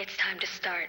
It's time to start.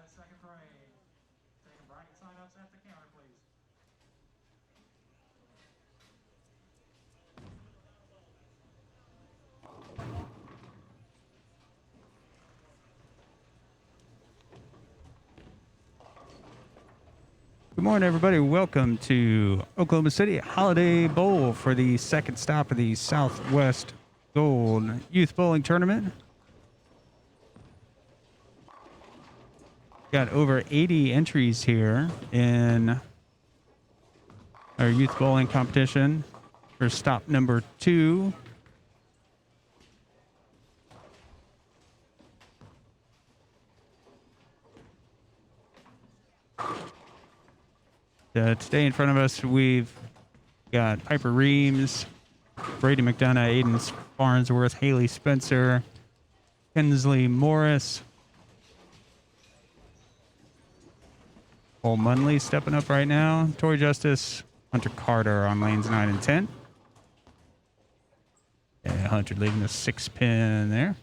second parade. Taking bracket sign-ups at the counter, please. Good morning, everybody. Welcome to Oklahoma City Holiday Bowl for the second stop of the Southwest Gold Youth Bowling Tournament. Got over 80 entries here in our youth bowling competition for stop number 2. Today in front of us, we've got Piper Reams, Brady McDonough, Aiden Farnsworth, Haley Spencer, Kinsley Morris, Cole Munley stepping up right now, Tori Justice, Hunter Carter on lanes 9 and 10. Yeah, Hunter leaving the 6-pin there.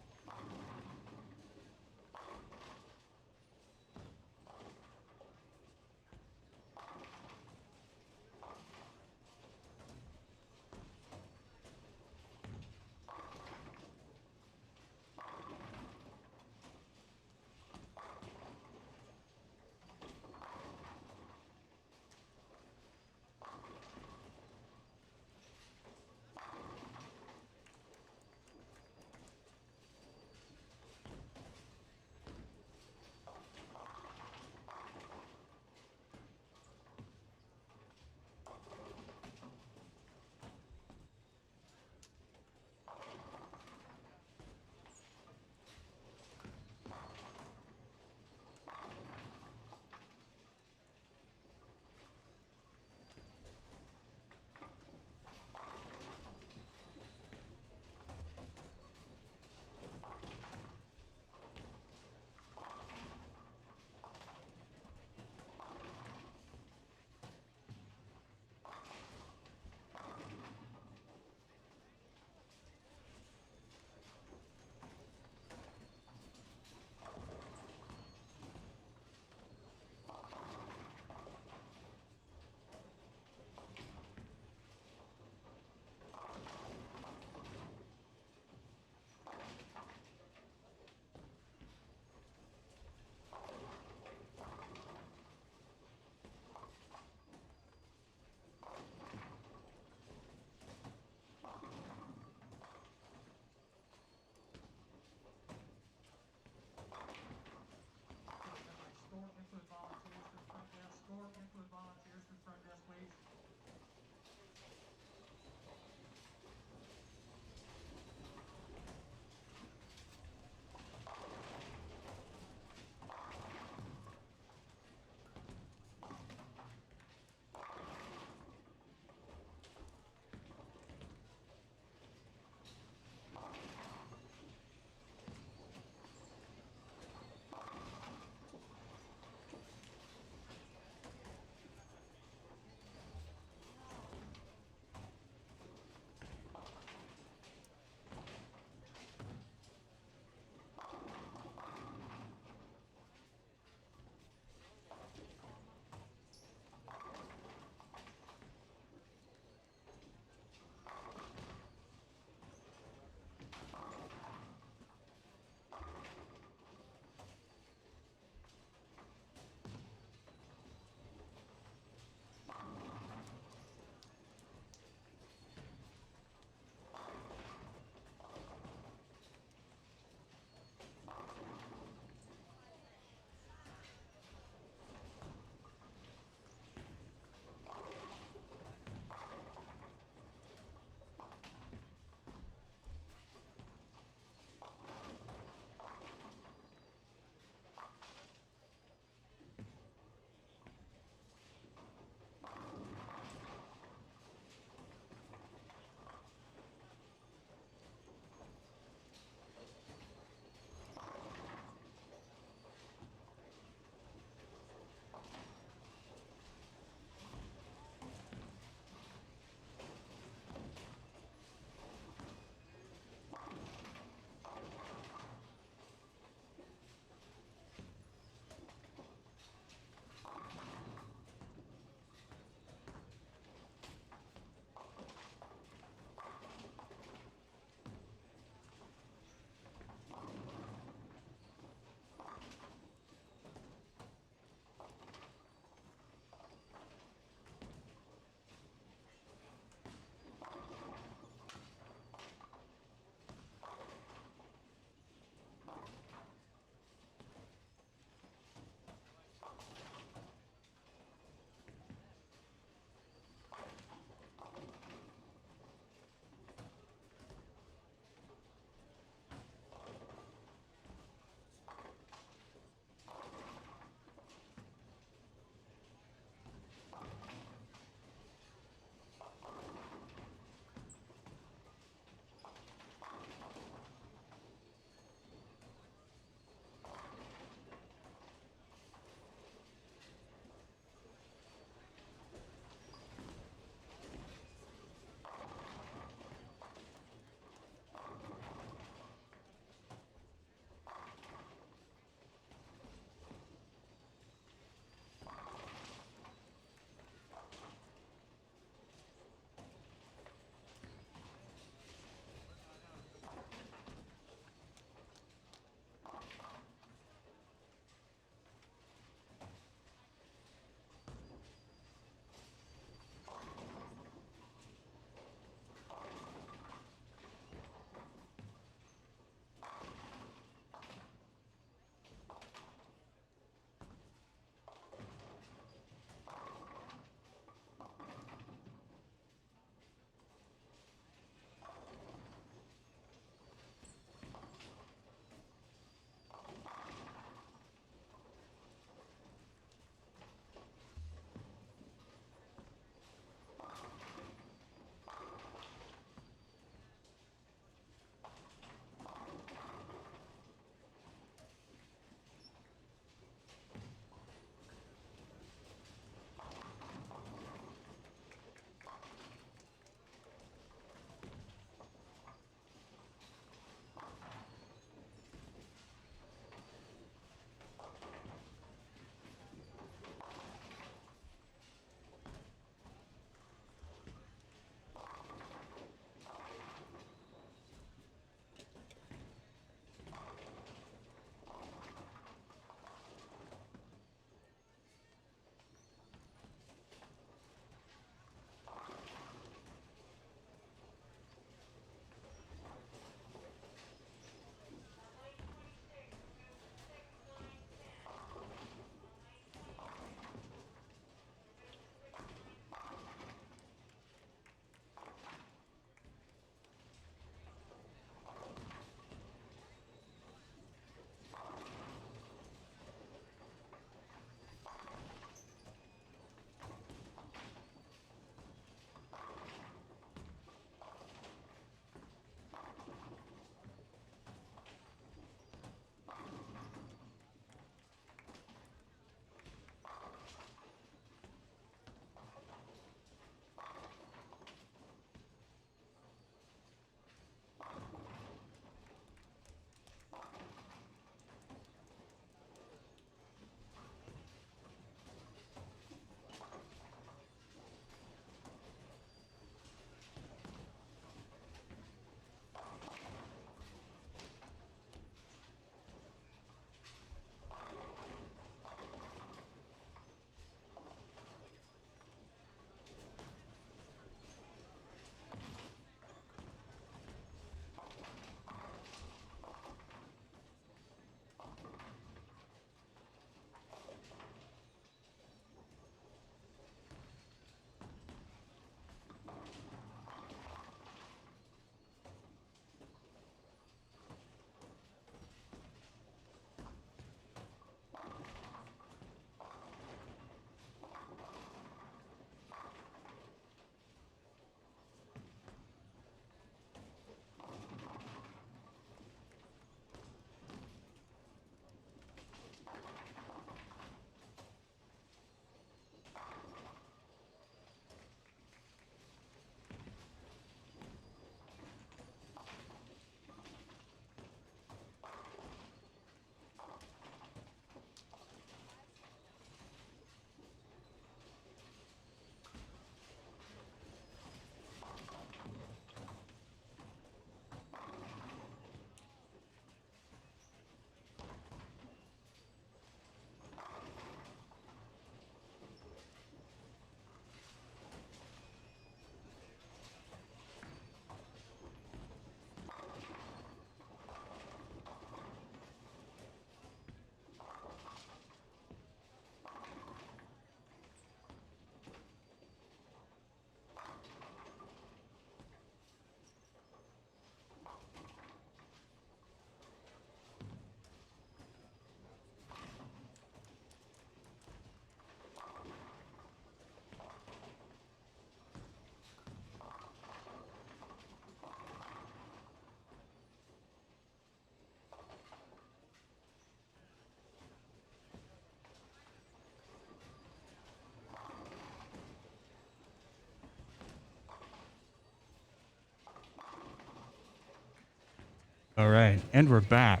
All right, and we're back.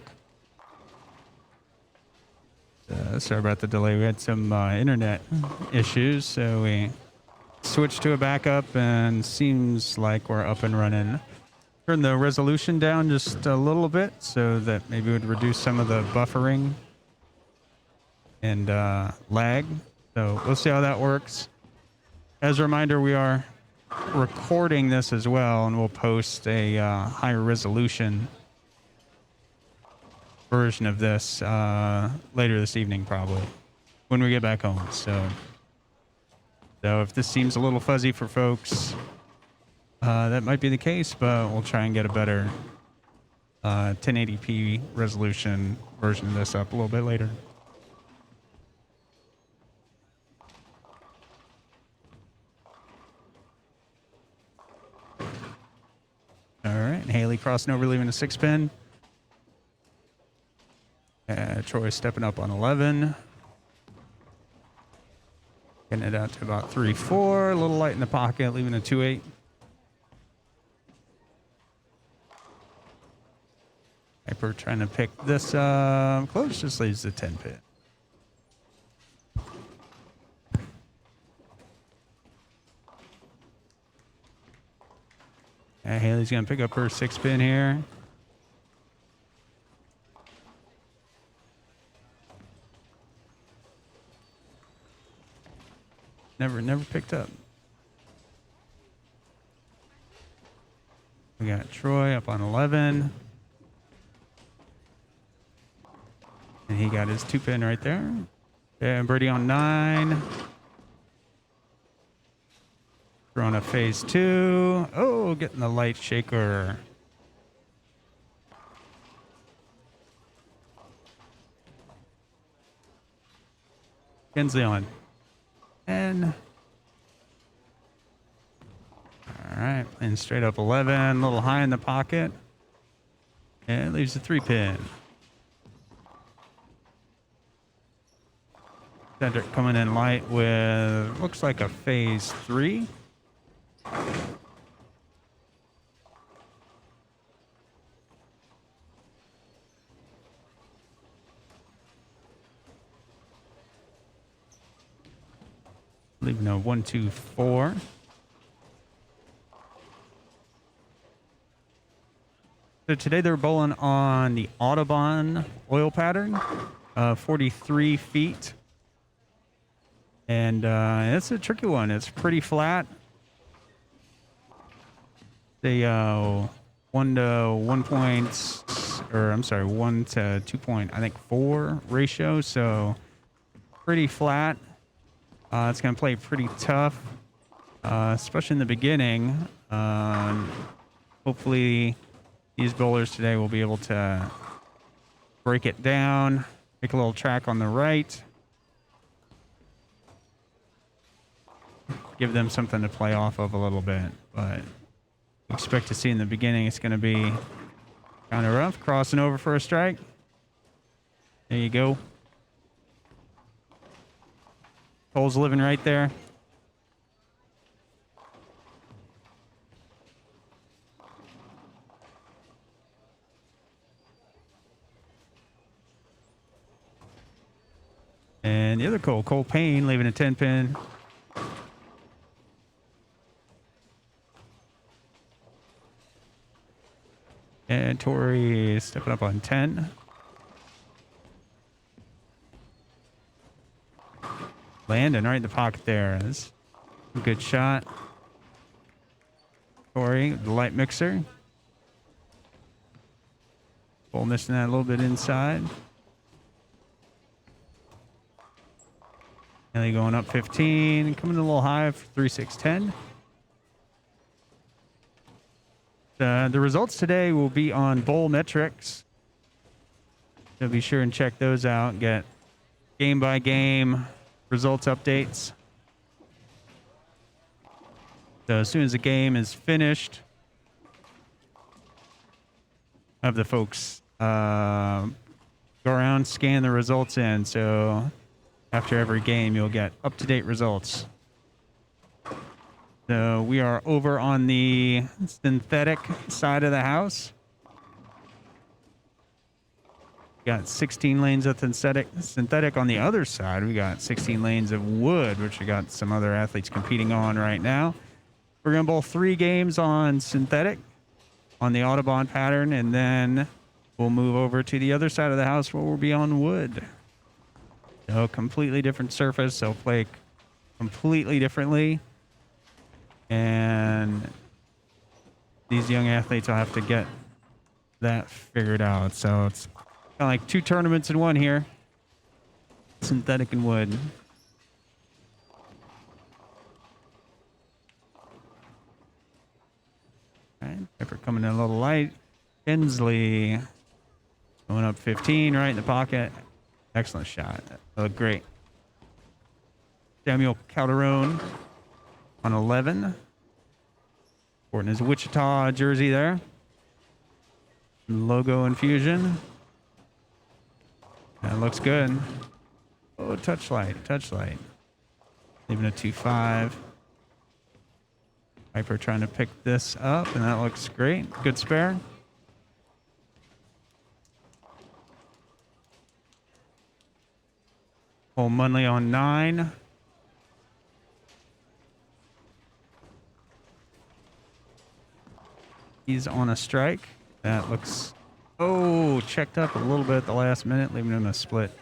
Sorry about the delay. We had some internet issues, so we switched to a backup, and seems like we're up and running. Turn the resolution down just a little bit so that maybe it would reduce some of the buffering and lag. So we'll see how that works. As a reminder, we are recording this as well, and we'll post a higher resolution version of this later this evening, probably when we get back home. So if this seems a little fuzzy for folks, that might be the case, but we'll try and get a better 1080p resolution version of this up a little bit later. All right, Haley crossing over, leaving a 6-pin. Troy stepping up on 11. Getting it out to about 3-4. A little light in the pocket, leaving a 2-8. Hyper trying to pick this up. Close, just leaves the 10-pin. Haley's going to pick up her 6-pin here. Never picked up. We got Troy up on 11. And he got his 2-pin right there. And Birdie on 9. Throwing a phase 2. Oh, getting the light shaker. Kinsley on 10. All right, and straight up 11. A little high in the pocket. And it leaves a 3-pin. Cedric coming in light with, looks like a phase 3. Leaving a 1-2-4. So today they're bowling on the Audubon oil pattern, 43 feet. And it's a tricky one. It's pretty flat. They 1 to 1 point, or I'm sorry, 1 to 2 point, I think 4 ratio. So pretty flat. It's going to play pretty tough, especially in the beginning. Hopefully these bowlers today will be able to break it down, make a little track on the right, give them something to play off of a little bit. But expect to see in the beginning it's going to be kind of rough. Crossing over for a strike. There you go. Cole's living right there. And the other Cole Payne, leaving a 10-pin. And Tori stepping up on 10. Landing right in the pocket there. That's a good shot. Corey, the light mixer. Bull missing that a little bit inside. Ellie going up 15. Coming a little high for 3-6-10. The results today will be on Bowl Metrics. So be sure and check those out. Get game by game results updates. So as soon as the game is finished, have the folks go around, scan the results in. So after every game, you'll get up-to-date results. So we are over on the synthetic side of the house. Got 16 lanes of synthetic on the other side. We got 16 lanes of wood, which we got some other athletes competing on right now. We're going to bowl 3 games on synthetic on the Audubon pattern, and then we'll move over to the other side of the house where we'll be on wood. So completely different surface. So play completely differently. And these young athletes will have to get that figured out. So it's kind of like 2 tournaments in one here. Synthetic and wood. All right, Pepper coming in a little light. Hensley going up 15 right in the pocket. Excellent shot. That looked great. Samuel Calderon on 11. Sporting his Wichita jersey there. Logo infusion. That looks good. Oh, touch light. Leaving a 2-5. Piper trying to pick this up, and that looks great. Good spare. Cole Munley on 9. He's on a strike. That looks... Oh, checked up a little bit at the last minute, leaving him a split.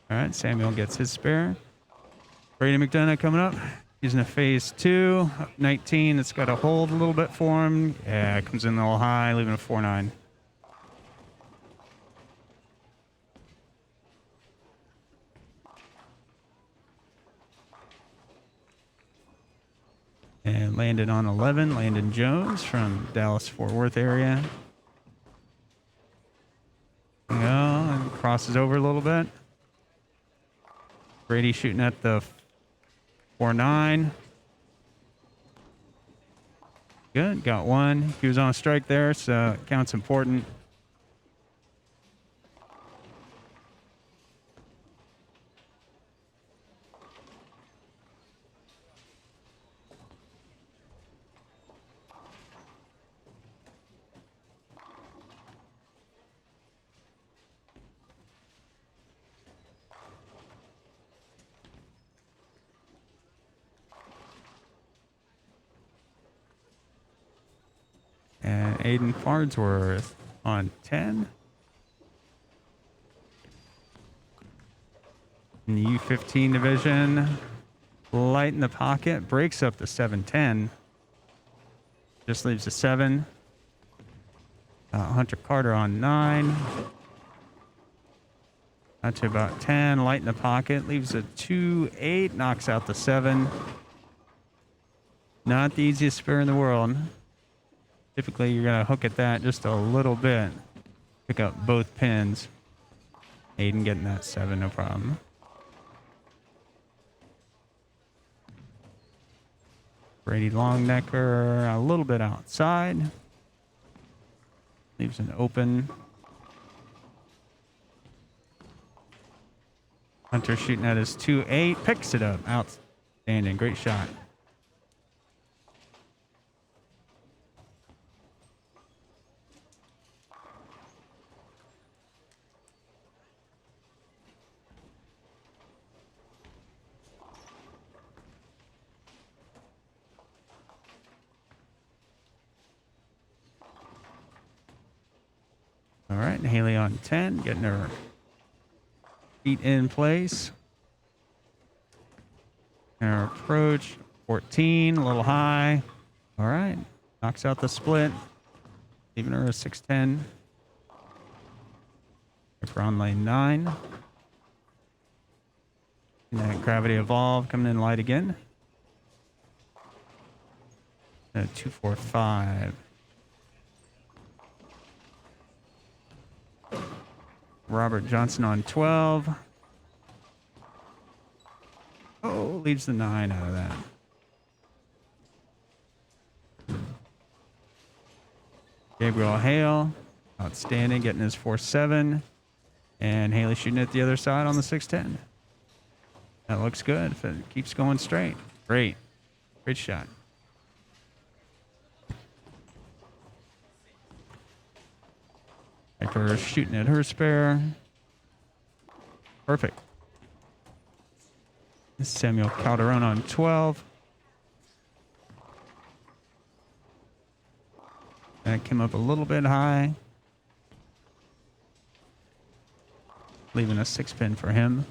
All right, Samuel gets his spare. Brady McDonough coming up. Using a phase 2. 19, it's got to hold a little bit for him. Yeah, it comes in a little high, leaving a 4-9. And landed on 11, Landon Jones from Dallas-Fort Worth area. Go, and crosses over a little bit. Brady shooting at the 4-9. Good, got 1. He was on a strike there, so it counts important. And Aiden Farnsworth on 10. In the U15 division, light in the pocket, breaks up the 7-10. Just leaves a 7. Hunter Carter on 9. Out to about 10, light in the pocket, leaves a 2-8, knocks out the 7. Not the easiest spare in the world. Typically, you're going to hook at that just a little bit. Pick up both pins. Aiden getting that 7, no problem. Brady Longnecker a little bit outside. Leaves an open. Hunter shooting at his 2-8. Picks it up. Outstanding. Great shot. All right, Haley on 10, getting her feet in place. And her approach, 14, a little high. All right, knocks out the split, leaving her a 6-10. We're on lane 9. And then Gravity Evolve coming in light again. 2-4-5. Robert Johnson on 12. Oh, leaves the 9 out of that. Gabriel Hale, outstanding, getting his 4-7. And Haley shooting at the other side on the 6-10. That looks good if it keeps going straight. Great. Great shot. Viper shooting at her spare. Perfect. Samuel Calderon on 12. That came up a little bit high. Leaving a 6-pin for him.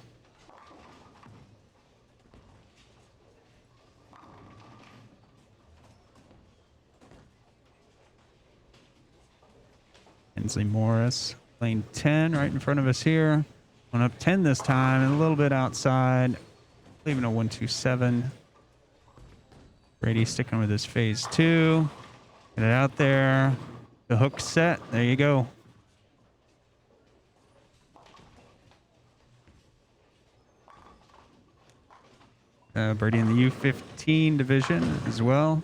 Hensley Morris, lane 10, right in front of us here. One up 10 this time, and a little bit outside. Leaving a 127. Brady sticking with his phase 2. Get it out there. The hook set. There you go. Brady in the U15 division as well.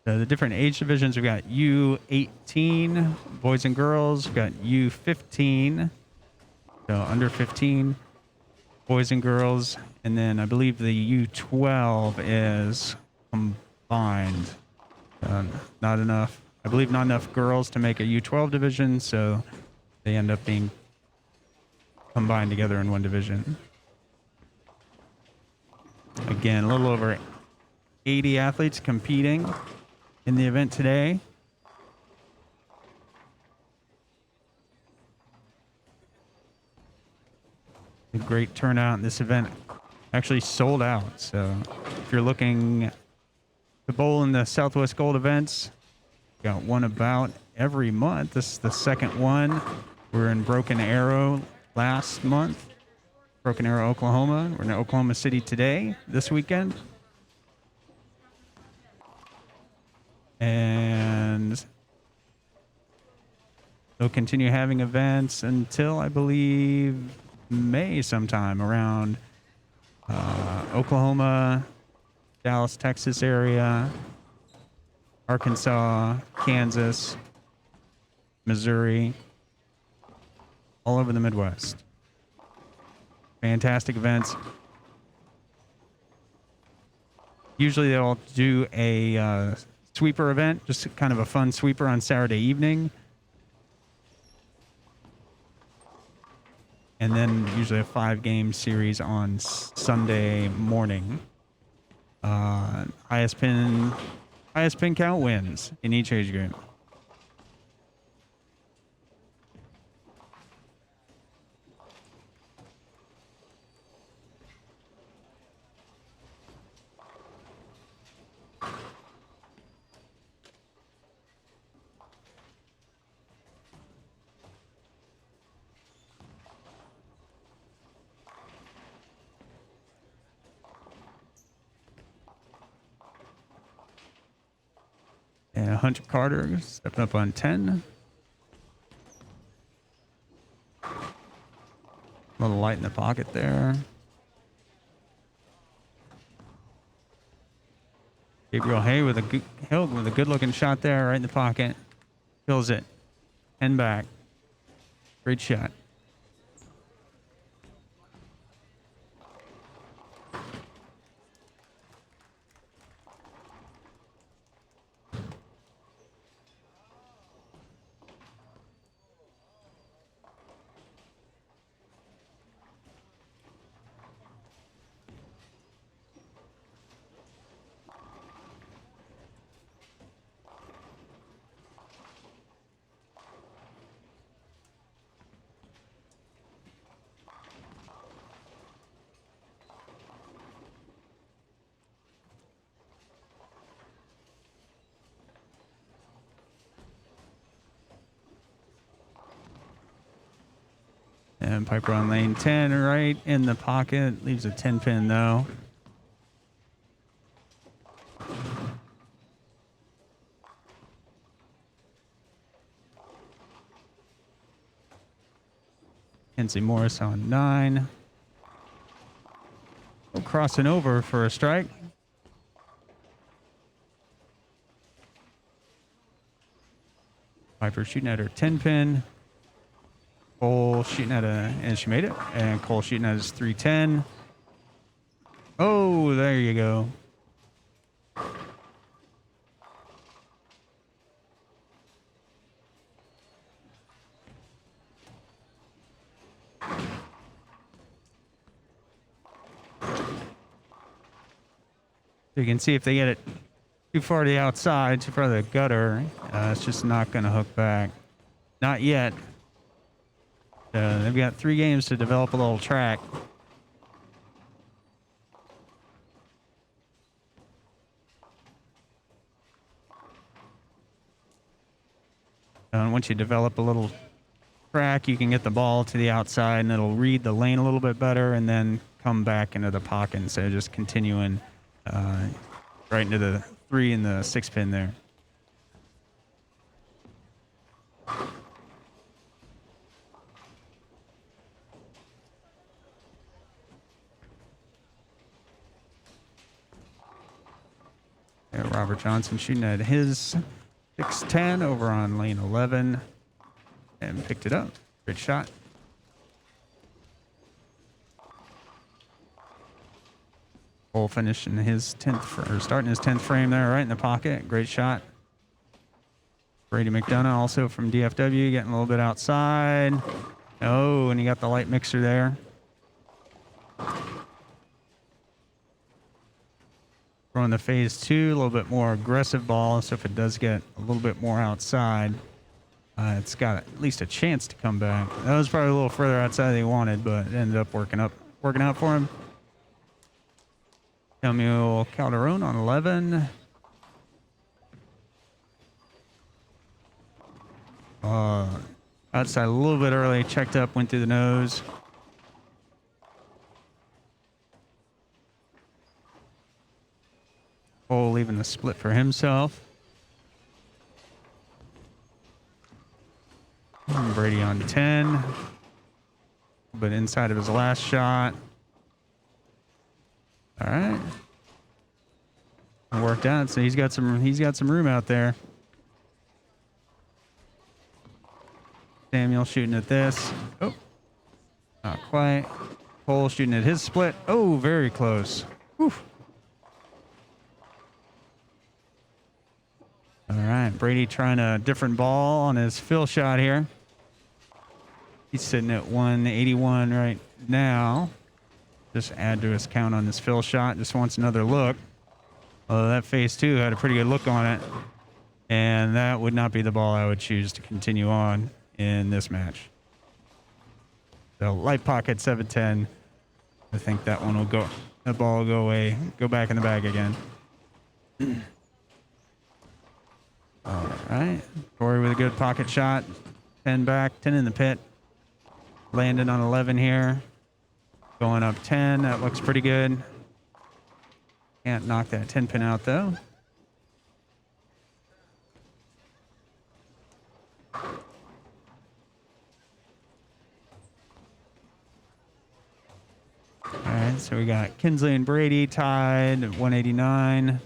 The different age divisions, we've got U18, boys and girls. We've got U15, so under 15, boys and girls. And then I believe the U12 is combined. Not enough. I believe not enough girls to make a U12 division, so they end up being combined together in one division. Again, a little over 80 athletes competing in the event today. A great turnout. This event actually sold out. So if you're looking to bowl in the Southwest Gold events, got one about every month. This is the second one. We're in Broken Arrow last month. Broken Arrow, Oklahoma. We're in Oklahoma City today, this weekend. And they'll continue having events until, I believe, May sometime around Oklahoma, Dallas, Texas area, Arkansas, Kansas, Missouri, all over the Midwest. Fantastic events. Usually they'll do a sweeper event, just kind of a fun sweeper on Saturday evening. And then usually a 5-game series on Sunday morning. Highest pin count wins in each age group. And Hunter Carter stepping up on 10. A little light in the pocket there. Gabriel Hay with a good looking shot there, right in the pocket. Fills it. 10 back. Great shot. And Piper on lane 10, right in the pocket. Leaves a 10 pin though. Hensley Morris on 9. Crossing over for a strike. Piper shooting at her 10 pin. Cole shooting at and she made it. And Cole shooting at his 310. Oh, there you go. You can see if they get it too far to the outside, too far to the gutter, it's just not going to hook back. Not yet. They've got 3 games to develop a little track. And once you develop a little track, you can get the ball to the outside and it'll read the lane a little bit better and then come back into the pocket instead of just continuing right into the 3 and the 6 pin there. Robert Johnson shooting at his 610 over on lane 11 and picked it up. Great shot. Cole finishing his 10th, or starting his 10th frame there, right in the pocket. Great shot. Brady McDonough also from DFW getting a little bit outside. Oh, and he got the light mixer there. Throwing the phase 2, a little bit more aggressive ball, so if it does get a little bit more outside, it's got at least a chance to come back. That was probably a little further outside than he wanted, but it ended up working out for him. Samuel Calderon on 11. Outside a little bit early, checked up, went through the nose. Cole leaving the split for himself. And Brady on 10. But inside of his last shot. All right. It worked out, so he's got some room out there. Samuel shooting at this. Oh. Not quite. Cole shooting at his split. Oh, very close. Whew. All right, Brady trying a different ball on his fill shot here. He's sitting at 181 right now. Just add to his count on this fill shot. Just wants another look. Although that phase 2 had a pretty good look on it. And that would not be the ball I would choose to continue on in this match. So light pocket 710. I think that one will go. That ball will go away. Go back in the bag again. All right. Corey with a good pocket shot. 10 back, 10 in the pit. Landing on 11 here. Going up 10. That looks pretty good. Can't knock that 10 pin out though. All right. So we got Kinsley and Brady tied at 189.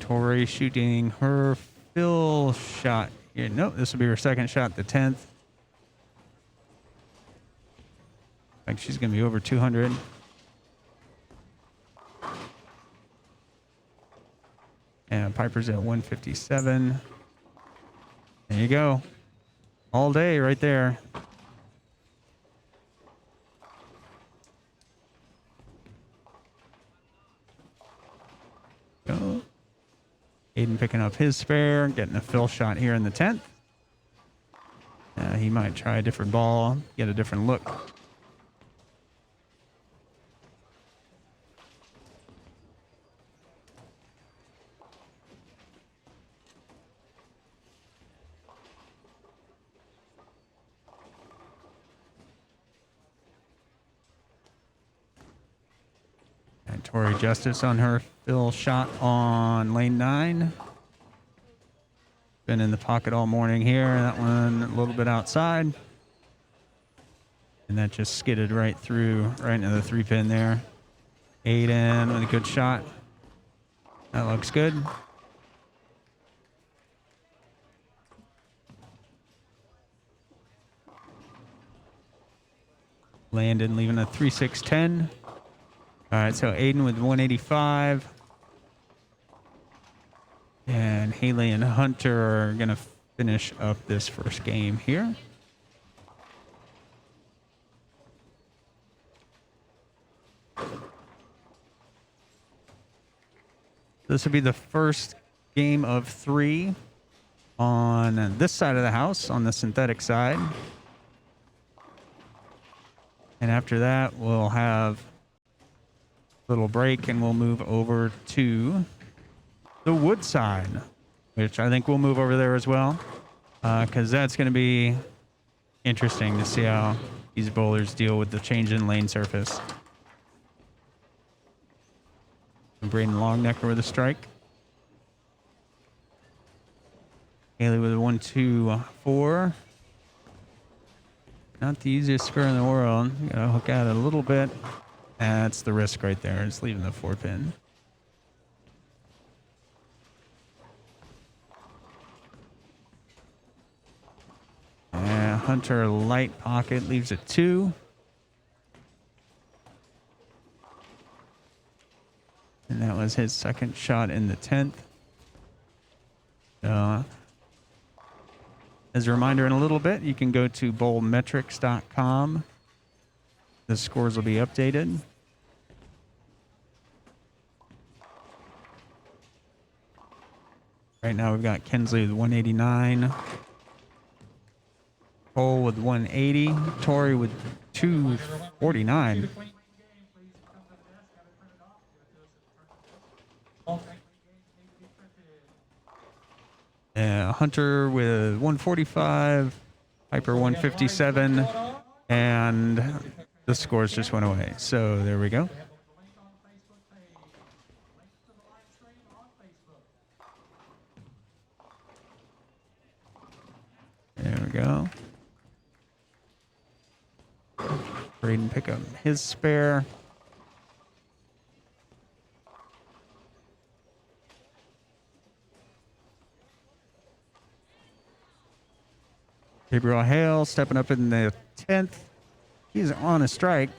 Tori shooting her fill shot here. Nope, this will be her second shot, the 10th. I think she's going to be over 200. And Piper's at 157. There you go. All day right there. Go. Aiden picking up his spare, getting a fill shot here in the 10th. He might try a different ball, get a different look. And Tori Justice on her fill shot on lane 9. Been in the pocket all morning here. That one a little bit outside. And that just skidded right through, right into the 3 pin there. Aiden with a good shot. That looks good. Landon leaving a 3.610. All right, so Aiden with 185. And Haley and Hunter are going to finish up this first game here. This will be the first game of 3 on this side of the house, on the synthetic side. And after that, we'll have a little break and we'll move over to the wood side, which I think we'll move over there as well, because that's going to be interesting to see how these bowlers deal with the change in lane surface. Braden Longnecker with a strike. Haley with a 1-2-4. Not the easiest square in the world. You gotta hook out a little bit. That's the risk right there. It's leaving the 4-pin. Hunter light pocket leaves it 2. And that was his second shot in the 10th. As a reminder, in a little bit, you can go to bowlmetrics.com. The scores will be updated. Right now, we've got Kensley with 189. Cole with 180. Tori with 249. Hunter with 145, Piper 157, and the scores just went away. So there we go. There we go. Braden pick up his spare. Gabriel Hale stepping up in the 10th. He's on a strike.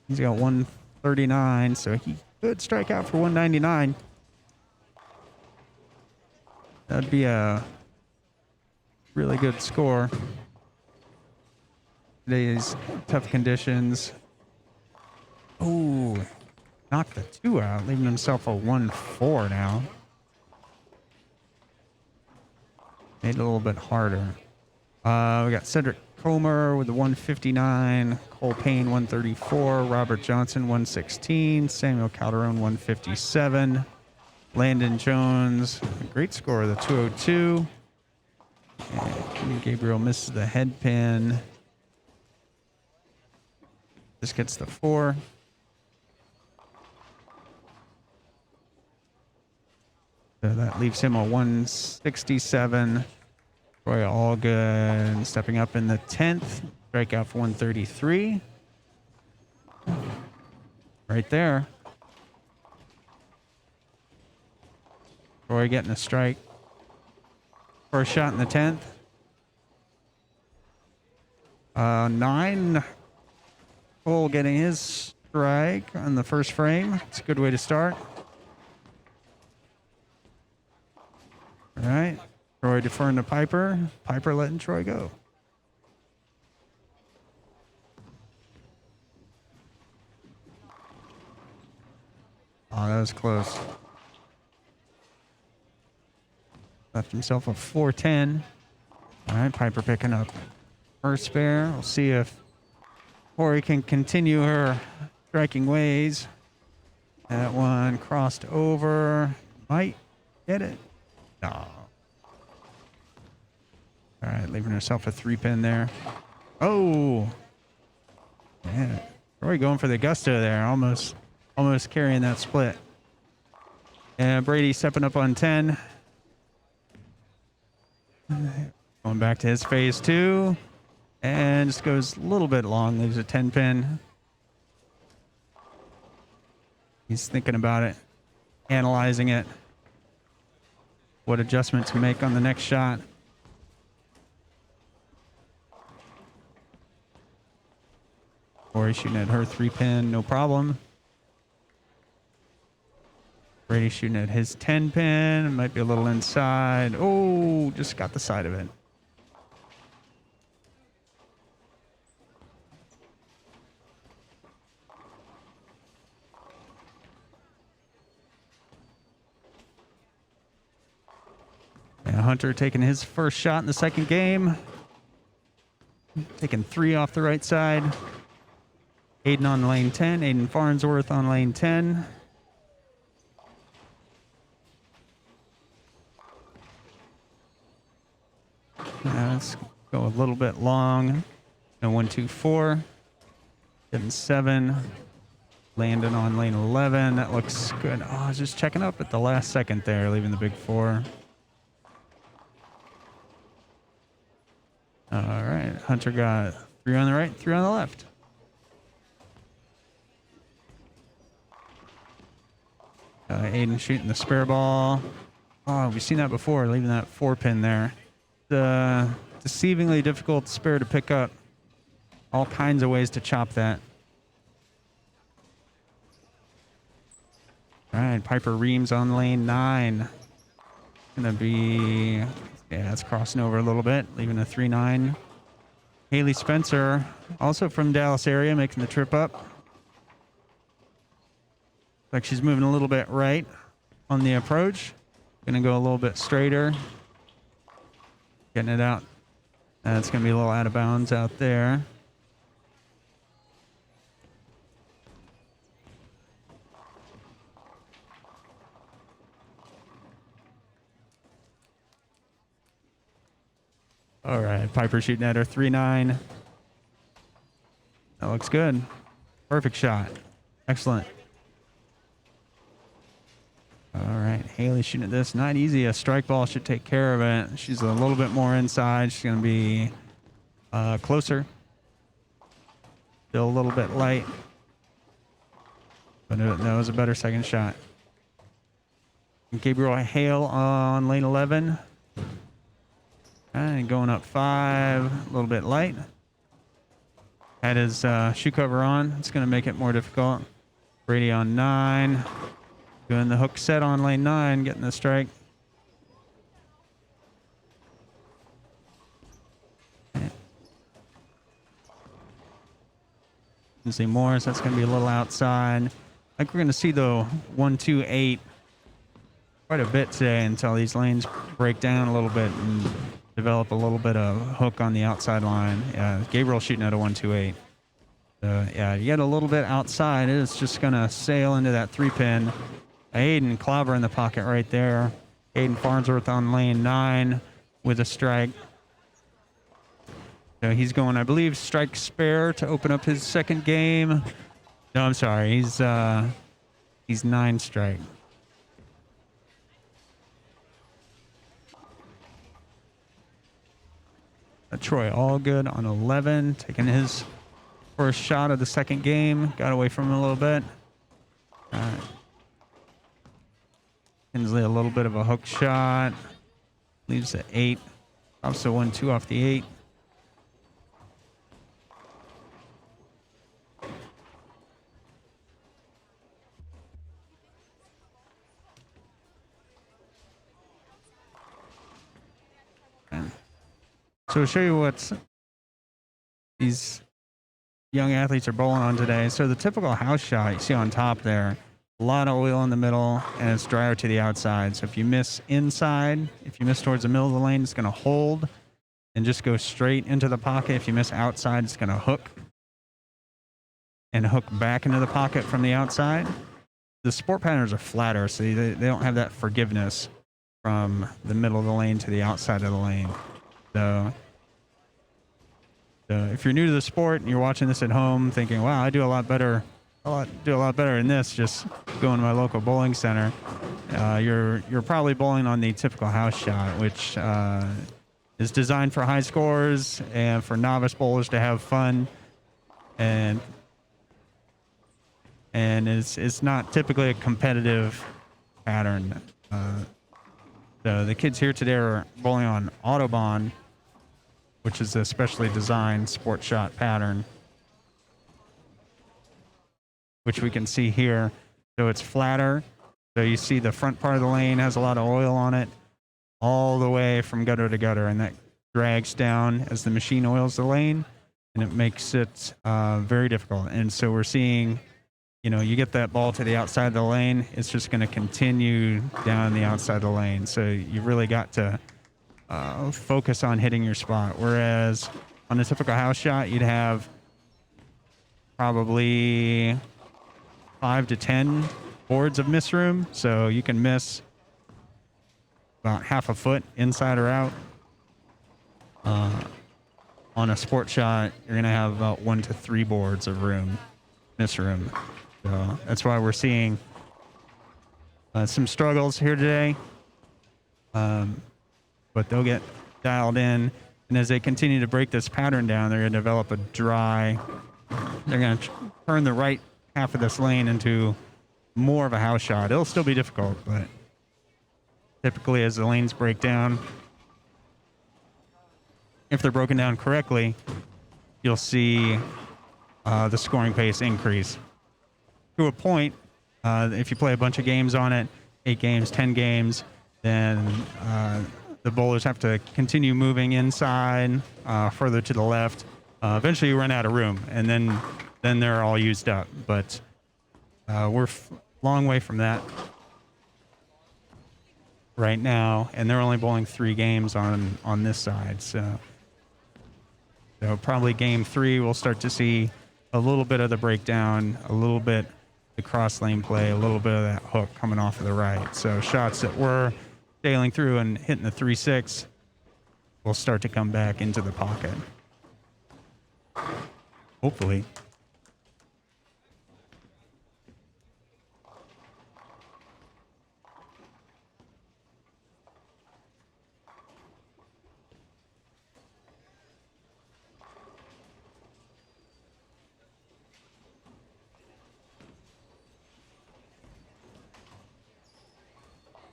He's got 139, so he could strike out for 199. That'd be a really good score. Today's tough conditions. Oh, knocked the 2 out, leaving himself a 1-4 now. Made it a little bit harder. We got Cedric Comer with the 159, Cole Payne 134, Robert Johnson 116, Samuel Calderon 157, Landon Jones, a great score, the 202. And Gabriel misses the head pin. Just gets the 4. So that leaves him a 167. Troy Allgood stepping up in the 10th. Strikeout for 133. Right there. Troy getting a strike. First shot in the 10th. 9. Cole getting his strike on the first frame. It's a good way to start. All right. Troy deferring to Piper. Piper letting Troy go. Oh, that was close. Left himself a 410. All right, Piper picking up her spare. We'll see if Corey can continue her striking ways. That one crossed over. Might get it. No. All right, leaving herself a 3-pin there. Oh, man. Troy going for the gusto there. Almost carrying that split. And Brady stepping up on 10. Going back to his phase 2. And just goes a little bit long. Leaves a 10-pin. He's thinking about it. Analyzing it. What adjustment to make on the next shot. Lori shooting at her 3-pin, no problem. Brady shooting at his 10-pin, might be a little inside. Oh, just got the side of it. And Hunter taking his first shot in the second game. Taking 3 off the right side. Aiden on lane 10. Aiden Farnsworth on lane 10. Let's go a little bit long. And 1, 2, 4. Getting 7. Landon on lane 11. That looks good. Oh, I was just checking up at the last second there, leaving the big 4. All right. Hunter got 3 on the right, 3 on the left. Aiden shooting the spare ball. Oh, we've seen that before, leaving that 4-pin there. The deceivingly difficult spare to pick up. All kinds of ways to chop that. All right, Piper Reams on lane 9. Gonna be, yeah, it's crossing over a little bit, leaving a 3-9. Haley Spencer, also from Dallas area, making the trip up. Like she's moving a little bit right on the approach. Gonna go a little bit straighter. Getting it out. That's gonna be a little out of bounds out there. All right, Piper shooting at her 3-9. That looks good. Perfect shot. Excellent. All right, Haley shooting at this. Not easy. A strike ball should take care of it. She's a little bit more inside. She's going to be closer. Still a little bit light. But that was a better second shot. Gabriel Hale on lane 11. And going up 5. A little bit light. Had his shoe cover on. It's going to make it more difficult. Brady on 9. Doing the hook set on lane 9, getting the strike. Lindsay Morris, that's going to be a little outside. I think we're going to see the 1, 2, 8 quite a bit today until these lanes break down a little bit and develop a little bit of hook on the outside line. Yeah, Gabriel shooting at a 1, 2, 8. Yeah, you get a little bit outside, it's just going to sail into that 3-pin. Aiden Clobber in the pocket right there. Aiden Farnsworth on lane 9 with a strike. So he's going, I believe, strike spare to open up his second game. No, I'm sorry. He's 9 strike. Troy Allgood on 11, taking his first shot of the second game. Got away from him a little bit. All right. Kinsley a little bit of a hook shot. Leaves at 8. Also 1, 2 off the 8. So to show you what these young athletes are bowling on today. So the typical house shot you see on top there, a lot of oil in the middle, and it's drier to the outside. So if you miss inside, if you miss towards the middle of the lane, it's going to hold and just go straight into the pocket. If you miss outside, it's going to hook and hook back into the pocket from the outside. The sport patterns are flatter, so they don't have that forgiveness from the middle of the lane to the outside of the lane. So if you're new to the sport and you're watching this at home thinking, wow, I do a lot better in this, just going to my local bowling center, you're probably bowling on the typical house shot, which is designed for high scores and for novice bowlers to have fun, and it's not typically a competitive pattern. So the kids here today are bowling on Autobahn, which is a specially designed sport shot pattern. which we can see here. So it's flatter. So you see the front part of the lane has a lot of oil on it all the way from gutter to gutter, and that drags down as the machine oils the lane, and it makes it very difficult. And so we're seeing, you get that ball to the outside of the lane, it's just going to continue down the outside of the lane. So you really got to focus on hitting your spot. Whereas on a typical house shot, you'd have probably 5 to 10 boards of miss room. So you can miss about half a foot inside or out. On a sport shot, you're going to have about 1 to 3 boards of miss room. So that's why we're seeing some struggles here today. But they'll get dialed in. And as they continue to break this pattern down, they're going to develop a dry. They're going to turn the right half of this lane into more of a house shot. It'll still be difficult, but typically as the lanes break down, if they're broken down correctly, you'll see the scoring pace increase. To a point, if you play a bunch of games on it, 8 games, 10 games, then the bowlers have to continue moving inside, further to the left. Eventually you run out of room, and then they're all used up. But we're long way from that right now, and they're only bowling 3 games on this side. So probably game 3 we'll start to see a little bit of the breakdown, a little bit the cross lane play, a little bit of that hook coming off of the right. So shots that were sailing through and hitting the 3-6 will start to come back into the pocket. Hopefully.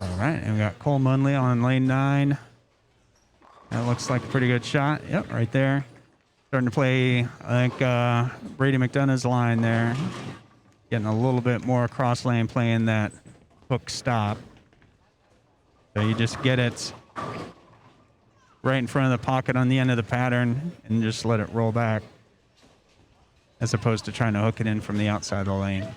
All right, and we got Cole Munley on lane 9. That looks like a pretty good shot. Yep, right there. Starting to play, I think, Brady McDonough's line there. Getting a little bit more cross lane, playing that hook stop. So you just get it right in front of the pocket on the end of the pattern and just let it roll back, as opposed to trying to hook it in from the outside of the lane.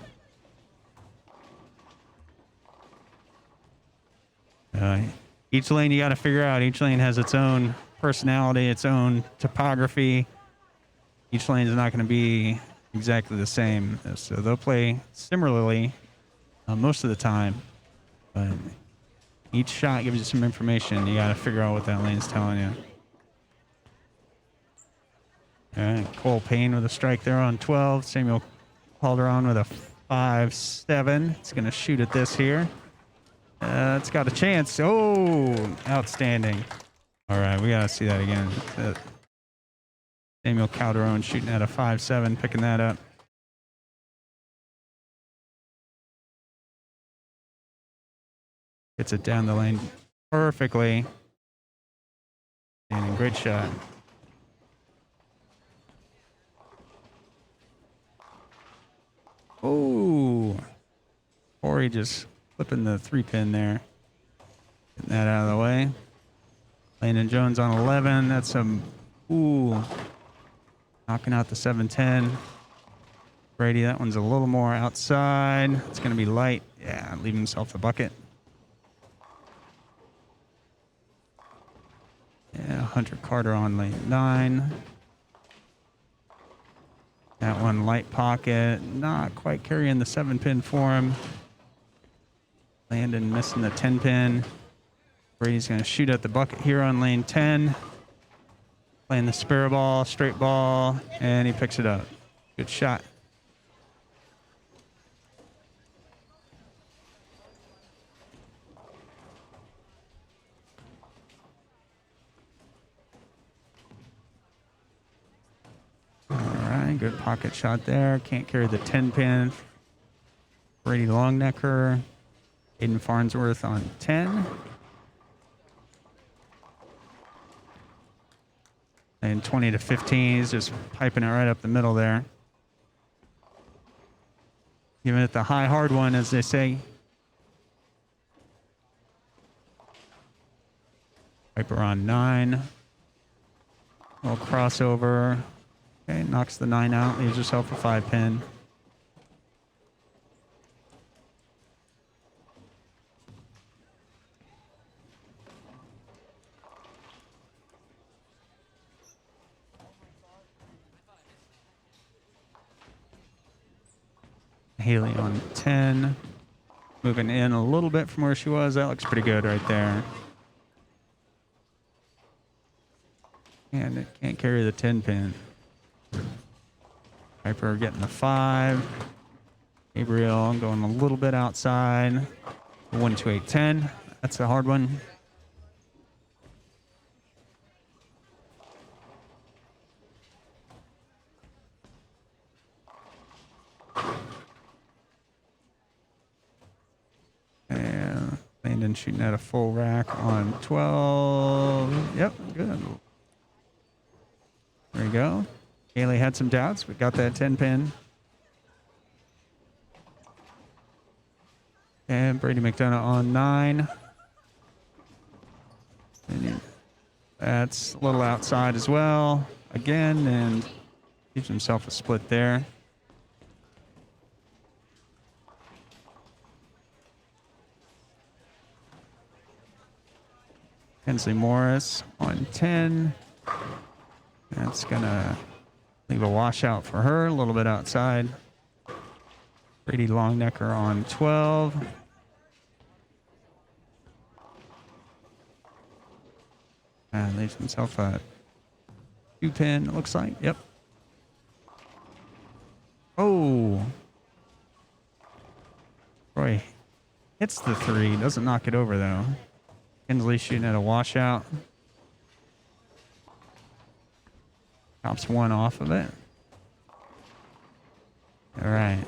Each lane you got to figure out. Each lane has its own personality, its own topography. Each lane is not going to be exactly the same. So they'll play similarly most of the time. But each shot gives you some information. You got to figure out what that lane's telling you. All right, Cole Payne with a strike there on 12. Samuel Calderon with a 5-7. It's going to shoot at this here. It's got a chance. Oh, outstanding. All right, we got to see that again. Samuel Calderon shooting at a 5-7, picking that up. Gets it down the lane perfectly. And great shot. Oh, Corey just flipping the 3-pin there. Getting that out of the way. Landon Jones on 11. That's some, knocking out the 7-10. Brady, that one's a little more outside. It's going to be light. Yeah, leaving himself the bucket. Yeah, Hunter Carter on lane 9. That one light pocket. Not quite carrying the 7-pin for him. Landon missing the 10-pin. Brady's going to shoot at the bucket here on lane 10. Playing the spare ball, straight ball, and he picks it up. Good shot. All right, good pocket shot there. Can't carry the 10-pin. Brady Longnecker. Aiden Farnsworth on 10. And 20 to 15, he's just piping it right up the middle there. Giving it the high hard one, as they say. Viper on 9. Little crossover. Okay, knocks the 9 out. Leaves herself a 5 pin. Haley on 10. Moving in a little bit from where she was. That looks pretty good right there. And it can't carry the 10 pin. Viper getting the 5. Gabriel going a little bit outside. 1, 2, 8, 10. That's a hard one. And Landon shooting at a full rack on 12. Yep, good. There we go. Haley had some doubts, but got that 10 pin. And Brady McDonough on 9. And that's a little outside as well. Again, and gives himself a split there. Hensley Morris on 10. That's going to leave a washout for her, a little bit outside. Brady Longnecker on 12. And leaves himself a 2 pin, it looks like. Yep. Oh. Roy hits the 3. Doesn't knock it over, though. Hensley shooting at a washout. Chops 1 off of it. All right.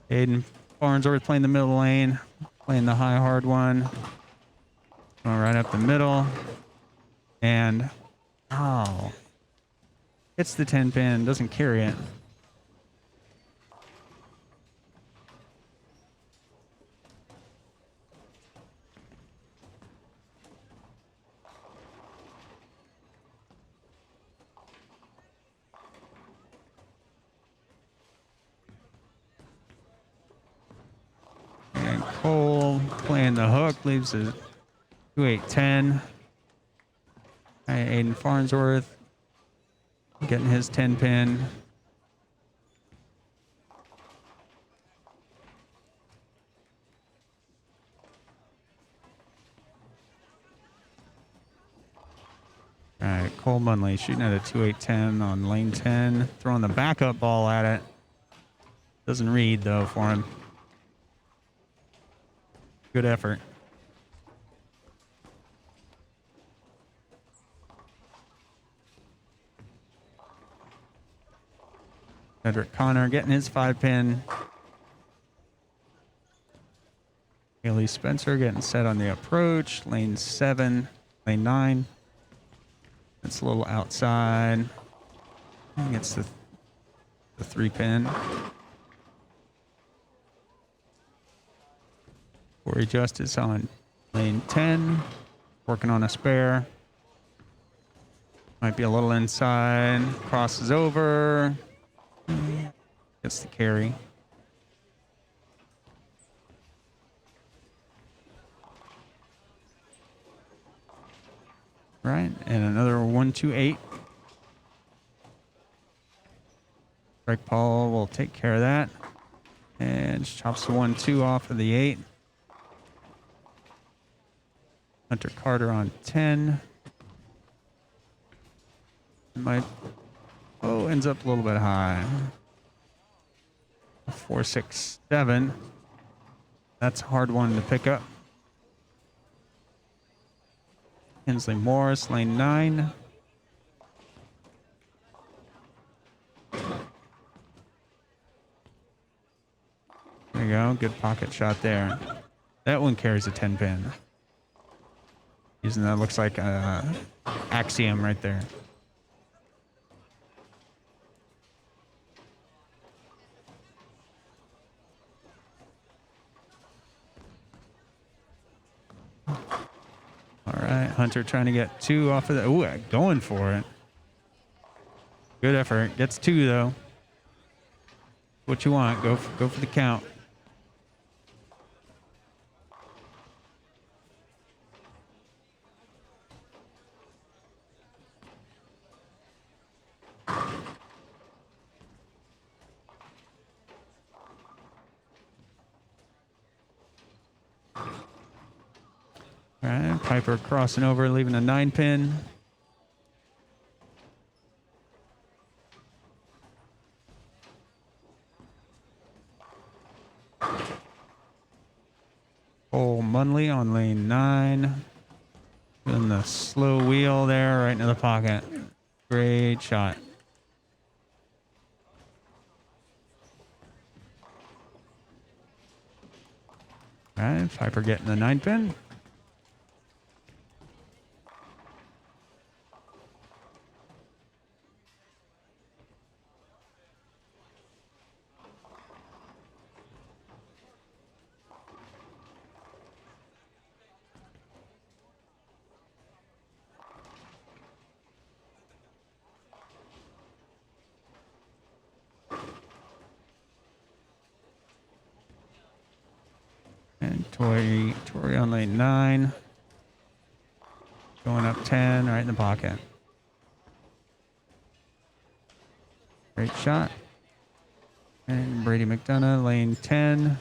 Aiden Farnsworth playing the middle lane. Playing the high hard one. Going right up the middle. And, oh. Hits the 10 pin. Doesn't carry it. Cole playing the hook, leaves a 2-8-10. Aiden Farnsworth getting his 10 pin. All right, Cole Munley shooting at a 2-8-10 on lane 10. Throwing the backup ball at it. Doesn't read, though, for him. Good effort. Cedric Connor getting his 5 pin. Haley Spencer getting set on the approach. Lane 7, lane 9. It's a little outside. Gets the 3 pin. Corey Justice on lane 10, working on a spare. Might be a little inside, crosses over, gets the carry. Right, and another 1-2-8. Greg Paul will take care of that. And just chops the 1-2 off of the 8. Hunter Carter on 10. Ends up a little bit high. 4-6-7. That's a hard one to pick up. Hensley Morris, lane 9. There you go. Good pocket shot there. That one carries a 10 pin. Using that looks like Axiom right there. right, Hunter trying to get 2 off of that. Ooh, going for it. Good effort. Gets 2 though. What you want? Go for the count. All right, Piper crossing over, leaving a 9-pin. Cole Munley on lane 9. Doing the slow wheel there right into the pocket. Great shot. All right, Piper getting the 9-pin. And Tori on lane 9. Going up 10, right in the pocket. Great shot. And Brady McDonough, lane 10.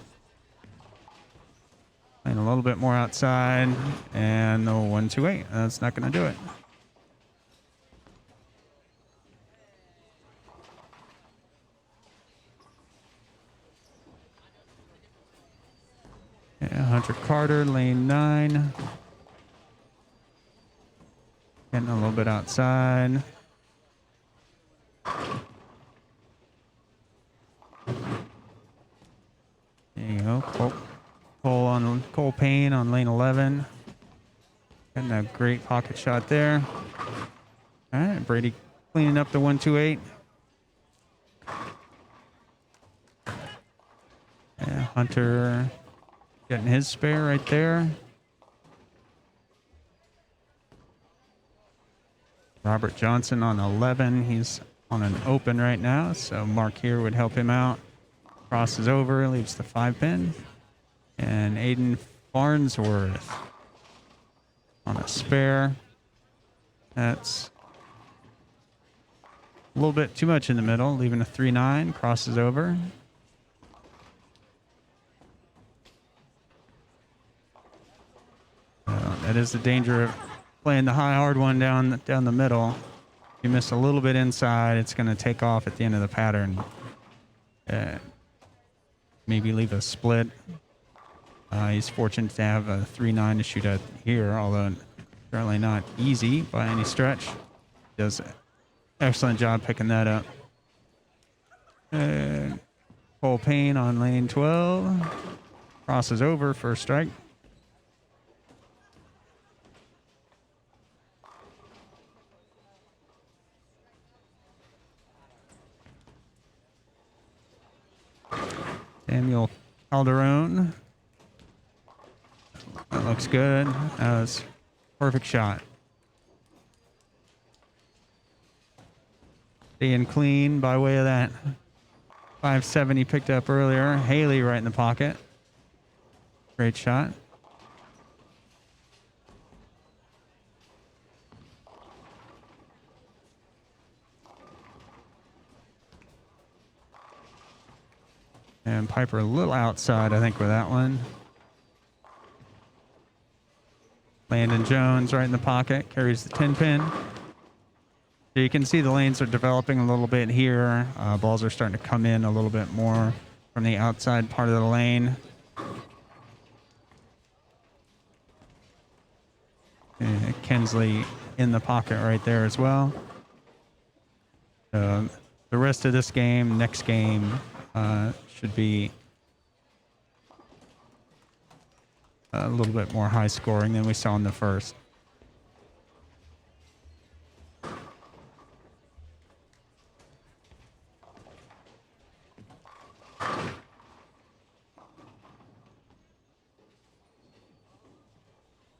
Playing a little bit more outside. And the 128. That's not going to do it. Yeah, Hunter Carter, lane 9. Getting a little bit outside. There you go. Cole Payne on lane 11. Getting a great pocket shot there. All right, Brady cleaning up the 128. Yeah, Hunter getting his spare right there. Robert Johnson on 11. He's on an open right now, so Mark here would help him out. Crosses over, leaves the 5-pin. And Aiden Farnsworth on a spare. That's a little bit too much in the middle, leaving a 3-9. Crosses over. That is the danger of playing the high hard one down the middle. If you miss a little bit inside, it's going to take off at the end of the pattern. Maybe leave a split. He's fortunate to have a 3-9 to shoot at here, although certainly not easy by any stretch. Does an excellent job picking that up. Cole Payne on lane 12. Crosses over, first strike. Samuel Calderon. That looks good. That was a perfect shot. Staying clean by way of that 570 picked up earlier. Haley right in the pocket. Great shot. And Piper a little outside, I think, with that one. Landon Jones right in the pocket, carries the 10-pin. So you can see the lanes are developing a little bit here. Balls are starting to come in a little bit more from the outside part of the lane. And Kensley in the pocket right there as well. The rest of this game, next game, should be a little bit more high scoring than we saw in the first.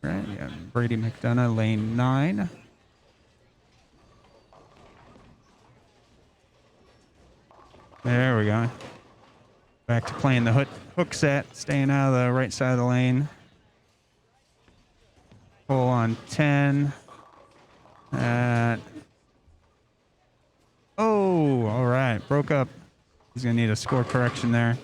Right, yeah. Brady McDonough, lane 9. There we go. Back to playing the hook set, staying out of the right side of the lane. Pull on 10. Oh, all right. Broke up. He's going to need a score correction there.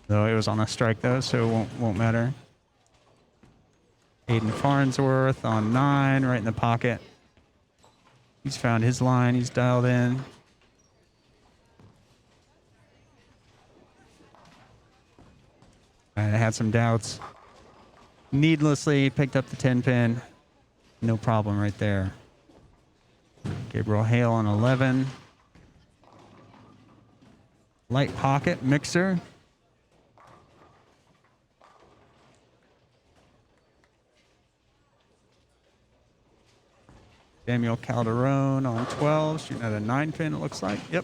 Though it was on a strike, though, so it won't matter. Aiden Farnsworth on 9, right in the pocket. He's found his line. He's dialed in. I had some doubts. Needlessly picked up the 10 pin. No problem right there. Gabriel Hale on 11. Light pocket mixer. Samuel Calderon on 12, shooting at a 9 pin, it looks like. Yep.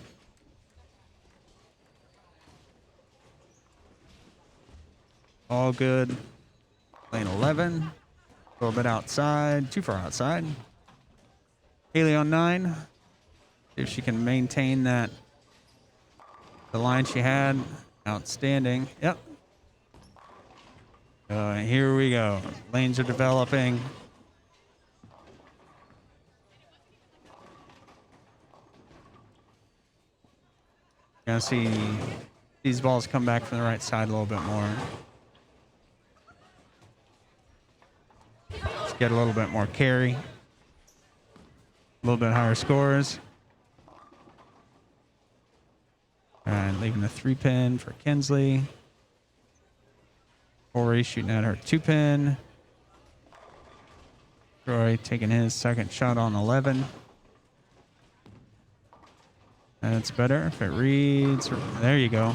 All good. Lane 11. A little bit outside, too far outside. Haley on 9. See if she can maintain that. The line she had. Outstanding. Yep. Here we go. Lanes are developing. Gonna see these balls come back from the right side a little bit more. Let's get a little bit more carry. A little bit higher scores. And leaving the 3 pin for Kinsley. Corey shooting at her 2 pin. Troy taking his second shot on 11. That's better if it reads. There you go.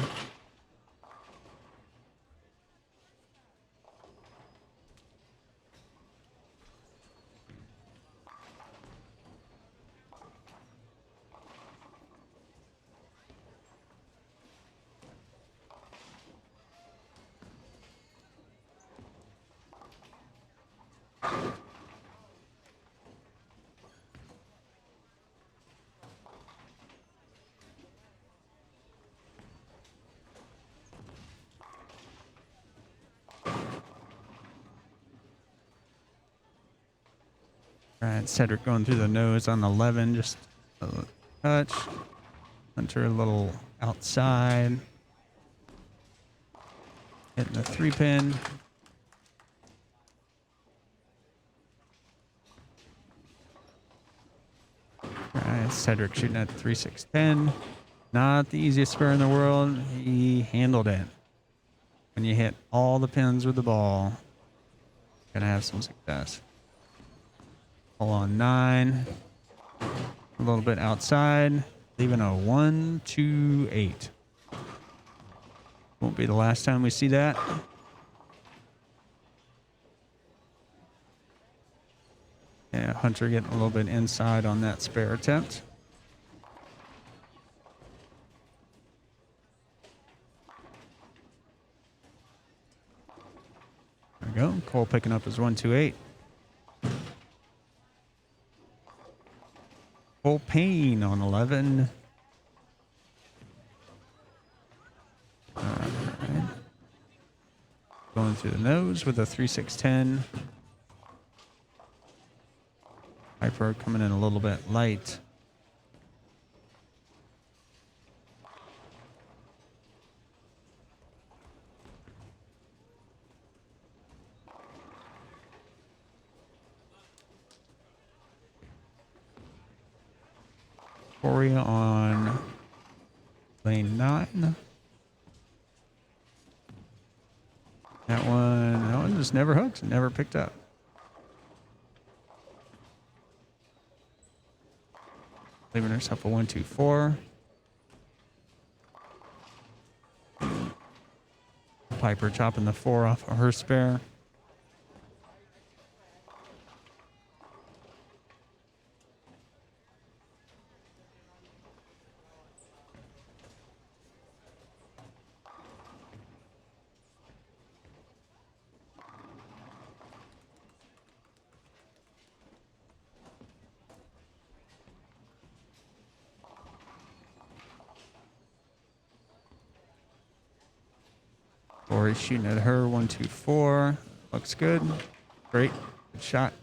All right, Cedric going through the nose on 11, just a touch. Hunter a little outside. Hitting the 3 pin. All right, Cedric shooting at 3-6-10. Not the easiest spur in the world. He handled it. When you hit all the pins with the ball, you're gonna have some success. Pull on 9. A little bit outside. Leaving a 1-2-8. Won't be the last time we see that. Yeah, Hunter getting a little bit inside on that spare attempt. There we go. Cole picking up his 1-2-8. Cole Payne on 11. All right. Going through the nose with a 3-6-10. Piper coming in a little bit light. Corey on lane 9. That one just never hooked, never picked up. Leaving herself a 1-2-4. Piper chopping the 4 off of her spare. Corey shooting at her. 124. Looks good. Great. Good shot.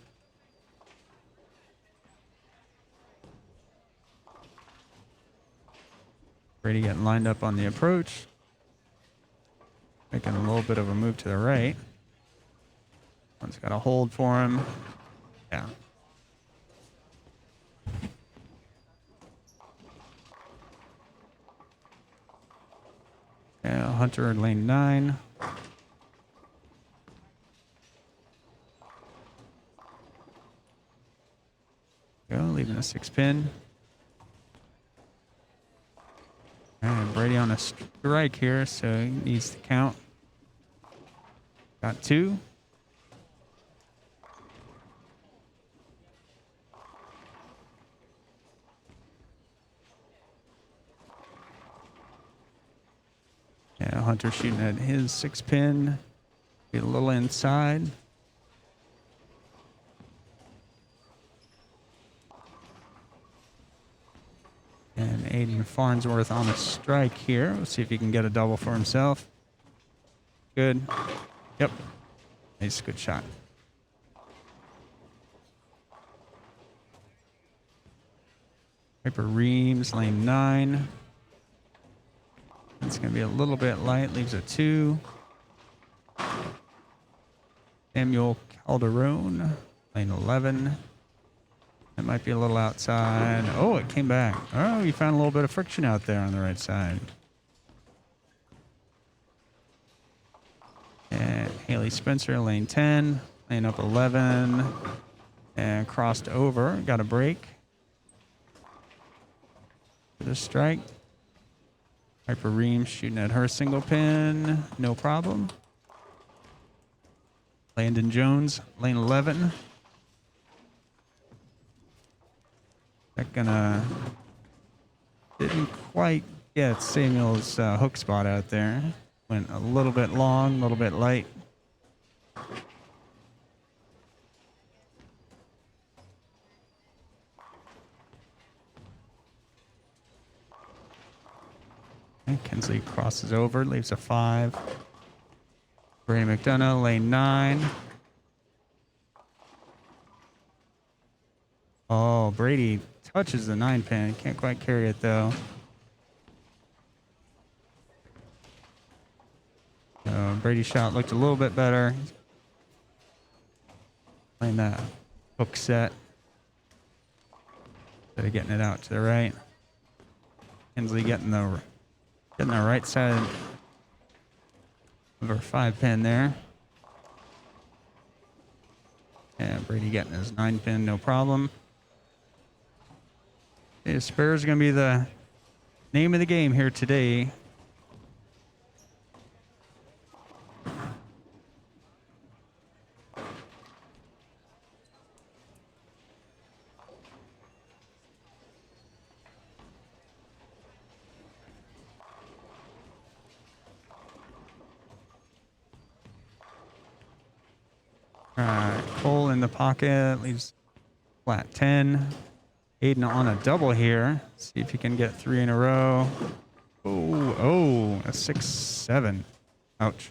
Brady getting lined up on the approach. Making a little bit of a move to the right. One's got a hold for him. Yeah. Yeah, Hunter in lane 9. Go, leaving a 6-pin. And Brady on a strike here, so he needs to count. Got 2. Yeah, Hunter shooting at his 6-pin. Get a little inside. And Aiden Farnsworth on a strike here. We'll see if he can get a double for himself. Good. Yep. Nice, good shot. Piper Reams, lane 9. It's going to be a little bit light. Leaves a 2. Samuel Calderon, lane 11. That might be a little outside. Oh, it came back. Oh, you found a little bit of friction out there on the right side. And Haley Spencer, lane 10. Lane up 11. And crossed over. Got a break. For the strike. Piper Reams shooting at her single pin. No problem. Landon Jones, lane 11. That didn't quite get Samuel's hook spot out there. Went a little bit long, a little bit light. And Kinsley crosses over, leaves a 5. Brady McDonough, lane 9. Oh, Brady touches the 9-pin. Can't quite carry it, though. Brady's shot looked a little bit better. Playing that hook set. Instead of getting it out to the right. Kinsley getting the right side of her 5-pin there. And Brady getting his 9-pin, no problem. Yeah, spare is going to be the name of the game here today. Cole in the pocket, leaves flat 10. Aiden on a double here. See if he can get 3 in a row. Oh, a 6-7. Ouch.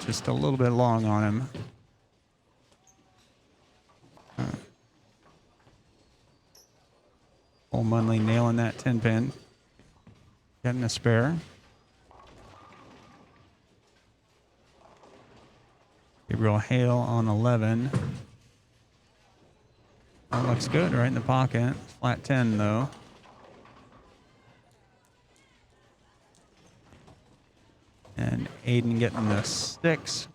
Just a little bit long on him. Cole Munley nailing that 10-pin. Getting a spare. Gabriel Hale on 11. That looks good right in the pocket. Flat 10 though. And Aiden getting the 6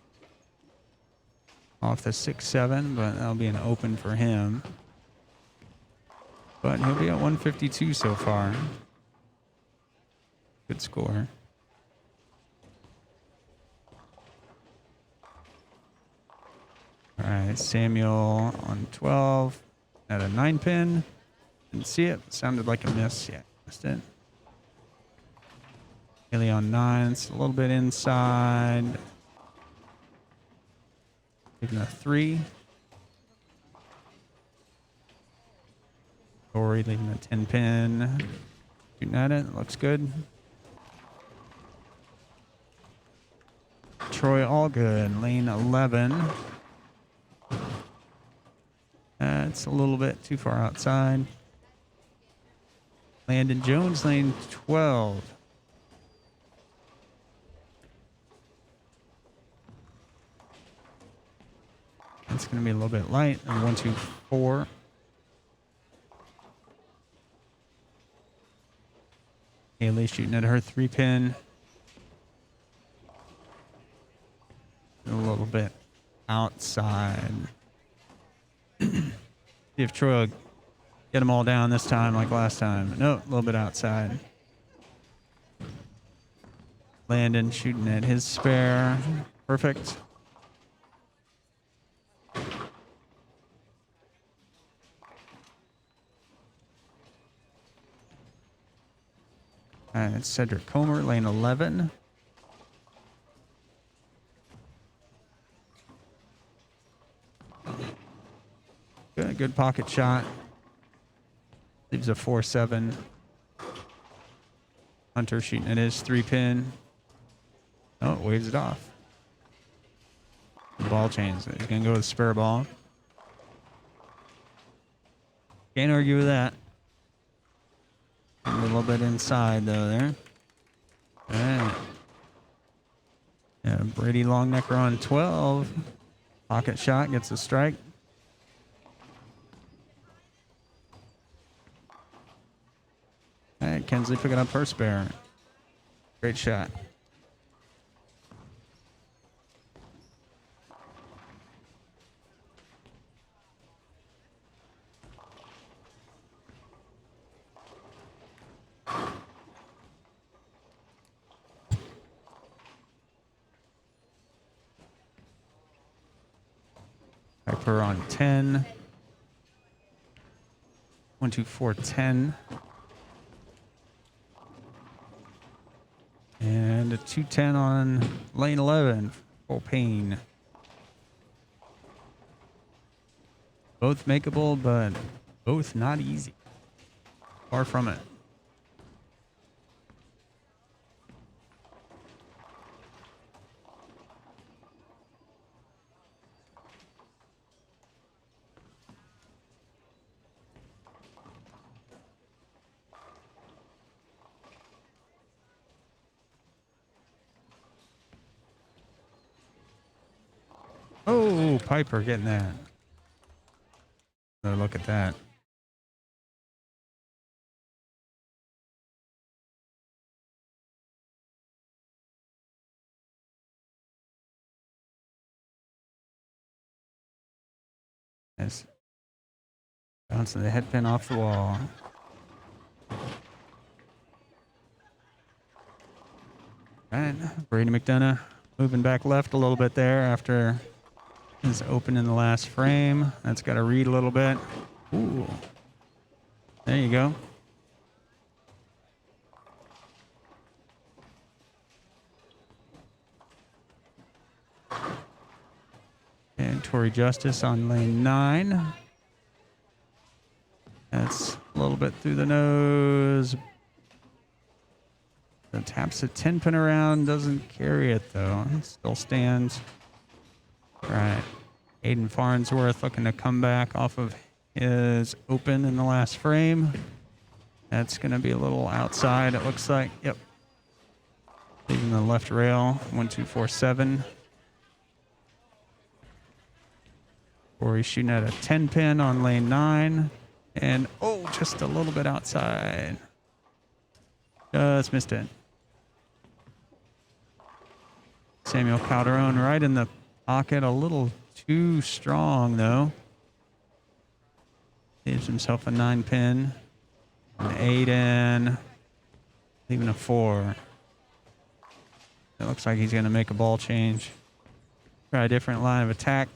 off the 6-7, but that'll be an open for him. But he'll be at 152 so far. Good score. All right, Samuel on 12 at a 9-pin. Didn't see it. Sounded like a miss. Yeah, missed it. Haley on 9. It's a little bit inside. Taking a 3. Corey leaving a 10-pin. Shooting at it. Looks good. Troy Allgood, lane 11. That's a little bit too far outside. Landon Jones, lane 12. That's going to be a little bit light. 1, 2, 4. Haley shooting at her 3-pin. A little bit outside. See if Troy will get them all down this time like last time. No, a little bit outside. Landon shooting at his spare. Perfect. It's Cedric Comer, lane 11. Good pocket shot. Leaves a 4-7. Hunter shooting at his 3-pin. Oh, waves it off. The ball change. He's going to go with spare ball. Can't argue with that. A little bit inside, though, there. All right. Yeah, Brady Longnecker on 12. Pocket shot, gets a strike. All right, Kensley picking up her spare. Great shot. Piper on 10. 1, 2, 4, 10. And a 210 on lane 11. Full pain. Both makeable, but both not easy. Far from it. Oh, Piper getting that. Another look at that. Nice. Bouncing the head pin off the wall. All right, Brady McDonough moving back left a little bit there after his open in the last frame. That's got to read a little bit. Ooh. There you go. And Tory Justice on lane 9. That's a little bit through the nose. The taps a 10-pin around, doesn't carry it though. It still stands. All right. Aiden Farnsworth looking to come back off of his open in the last frame. That's going to be a little outside, it looks like. Yep. Leaving the left rail. 1, 2, 4, 7. Corey shooting at a 10-pin on lane 9. And, oh, just a little bit outside. Just missed it. Samuel Calderon right in the pocket. A little too strong, though. Gives himself a 9-pin. An 8 in. Leaving a 4. It looks like he's going to make a ball change. Try a different line of attack.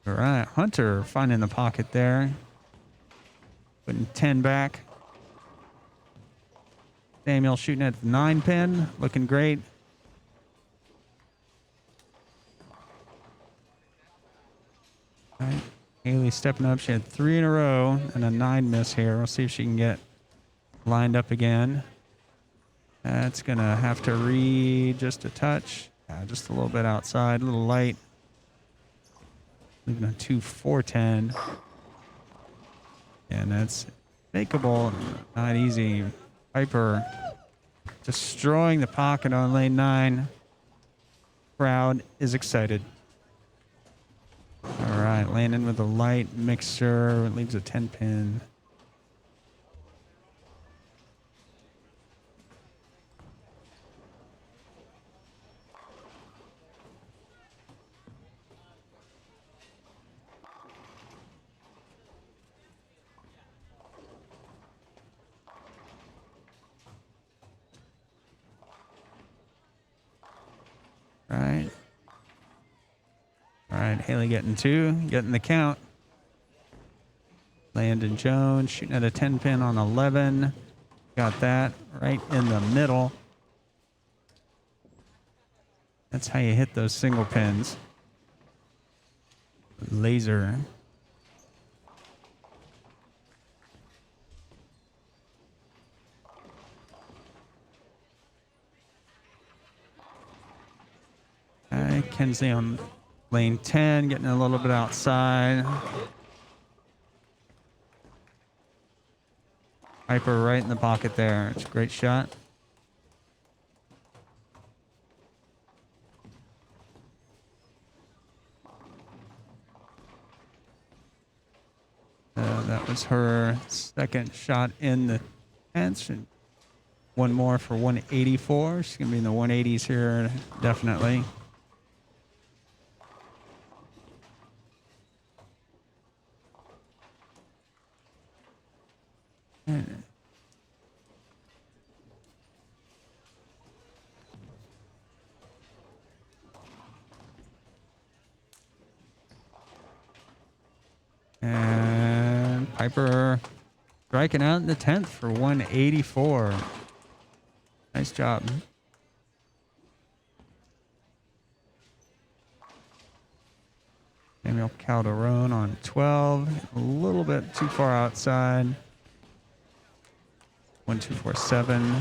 All right, Hunter finding the pocket there. Putting 10 back. Samuel shooting at the 9-pin. Looking great. All right. Haley stepping up. She had 3 in a row and a 9 miss here. We'll see if she can get lined up again. That's going to have to read just a touch. Just a little bit outside, a little light. Leaving a 2-4-10. And that's makeable, not easy. Piper destroying the pocket on lane 9. Crowd is excited. All right, landing with a light mixer. Leaves a 10 pin. Right. All right, Haley getting 2, getting the count. Landon Jones shooting at a 10 pin on 11. Got that right in the middle. That's how you hit those single pins. Laser. Kenzie on lane 10, getting a little bit outside. Piper right in the pocket there. It's a great shot. That was her second shot in the 10th. One more for 184. She's going to be in the 180s here, definitely. And Piper striking out in the 10th for 184. Nice job. Samuel Calderon on 12. A little bit too far outside. 1247.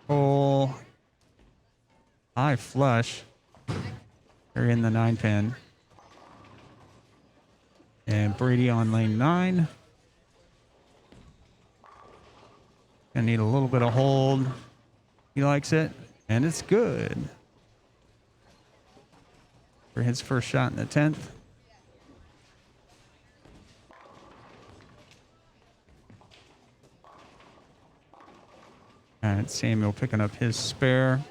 Cole. High flush. They're in the 9 pin. And Brady on lane 9. Gonna need a little bit of hold. He likes it, and it's good. For his first shot in the 10th. All right, Samuel picking up his spare.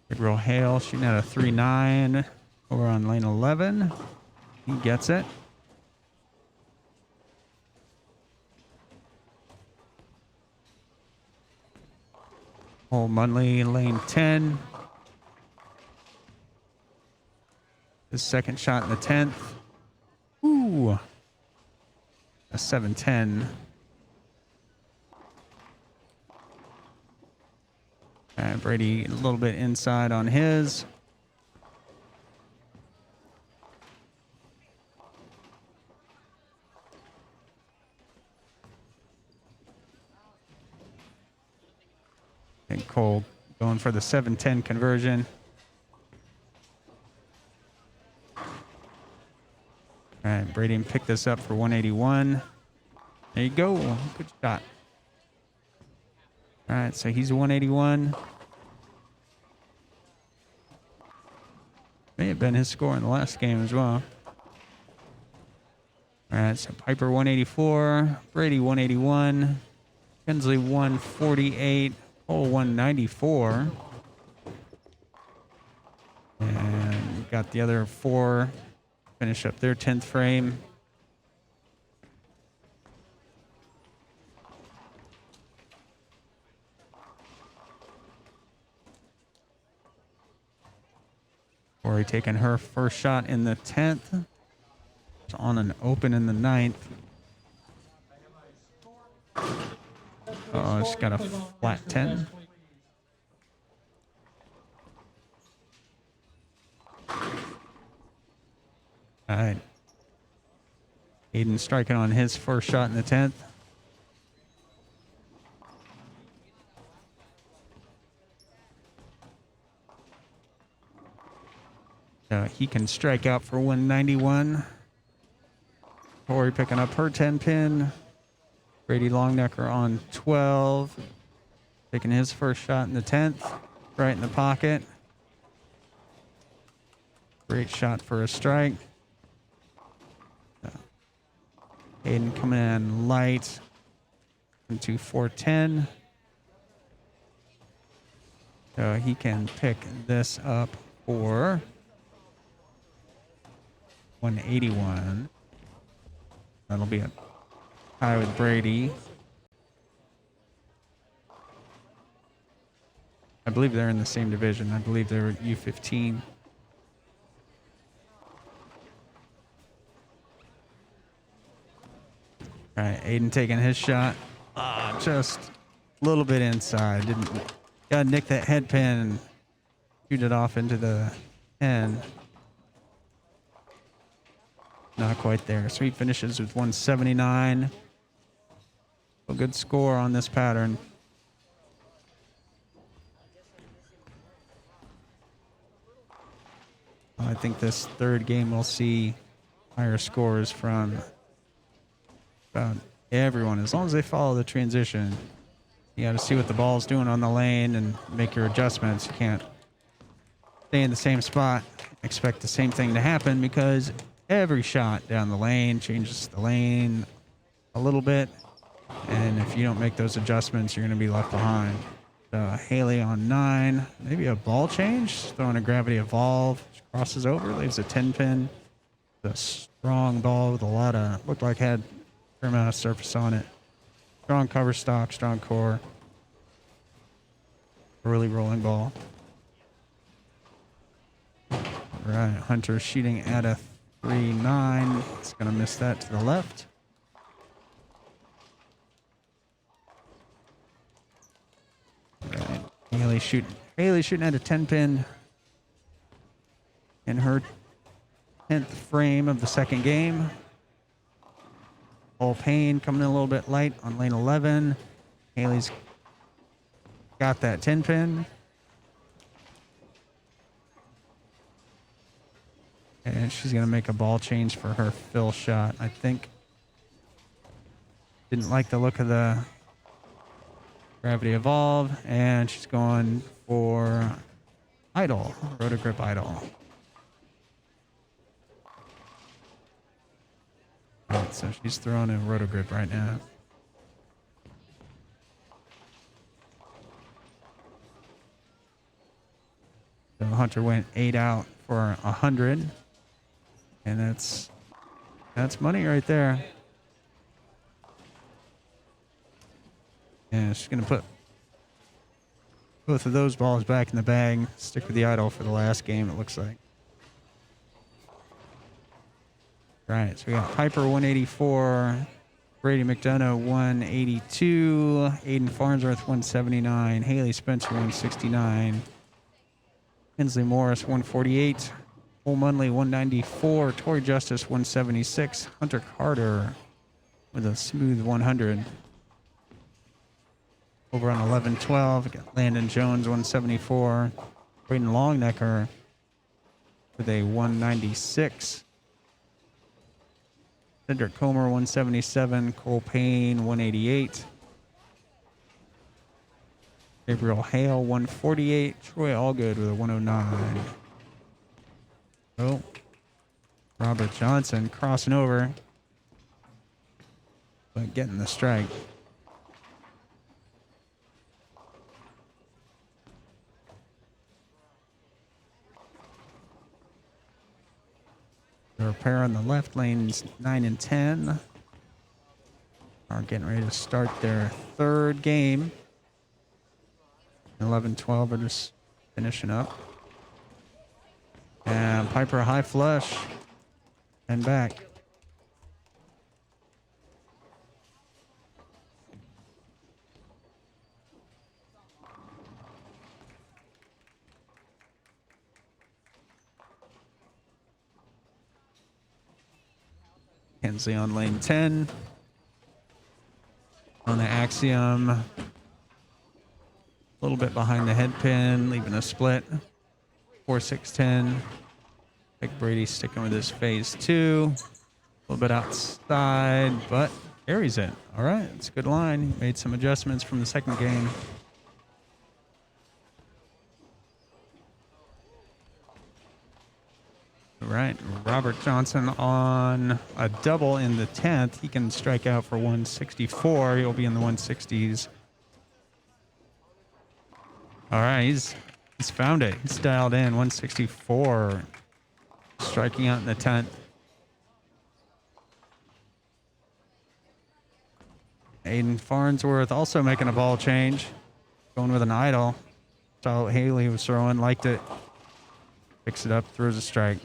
Gabriel Hale shooting at a 3-9 over on lane 11. He gets it. Cole Munley, lane 10. His second shot in the 10th. Ooh. A 7-10. And Brady a little bit inside on his. And Cole going for the 7-10 conversion. All right, Brady picked this up for 181. There you go. Good shot. All right, so he's 181. May have been his score in the last game as well. All right, so Piper 184, Brady 181, Kinsley 148, Cole 194. And got the other 4 finish up their 10th frame. Corey taking her first shot in the 10th. It's on an open in the 9th. Oh, it's got a flat 10. All right. Aiden striking on his first shot in the 10th. He can strike out for 191. Tori picking up her 10 pin. Brady Longnecker on 12. Taking his first shot in the 10th. Right in the pocket. Great shot for a strike. Aiden coming in light. Into 410. So he can pick this up for 181. That'll be a tie with Brady. I believe they're in the same division. I believe they're U15. All right, Aiden taking his shot. Just a little bit inside. Didn't gotta nick that head pin and shoot it off into the 10. Not quite there. So he finishes with 179. A good score on this pattern. I think this third game will see higher scores from about everyone. As long as they follow the transition, you got to see what the ball's doing on the lane and make your adjustments. You can't stay in the same spot, expect the same thing to happen, because every shot down the lane changes the lane a little bit. And if you don't make those adjustments, you're going to be left behind. So Haley on 9, maybe a ball change, throwing a Gravity Evolve, crosses over, leaves a 10 pin. A strong ball with a lot of, looked like had a fair amount of surface on it. Strong cover stock, strong core. Really rolling ball. All right, Hunter shooting at a 3-9. It's going to miss that to the left. Right. Haley shooting at a 10 pin in her 10th frame of the second game. Paul Payne coming in a little bit light on lane 11. Haley's got that 10 pin. And she's going to make a ball change for her fill shot, I think. Didn't like the look of the Gravity Evolve, and she's going for Idle, Rotogrip Idle. All right, so she's throwing a Rotogrip right now. So Hunter went 8 out for 100, and that's money right there. And she's gonna put both of those balls back in the bag. Stick with the Idol for the last game, it looks like. Right, so we got Piper 184, Brady McDonough 182, Aiden Farnsworth 179, Haley Spencer 169, Hensley Morris 148, Cole Munley 194, Tori Justice 176, Hunter Carter with a smooth 100. Over on 11-12, got Landon Jones 174, Braden Longnecker with a 196. Cedric Comer 177, Cole Payne 188, Gabriel Hale 148, Troy Allgood with a 109. Oh, Robert Johnson crossing over, but getting the strike. The repair on the left lanes 9 and 10 are getting ready to start their third game. 11-12 are just finishing up. And Piper high flush and back. Gensley on lane 10. On the Axiom. A little bit behind the head pin, leaving a split. 4-6-10. Big Brady sticking with his phase 2. A little bit outside, but carries it. All right, it's a good line. He made some adjustments from the second game. All right, Robert Johnson on a double in the 10th. He can strike out for 164. He'll be in the 160s. All right, he's found it. He's dialed in 164. Striking out in the 10th. Aiden Farnsworth also making a ball change. Going with an idle. Saw what Haley was throwing, liked it. Picks it up, throws a strike.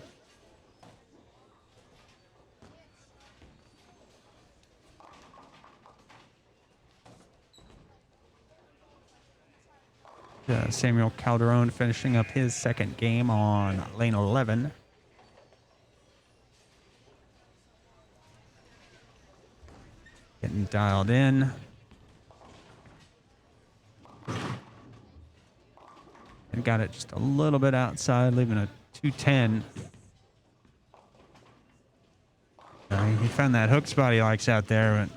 Samuel Calderon finishing up his second game on lane 11. Getting dialed in. And got it just a little bit outside, leaving a 210. He found that hook spot he likes out there,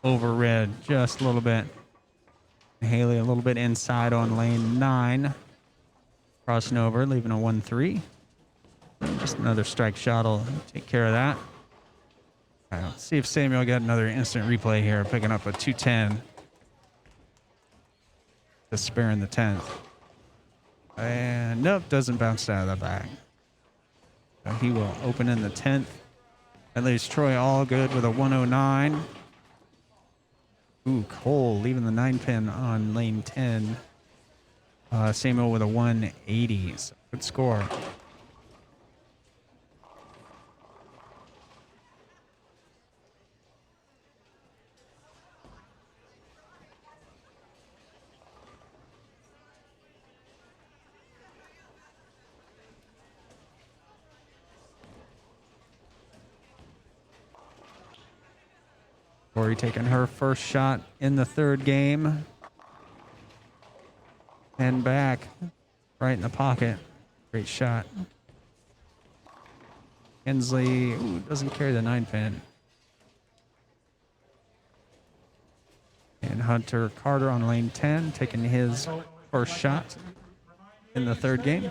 but overread just a little bit. Haley a little bit inside on lane 9. Crossing over, leaving a 1-3. Just another strike shot will take care of that. All right, let's see if Samuel got another instant replay here, picking up a 210. Just sparing the 10th. And nope, doesn't bounce out of the bag. So he will open in the 10th. That leaves Troy Allgood with a 109. Ooh, Cole leaving the 9 pin on lane 10. Samuel with a 180. So good score. Corey taking her first shot in the third game. And back. Right in the pocket. Great shot. Gensley doesn't carry the 9 pin. And Hunter Carter on lane 10 taking his first shot in the third game.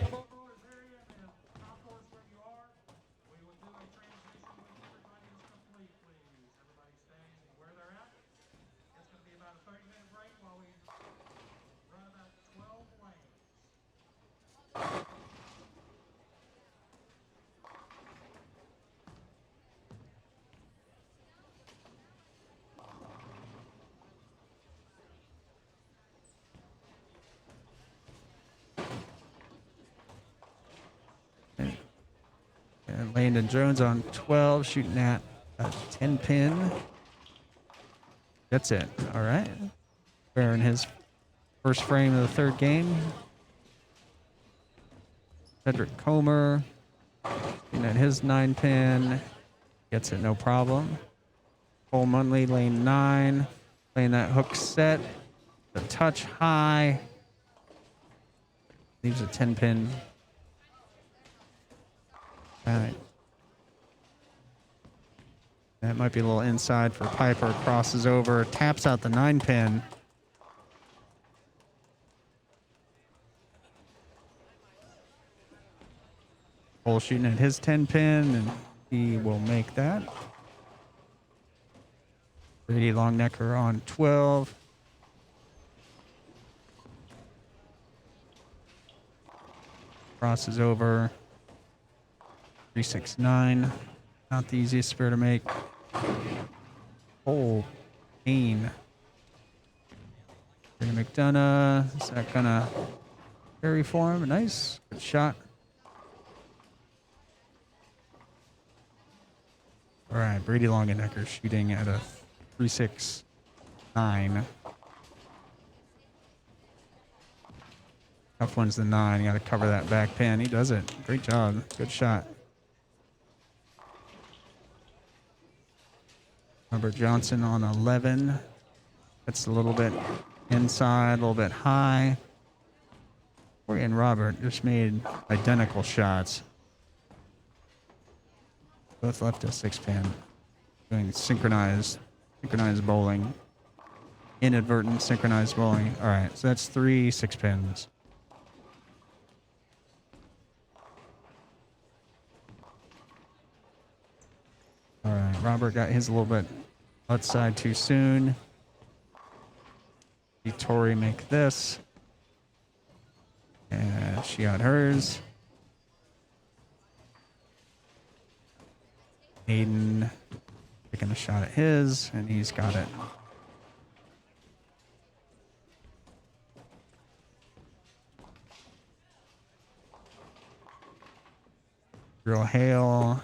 And Landon Jones on 12, shooting at a 10 pin. That's it. All right. Bearing his first frame of the third game. Cedric Comer shooting at his 9 pin. Gets it no problem. Cole Munley, lane 9. Playing that hook set. The touch high. Leaves a 10 pin. All right. That might be a little inside for Piper. Crosses over, taps out the 9 pin. Cole shooting at his 10 pin, and he will make that. Brady Longnecker on 12. Crosses over. 369. Not the easiest spare to make. Cole Payne. Brady McDonough. Is that gonna carry for him? Nice. Good shot. All right, Brady Longenecker shooting at a 369. Tough one's the 9. You got to cover that back pin. He does it. Great job. Good shot. Robert Johnson on 11. That's a little bit inside, a little bit high. Corey and Robert just made identical shots. Both left a 6-pin. Doing synchronized bowling. Inadvertent synchronized bowling. All right, so that's 3 6-pins. All right, Robert got his a little bit outside too soon. See Tori make this. And she got hers. Aiden taking a shot at his, and he's got it. Real Hale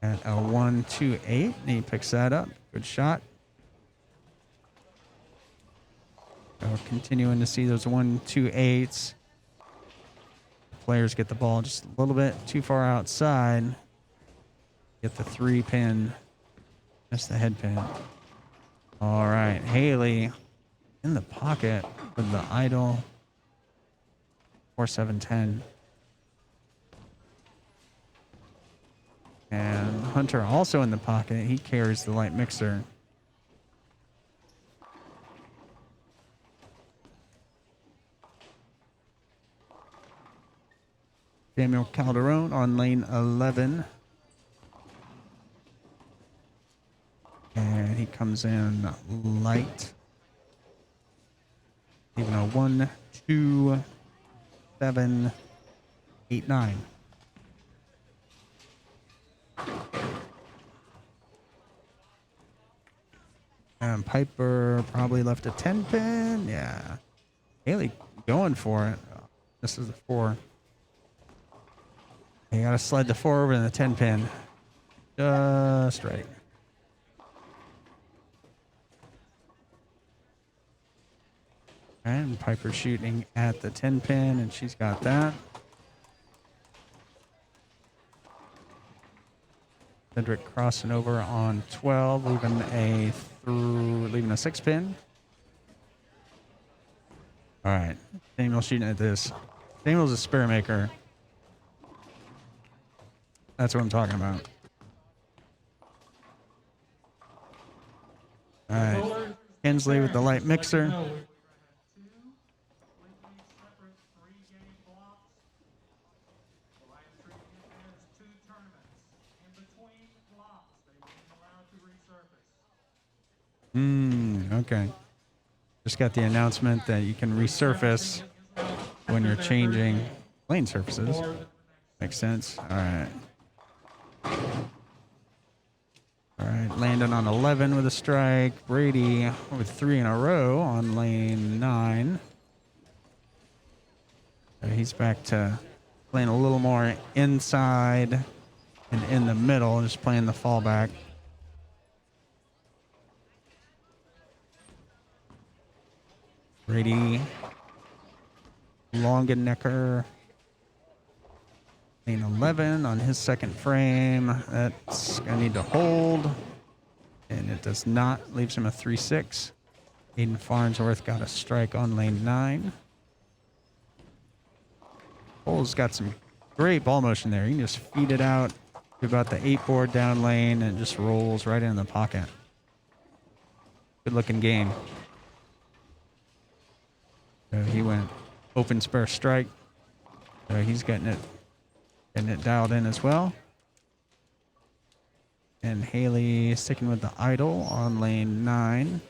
at a 1-2-8, and he picks that up. Good shot. So continuing to see those 1-2-8s. Players get the ball just a little bit too far outside. Get the 3-pin. That's the head pin. All right, Haley in the pocket with the idle. 4-7-10. And Hunter also in the pocket. He carries the light mixer. Samuel Calderon on lane 11. And he comes in light. Even a 1, 2, 7, 8, 9. And Piper probably left a 10-pin. Yeah. Haley going for it. This is the 4. You gotta slide the 4 over to the 10-pin. Just right. And Piper shooting at the 10-pin, and she's got that. Cedric crossing over on 12, leaving a 6-pin. All right, Samuel shooting at this. Samuel's a spare maker. That's what I'm talking about. All right, Kinsley with the light mixer. Okay. Just got the announcement that you can resurface when you're changing lane surfaces. Makes sense. All right. All right. Landon on 11 with a strike. Brady with 3 in a row on lane 9. He's back to playing a little more inside and in the middle, just playing the fallback. Brady, Longenecker, lane 11 on his second frame. That's going to need to hold, and it does not. Leaves him a 3-6. Aiden Farnsworth got a strike on lane 9. Cole's got some great ball motion there. You can just feed it out to about the 8-board down lane, and it just rolls right in the pocket. Good-looking game. So he went open spare strike. So he's getting it dialed in as well. And Haley sticking with the idle on lane 9.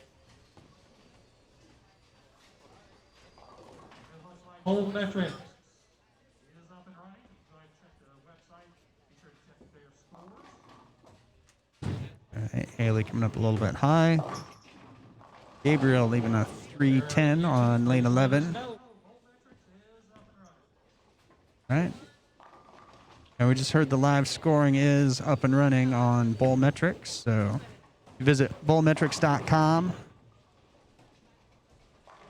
Hold metric. Haley coming up a little bit high. Gabriel leaving a 3-10 on lane 11. All right. And we just heard the live scoring is up and running on Bowlmetrics. So visit bowlmetrics.com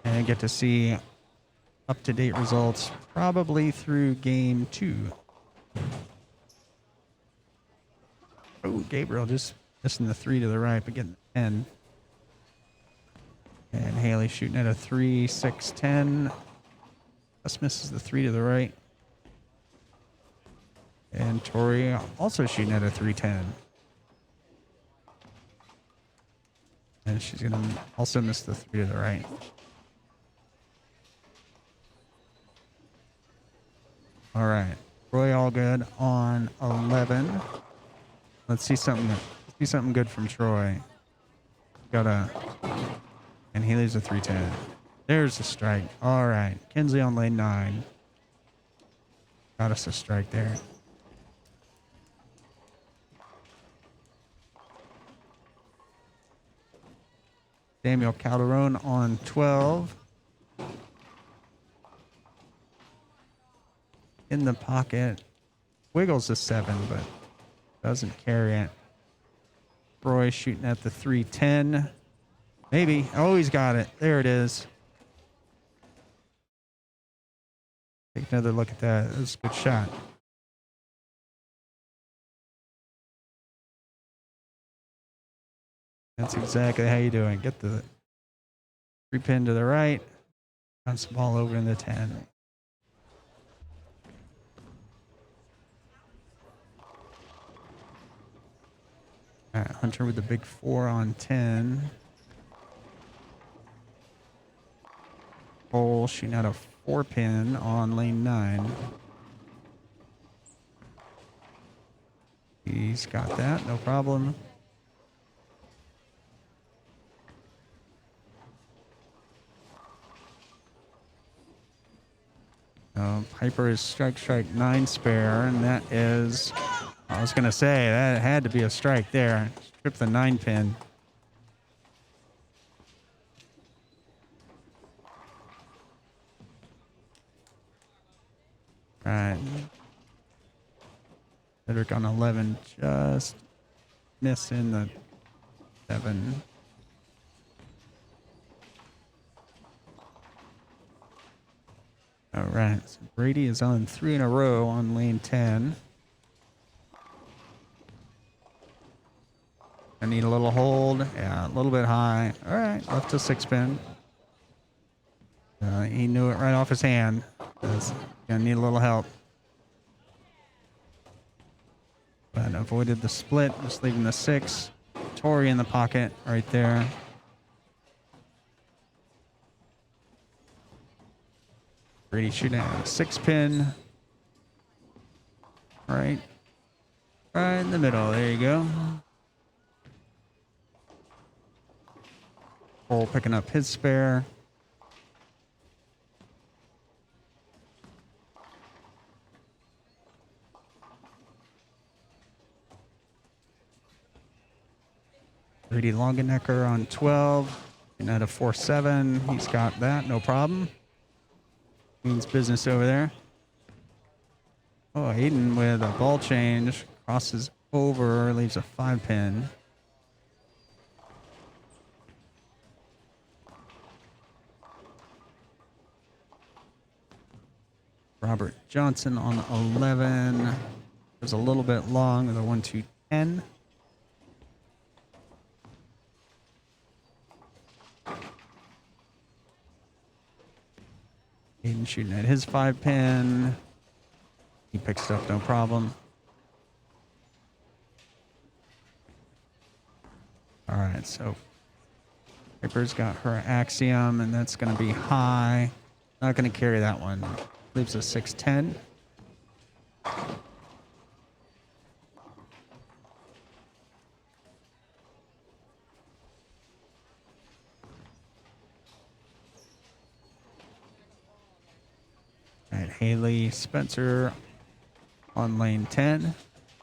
and get to see up-to-date results probably through game 2. Oh, Gabriel just missing the 3 to the right, but getting 10. And Haley shooting at a 3, 6, 10. Just misses the 3 to the right. And Tori also shooting at a 310. And she's going to also miss the 3 to the right. All right. Roy all good on 11. Let's see something good from Troy. Got a... And he leaves a 310. There's a strike. All right. Kinsley on lane 9. Got us a strike there. Samuel Calderon on 12. In the pocket. Wiggles a 7, but doesn't carry it. Roy shooting at the 310. Maybe. Oh, he's got it. There it is. Take another look at that. That was a good shot. That's exactly how you do it. Get the 3-pin to the right. Bounce the ball over in the 10. All right, Hunter with the big 4 on 10. Cole shooting out a 4-pin on lane 9. He's got that, no problem. Piper is strike 9 spare, and that is, I was going to say, that had to be a strike there. Strip the 9-pin. Right. Cedric on 11, just missing the 7. All right, so Brady is on 3 in a row on lane 10. I need a little hold. Yeah, a little bit high. All right, left to 6-pin. He knew it right off his hand. Gonna need a little help. But avoided the split, just leaving the 6. Tori in the pocket right there. Brady shooting at a 6-pin. Right in the middle. There you go. Cole picking up his spare. Brady Longenecker on 12. And at a 4-7. He's got that, no problem. Means business over there. Oh, Aiden with a ball change. Crosses over, leaves a 5-pin. Robert Johnson on 11. Was a little bit long with a 1-2-10. Aiden shooting at his 5-pin. He picks it up, no problem. All right, so Piper's got her Axiom, and that's going to be high. Not going to carry that one. Leaves a 6-10. All right, Haley Spencer on lane 10.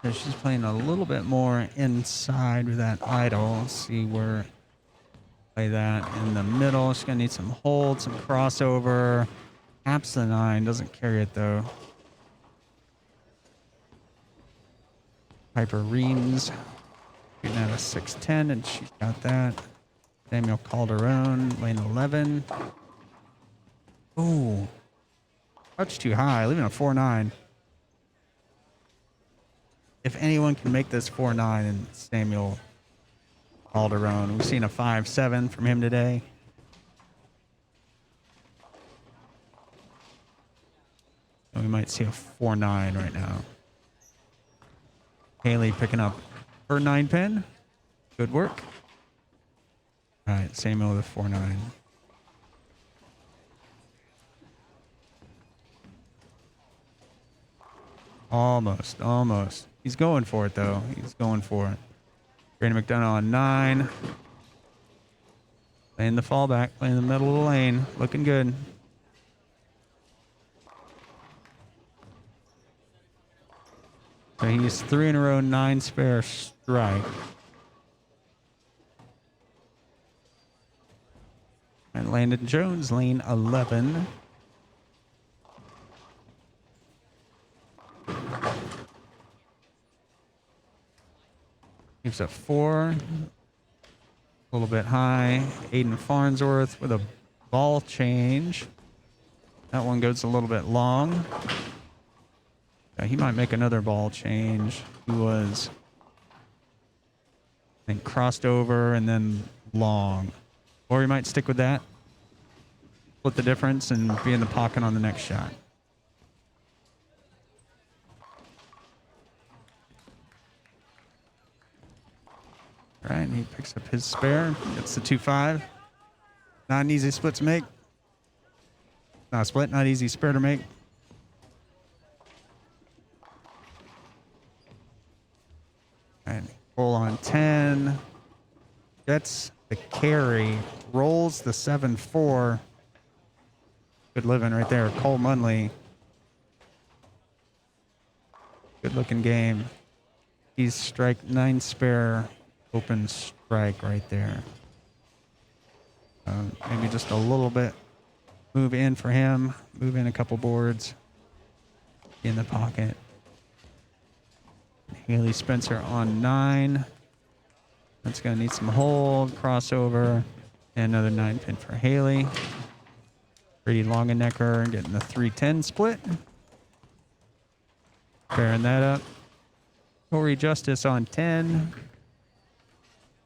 So she's playing a little bit more inside with that idle. Let's see where play that in the middle. She's gonna need some hold, some crossover. Taps the 9, doesn't carry it though. Piper Reams shooting at a 6-10, and she's got that. Samuel Calderon, lane 11. Ooh. Touch too high, leaving a 4-9. If anyone can make this 4-9, and Samuel Calderon. We've seen a 5-7 from him today. And we might see a 4-9 right now. Haley picking up her 9-pin. Good work. All right, same with a 4-9. Almost. He's going for it, though. He's going for it. Brandon McDonough on 9. Playing the fallback, playing the middle of the lane. Looking good. So he's 3 in a row, 9 spare strike. And Landon Jones, lane 11. Keeps at 4. A little bit high. Aiden Farnsworth with a ball change. That one goes a little bit long. Yeah, he might make another ball change. He was, I think, crossed over and then long. Or he might stick with that. Split the difference and be in the pocket on the next shot. All right, and he picks up his spare. Gets the 2-5. Not an easy split to make. Not a split, not easy spare to make. And Cole on 10. Gets the carry. Rolls the 7-4. Good living right there. Cole Munley. Good looking game. He's strike 9 spare. Open strike right there. Maybe just a little bit. Move in for him. Move in a couple boards. In the pocket. Haley Spencer on 9. That's going to need some hold. Crossover. And another 9-pin for Haley. Brady Longenecker getting the 3-10 split. Pairing that up. Corey Justice on 10.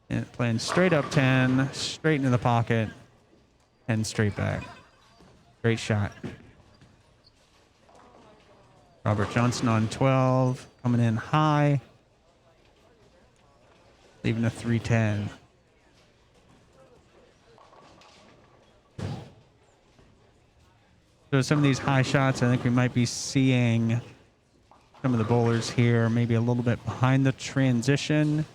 And playing straight up 10. Straight into the pocket. And straight back. Great shot. Robert Johnson on 12. Coming in high. Leaving a 3-10. So some of these high shots, I think we might be seeing some of the bowlers here maybe a little bit behind the transition.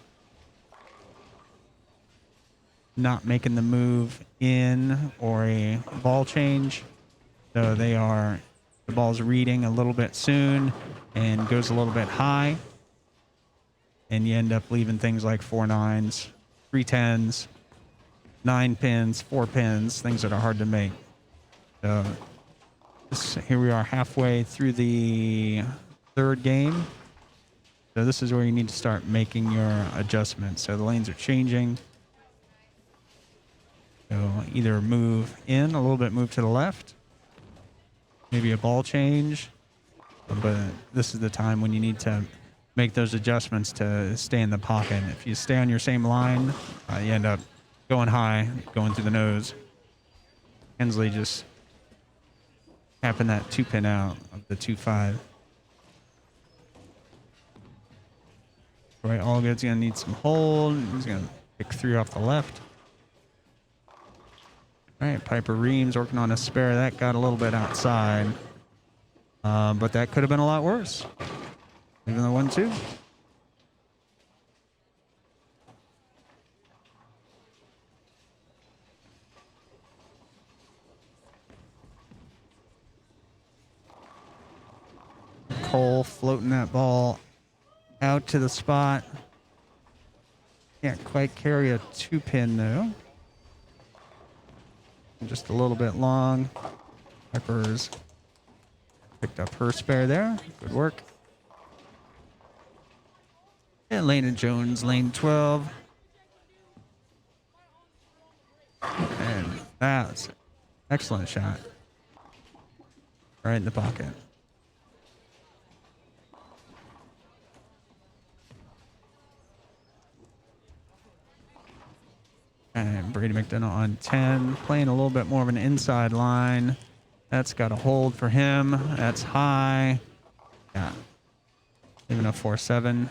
Not making the move in or a ball change. So they are, the ball's reading a little bit soon and goes a little bit high. And you end up leaving things like 4-9s, 3-10s, 9-pins, 4-pins, things that are hard to make. So here we are halfway through the third game. So this is where you need to start making your adjustments. So the lanes are changing. So either move in a little bit, move to the left. Maybe a ball change. But this is the time when you need to make those adjustments to stay in the pocket. If you stay on your same line, you end up going high, going through the nose. Hensley just tapping that 2-pin out of the 2-5. Right, Allgood's going to need some hold. He's going to pick 3 off the left. All right, Piper Reams working on a spare. That got a little bit outside. But that could have been a lot worse. Even the 1-2. Cole floating that ball out to the spot. Can't quite carry a 2-pin though. Just a little bit long. Pepper's picked up her spare there. Good work. And Landon Jones, lane 12. And that's an excellent shot. Right in the pocket. And Brady McDonough on 10, playing a little bit more of an inside line. That's got a hold for him. That's high. Yeah. Even a 4-7.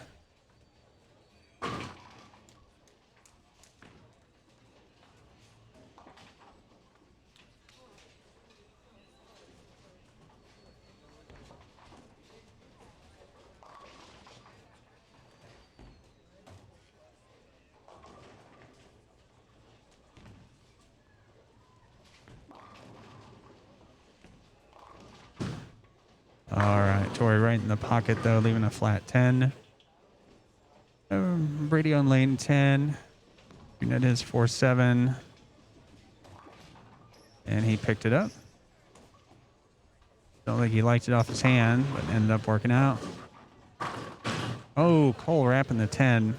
All right, Torrey right in the pocket though, leaving a flat 10. Brady on lane 10. Unit is 4-7. And he picked it up. Don't think he liked it off his hand, but ended up working out. Oh, Cole wrapping the 10.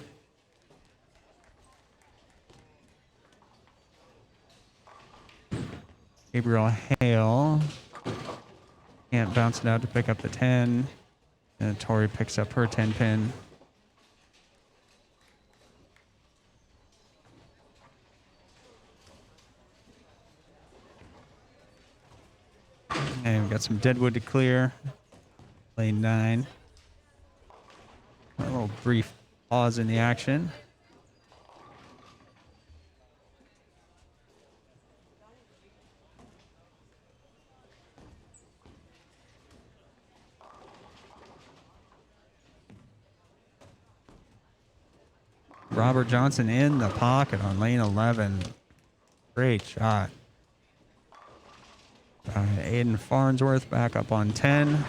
Gabriel Hale can't bounce it out to pick up the 10. And Tori picks up her 10 pin. And we've got some deadwood to clear. Lane 9. A little brief pause in the action. Robert Johnson in the pocket on lane 11. Great shot. Aiden Farnsworth back up on 10.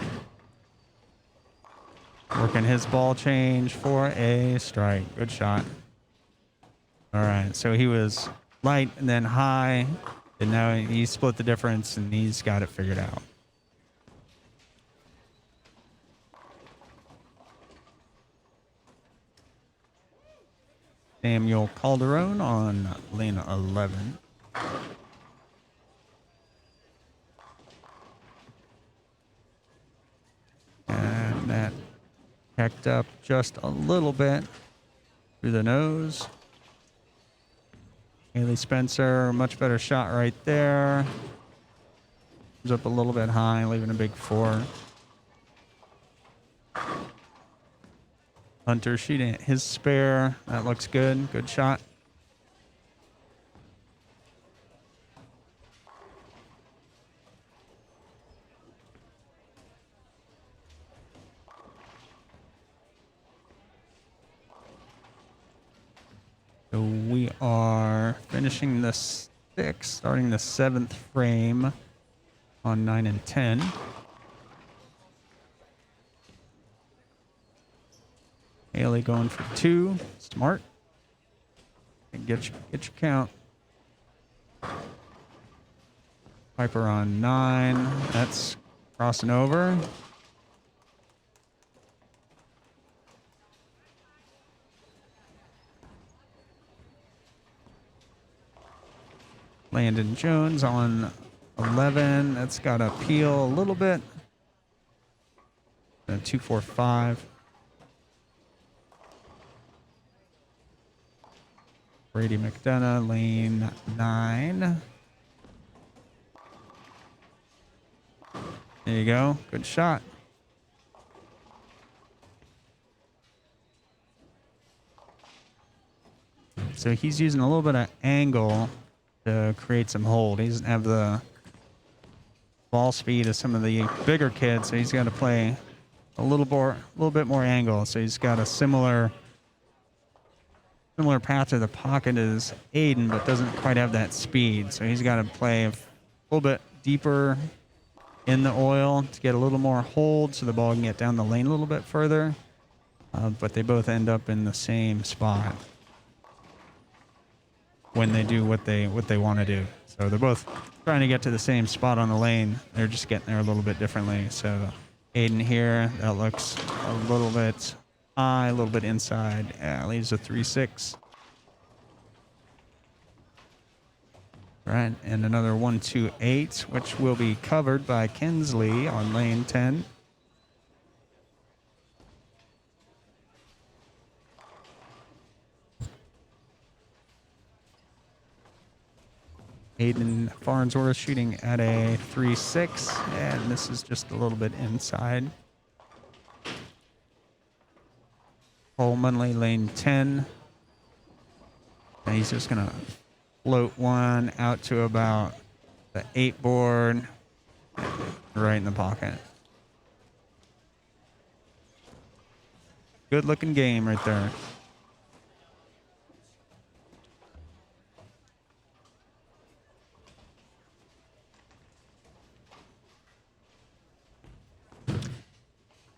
Working his ball change for a strike. Good shot. All right, so he was light and then high, and now he split the difference, and he's got it figured out. Samuel Calderon on lane 11. And that checked up just a little bit through the nose. Haley Spencer, much better shot right there. Comes up a little bit high, leaving a big 4. Hunter shooting his spare. That looks good. Good shot. So we are finishing the 6th, starting the 7th frame on 9 and 10. Haley going for 2. Smart. And get your count. Piper on 9. That's crossing over. Landon Jones on 11. That's got to peel a little bit. 2-4-5. Brady McDonough, lane 9. There you go. Good shot. So he's using a little bit of angle to create some hold. He doesn't have the ball speed of some of the bigger kids, so he's got to play a little bit more angle. So he's got a similar path to the pocket as Aiden, but doesn't quite have that speed. So he's got to play a little bit deeper in the oil to get a little more hold so the ball can get down the lane a little bit further. But they both end up in the same spot when they do what they want to do. So they're both trying to get to the same spot on the lane. They're just getting there a little bit differently. So Aiden here, that looks a little bit high, a little bit inside. Yeah, leaves a 3-6. Right, and another 1-2-8, which will be covered by Kinsley on lane 10. Aiden Farnsworth shooting at a 3.6, and this is just a little bit inside. Cole Munley, lane 10. And he's just going to float one out to about the 8 board, right in the pocket. Good looking game right there.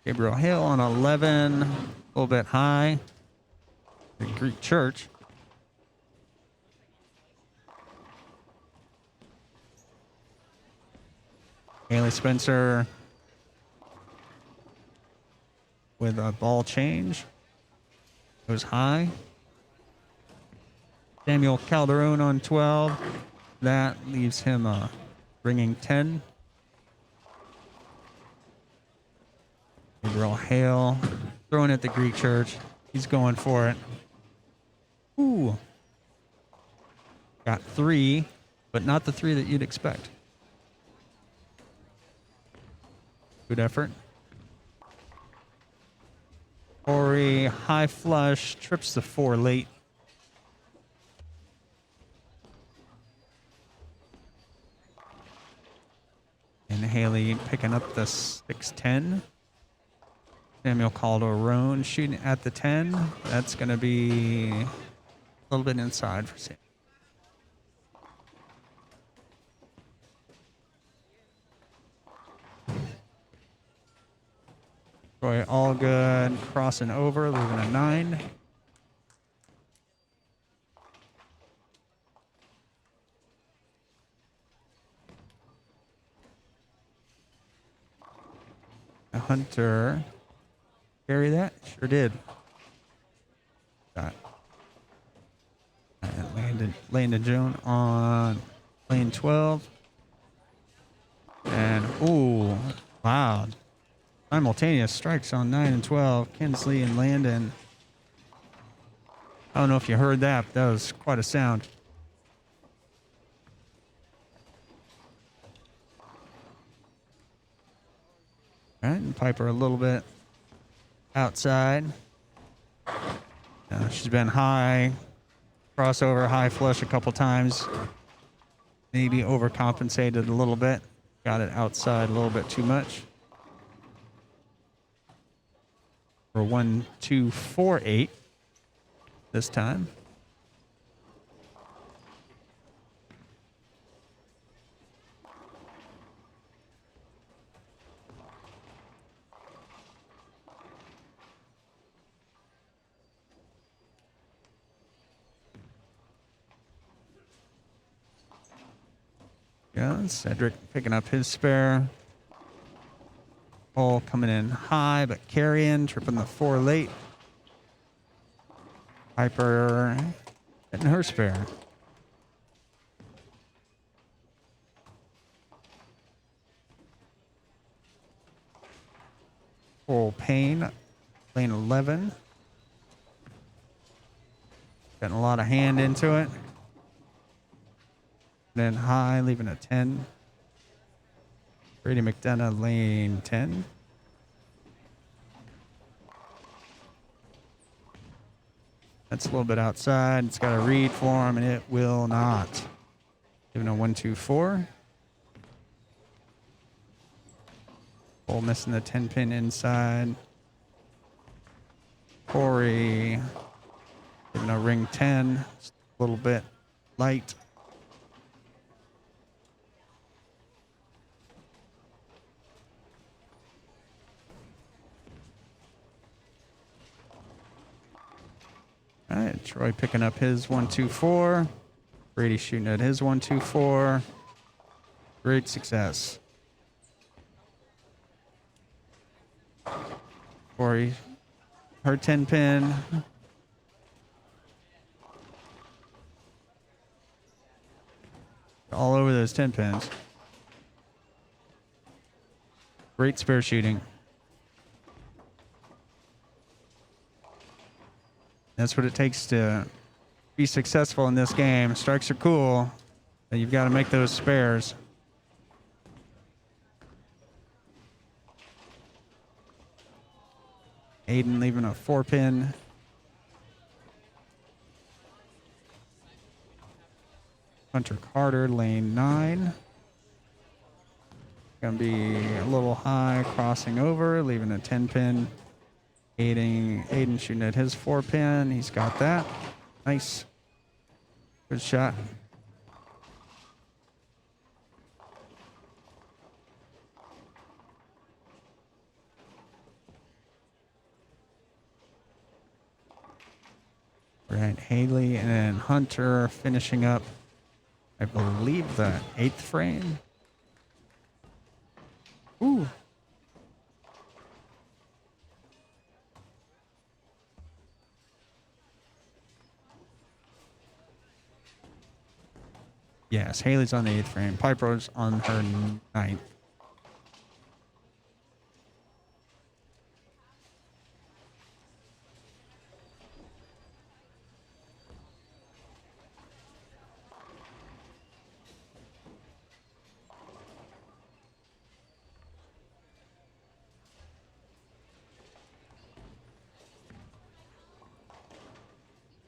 Gabriel Hale on 11, a little bit high. The Greek Church. Haley Spencer with a ball change. Goes high. Samuel Calderon on 12. That leaves him ringing 10. Gabriel Hale throwing at the Greek Church. He's going for it. Ooh. Got 3, but not the 3 that you'd expect. Good effort. Corey, high flush, trips the 4 late. And Haley picking up the 6-10. Samuel Calderon shooting at the 10. That's going to be a little bit inside for Sam. Troy Allgood crossing over, leaving a 9. Hunter carry that? Sure did. Got Landon Jones on lane 12. And, ooh, wow. Simultaneous strikes on 9 and 12. Kinsley and Landon. I don't know if you heard that, but that was quite a sound. All right, and Piper a little bit outside. She's been high, crossover, high flush a couple times. Maybe overcompensated a little bit. Got it outside a little bit too much. For 1, 2, 4, 8 this time. Yeah, Cedric picking up his spare. Cole coming in high, but carrying, tripping the 4 late. Piper hitting her spare. Cole Payne, lane 11. Getting a lot of hand into it. Then high, leaving a 10. Brady McDonough, lane 10. That's a little bit outside. It's got a read for him, and it will not. Giving a 1, 2, 4. Cole missing the 10 pin inside. Corey giving a ring 10. Just a little bit light. All right, Troy picking up his 1, 2, 4. Brady shooting at his 1, 2, 4. Great success. Corey, her 10 pin. All over those 10 pins. Great spare shooting. That's what it takes to be successful in this game. Strikes are cool. But you've got to make those spares. Aiden leaving a 4-pin. Hunter Carter, lane 9. Gonna be a little high, crossing over, leaving a 10-pin. Aiden shooting at his 4-pin. He's got that. Nice. Good shot. Right, Haley and Hunter finishing up, I believe, the 8th frame. Ooh. Yes, Haley's on the 8th frame. Piper's on her 9th.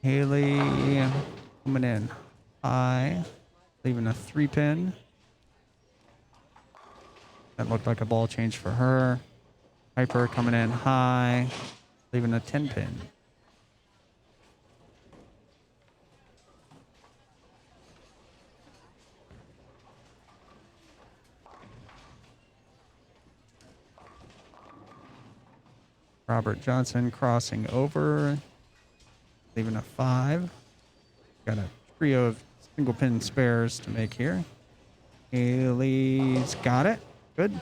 Haley coming in high, leaving a 3-pin. That looked like a ball change for her. Piper coming in high, leaving a 10-pin. Robert Johnson crossing over, leaving a 5. Got a trio of single pin spares to make here. Haley's got it. Good.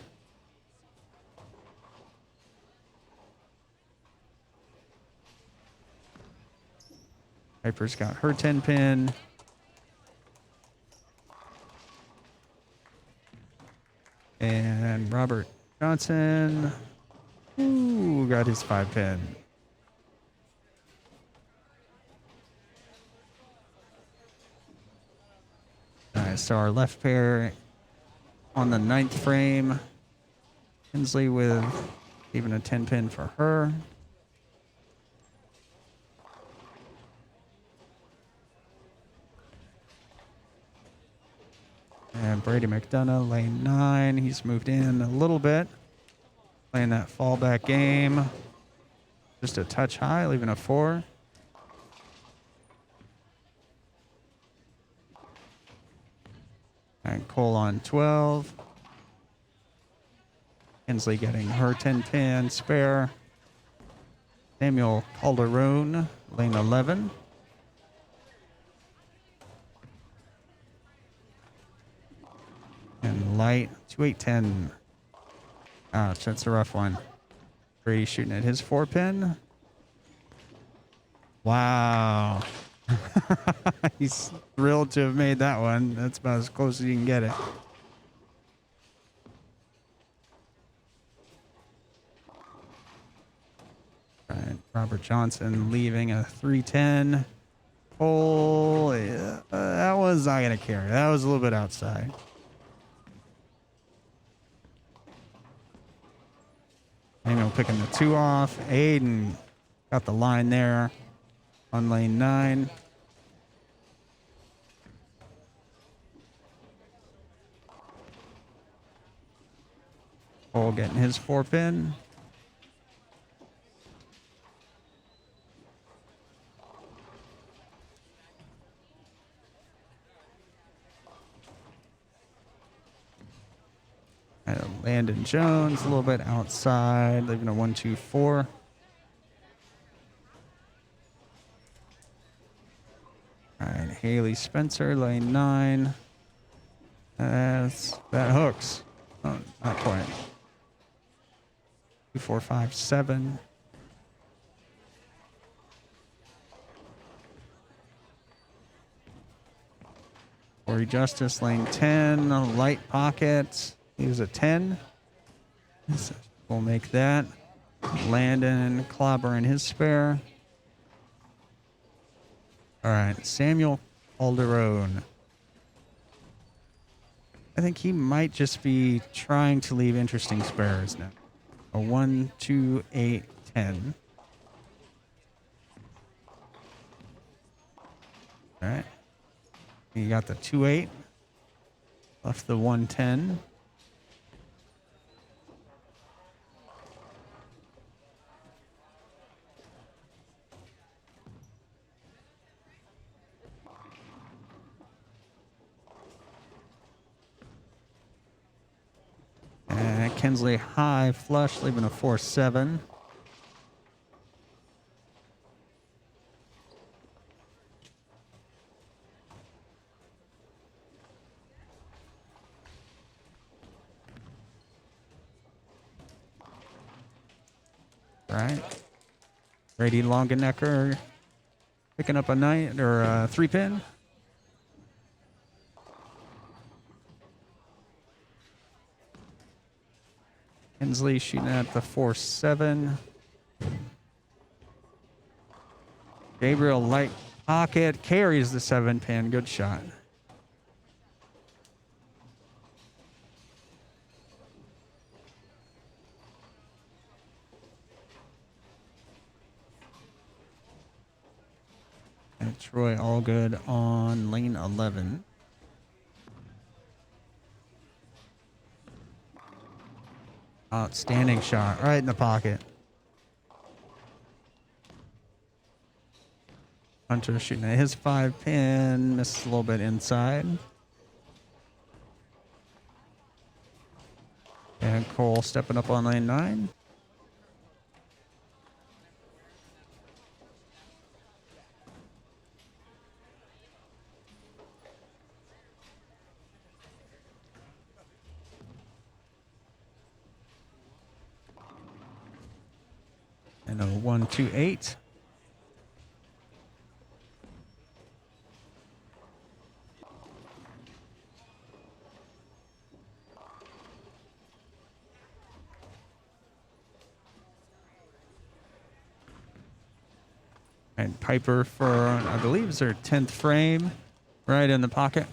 Piper's got her 10-pin. And Robert Johnson, ooh, got his 5-pin. Nice. So our left pair on the 9th frame. Hensley with even a 10-pin for her. And Brady McDonough, lane 9. He's moved in a little bit. Playing that fallback game. Just a touch high, leaving a 4. And Cole on 12. Hensley getting her 10-pin spare. Samuel Calderon, lane 11. And light, 2810. Ouch, that's a rough one. Brady shooting at his 4-pin. Wow. He's thrilled to have made that one. That's about as close as you can get it. All right, Robert Johnson leaving a 310. Oh, yeah, that was not going to carry. That was a little bit outside. Samuel picking the 2 off. Aiden got the line there on lane 9. Cole getting his 4-pin. Landon Jones a little bit outside, leaving a 1-2-4. All right, Haley Spencer, lane 9. That hooks. Oh, not quite. 2, 4, 5, 7. Corey Justice, lane 10. A light pocket. He was a 10. So we'll make that. Landon Clobber in his spare. All right, Samuel Calderon. I think he might just be trying to leave interesting spares now. A 1, 2, 8, 10. All right. You got the 2, 8. Left the 1, 10. And Kensley high flush, leaving a 4, 7. Right. Brady Longenecker picking up a 9 or a 3-pin. Hensley shooting at the 4, 7. Gabriel light pocket carries the 7-pin. Good shot. And Troy all good on lane 11. Outstanding shot right in the pocket. Hunter shooting at his 5-pin, missed a little bit inside. And Cole stepping up on lane 9. And a 1, 2, 8. And Piper for, I believe, is her 10th frame, right in the pocket.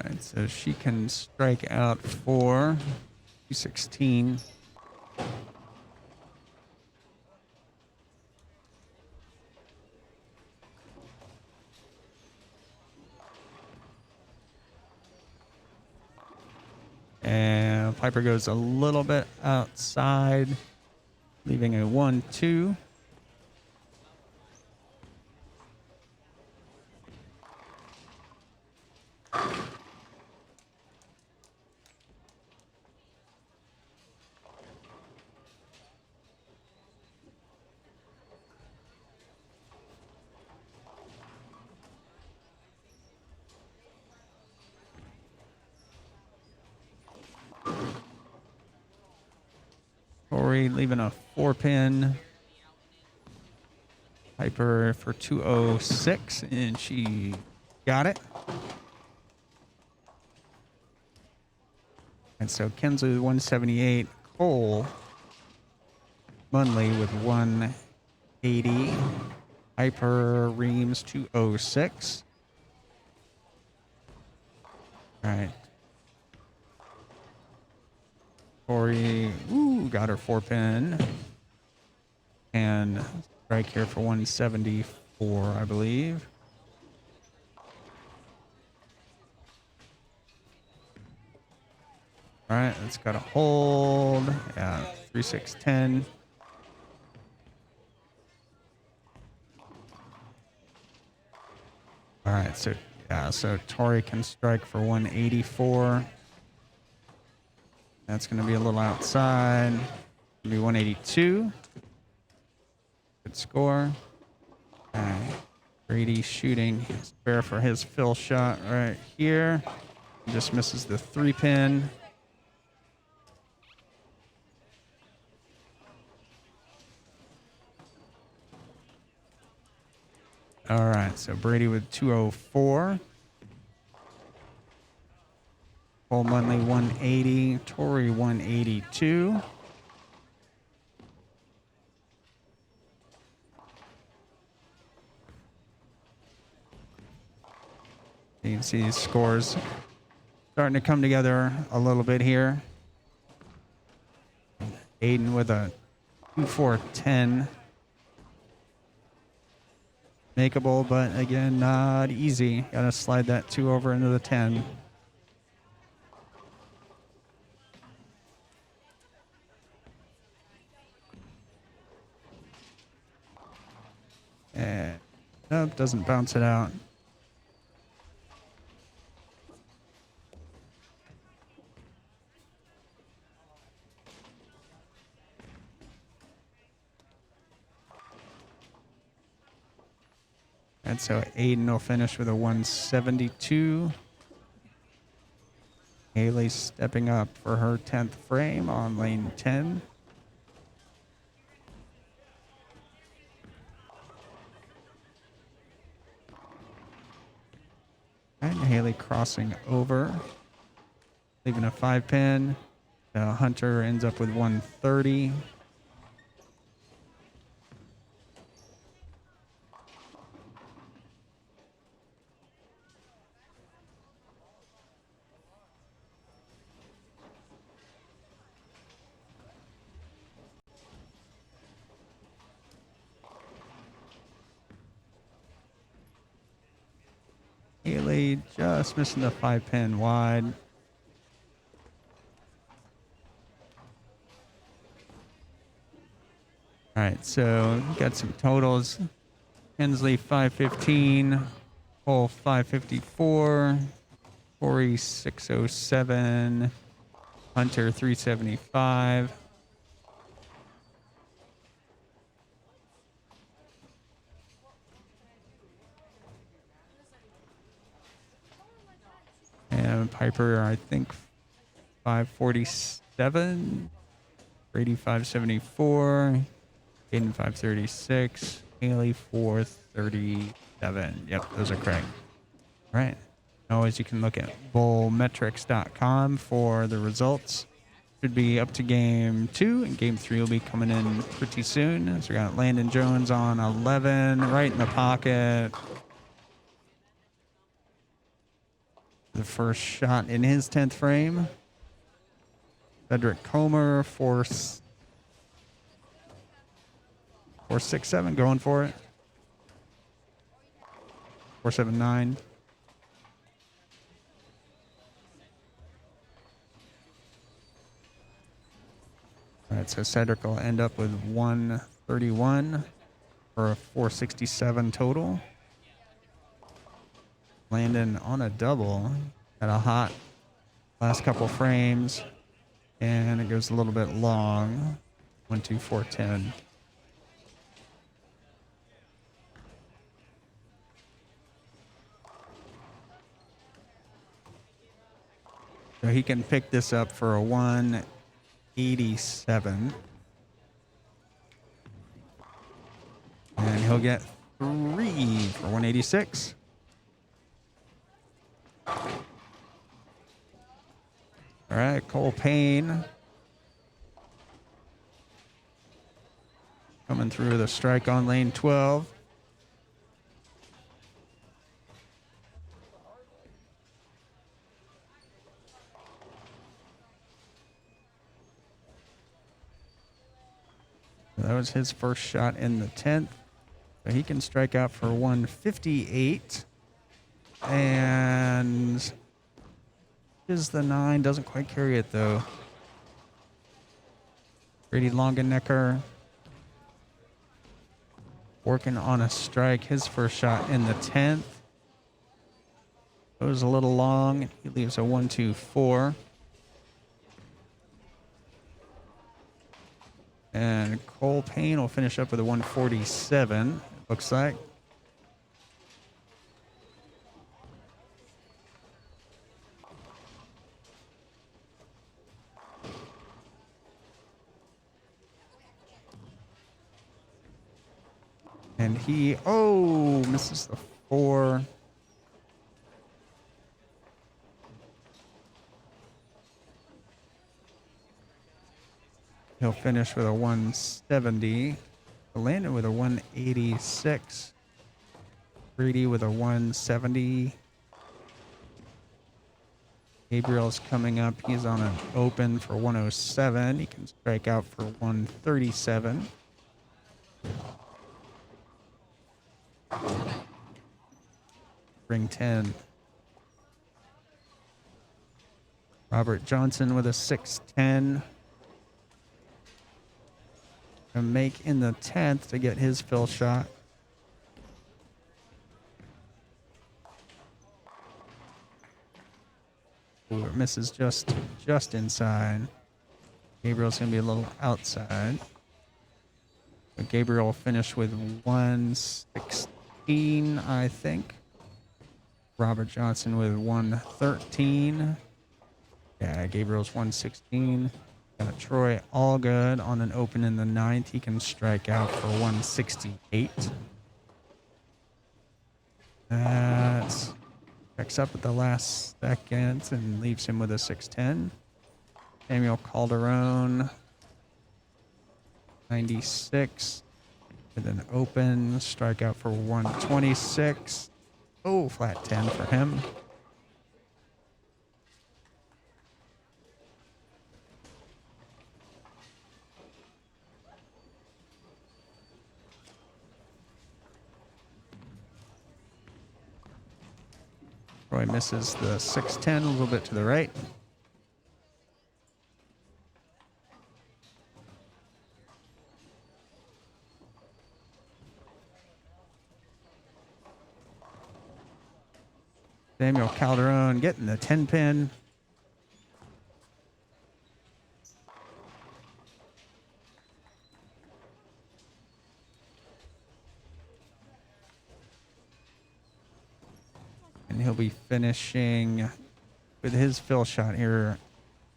Right, so she can strike out for 216. And Piper goes a little bit outside, leaving a 1, 2. Corey leaving a 4-pin. Piper for 206, and she got it. And so Kensley with 178. Cole Munley with 180. Piper Reams 206. All right. Corey, got her 4-pin. And strike here for 174, I believe. All right, it's got a hold. Yeah, 3, 6, 10. All right, so Tori can strike for 184. That's going to be a little outside. It'll be 182. Good score. All right. Brady shooting spare for his fill shot right here. Just misses the 3-pin. All right, so Brady with 204. Cole Munley 180. Tori 182. You can see these scores starting to come together a little bit here. Aiden with a 2-4-10. Makeable, but again, not easy. Gotta slide that 2 over into the 10. And nope, doesn't bounce it out. And so Aiden will finish with a 172. Haley stepping up for her 10th frame on lane 10. And Haley crossing over, leaving a 5-pin. Hunter ends up with 130. Haley just missing the 5-pin wide. All right, so got some totals. Hensley 515, Cole 554, Corey 607, Hunter 375. And Piper, I think 547, Brady 574, Aiden 536, Haley 437. Yep, those are correct. All right. Always you can look at bowlmetrics.com for the results. Should be up to game 2, and game 3 will be coming in pretty soon. So we got Landon Jones on 11, right in the pocket. The first shot in his 10th frame. Cedric Comer, 467, going for it. 479. All right, so Cedric will end up with 131 for a 467 total. Landon on a double, at a hot last couple frames, and it goes a little bit long. 1-2-4-10. So he can pick this up for a 187. And he'll get 3 for 186. All right, Cole Payne coming through the strike on lane 12. That was his first shot in the 10th. So he can strike out for 158. And is the 9, doesn't quite carry it though. Brady Longenecker working on a strike, his first shot in the 10th. Goes a little long. He leaves a 1-2-4. And Cole Payne will finish up with a 147, looks like. And he, misses the 4. He'll finish with a 170. Landon with a 186. Brady with a 170. Gabriel's coming up. He's on an open for 107. He can strike out for 137. Ring 10. Robert Johnson with a 610. And make in the 10th to get his fill shot. Ooh, it misses just inside. Gabriel's going to be a little outside. But Gabriel will finish with 116, I think. Robert Johnson with 113. Yeah, Gabriel's 116. Got Troy Allgood on an open in the 9th. He can strike out for 168. That checks up at the last second and leaves him with a 610. Samuel Calderon, 96. With an open, strikeout for 126. Oh, flat 10 for him. Troy misses the 610 a little bit to the right. Samuel Calderon getting the 10 pin. And he'll be finishing with his fill shot here.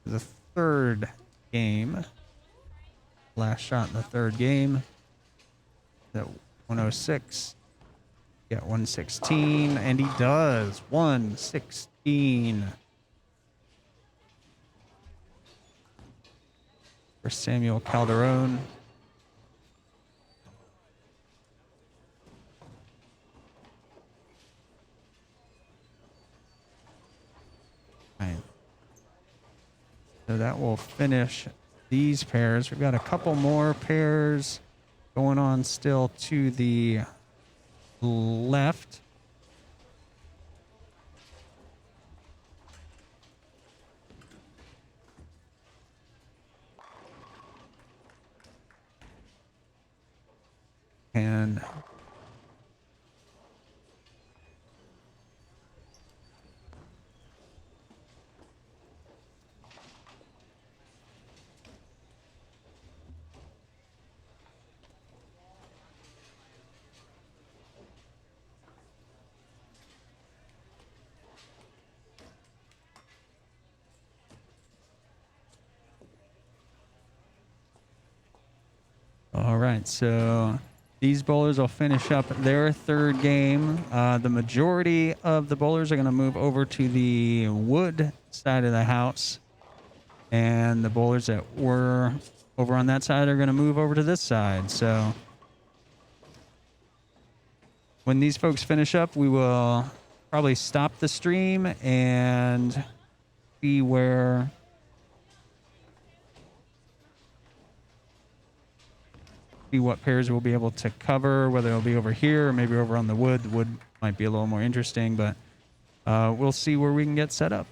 The third game. Last shot in the third game. At 106. Got 116, and he does. 116 for Samuel Calderon. Right. So that will finish these pairs. We've got a couple more pairs going on still to the left. And all right, so these bowlers will finish up their third game. The majority of the bowlers are going to move over to the wood side of the house. And the bowlers that were over on that side are going to move over to this side. So when these folks finish up, we will probably stop the stream and see where what pairs we'll be able to cover, whether it'll be over here or maybe over on the wood. The wood might be a little more interesting, but we'll see where we can get set up.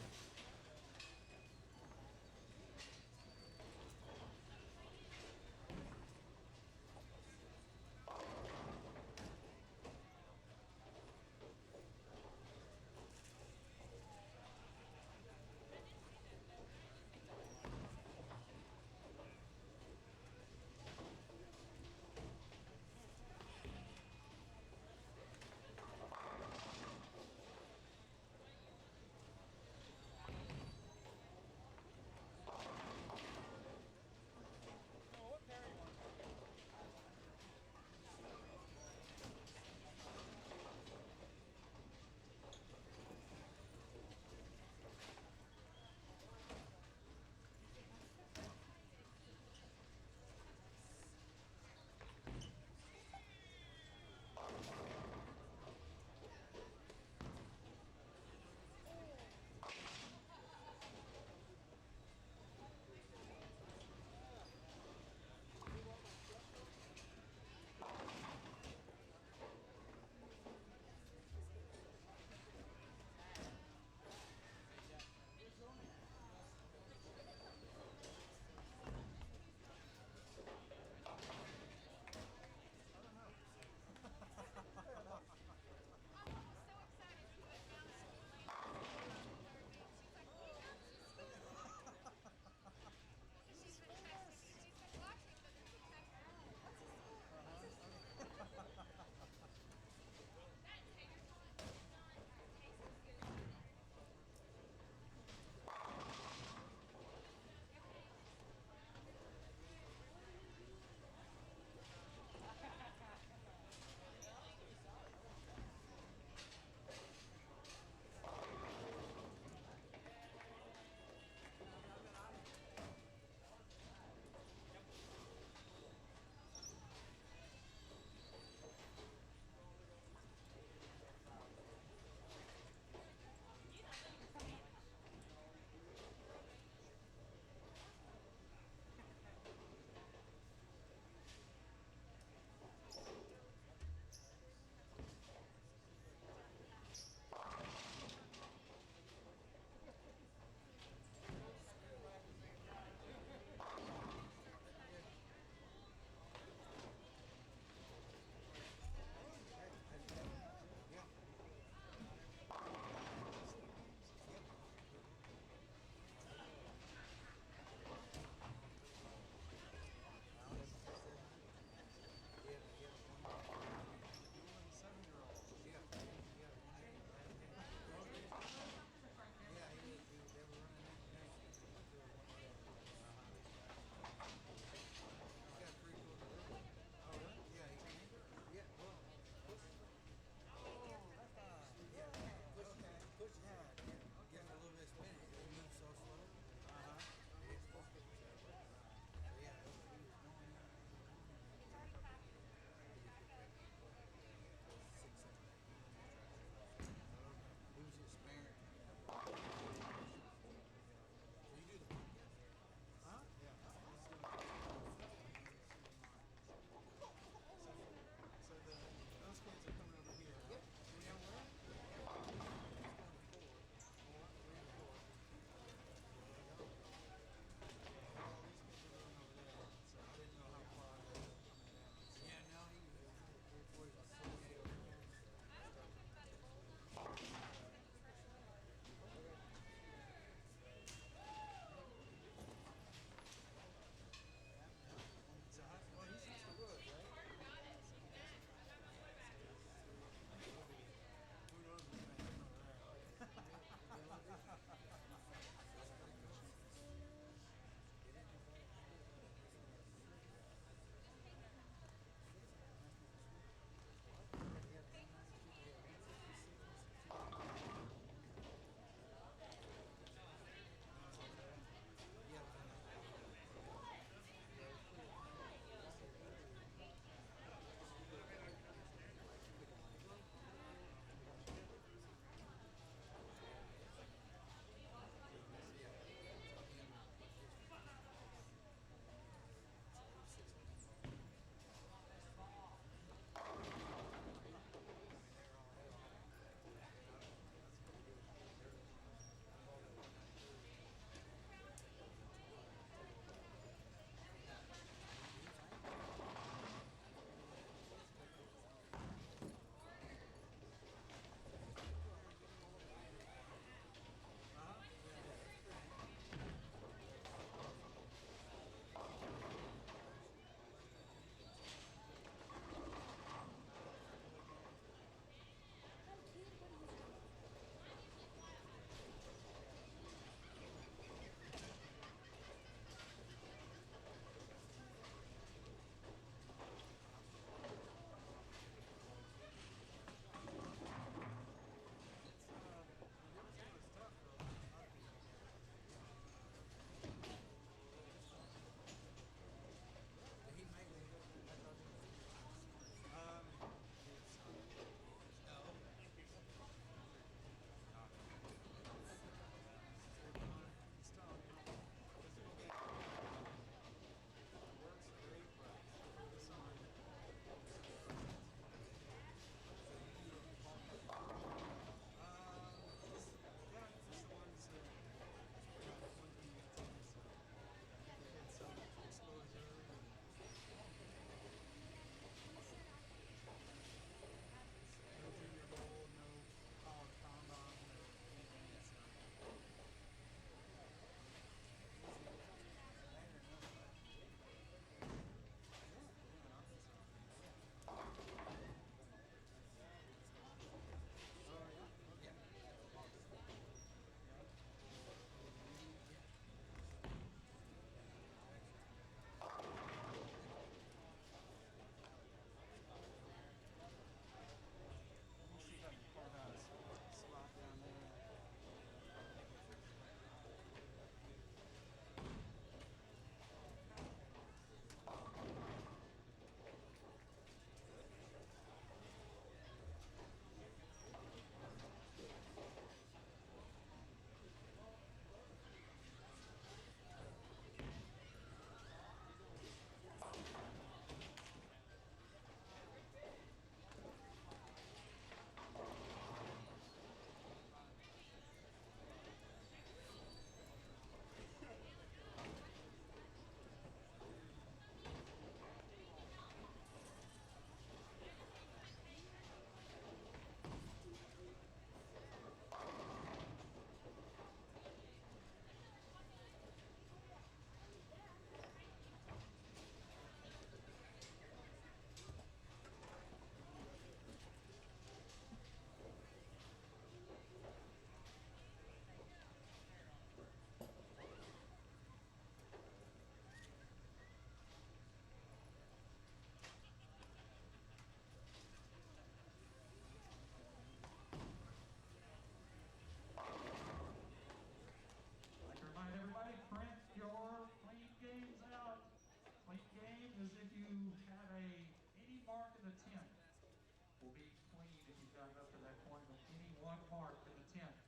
gotten up to that point, but any one mark in the 10th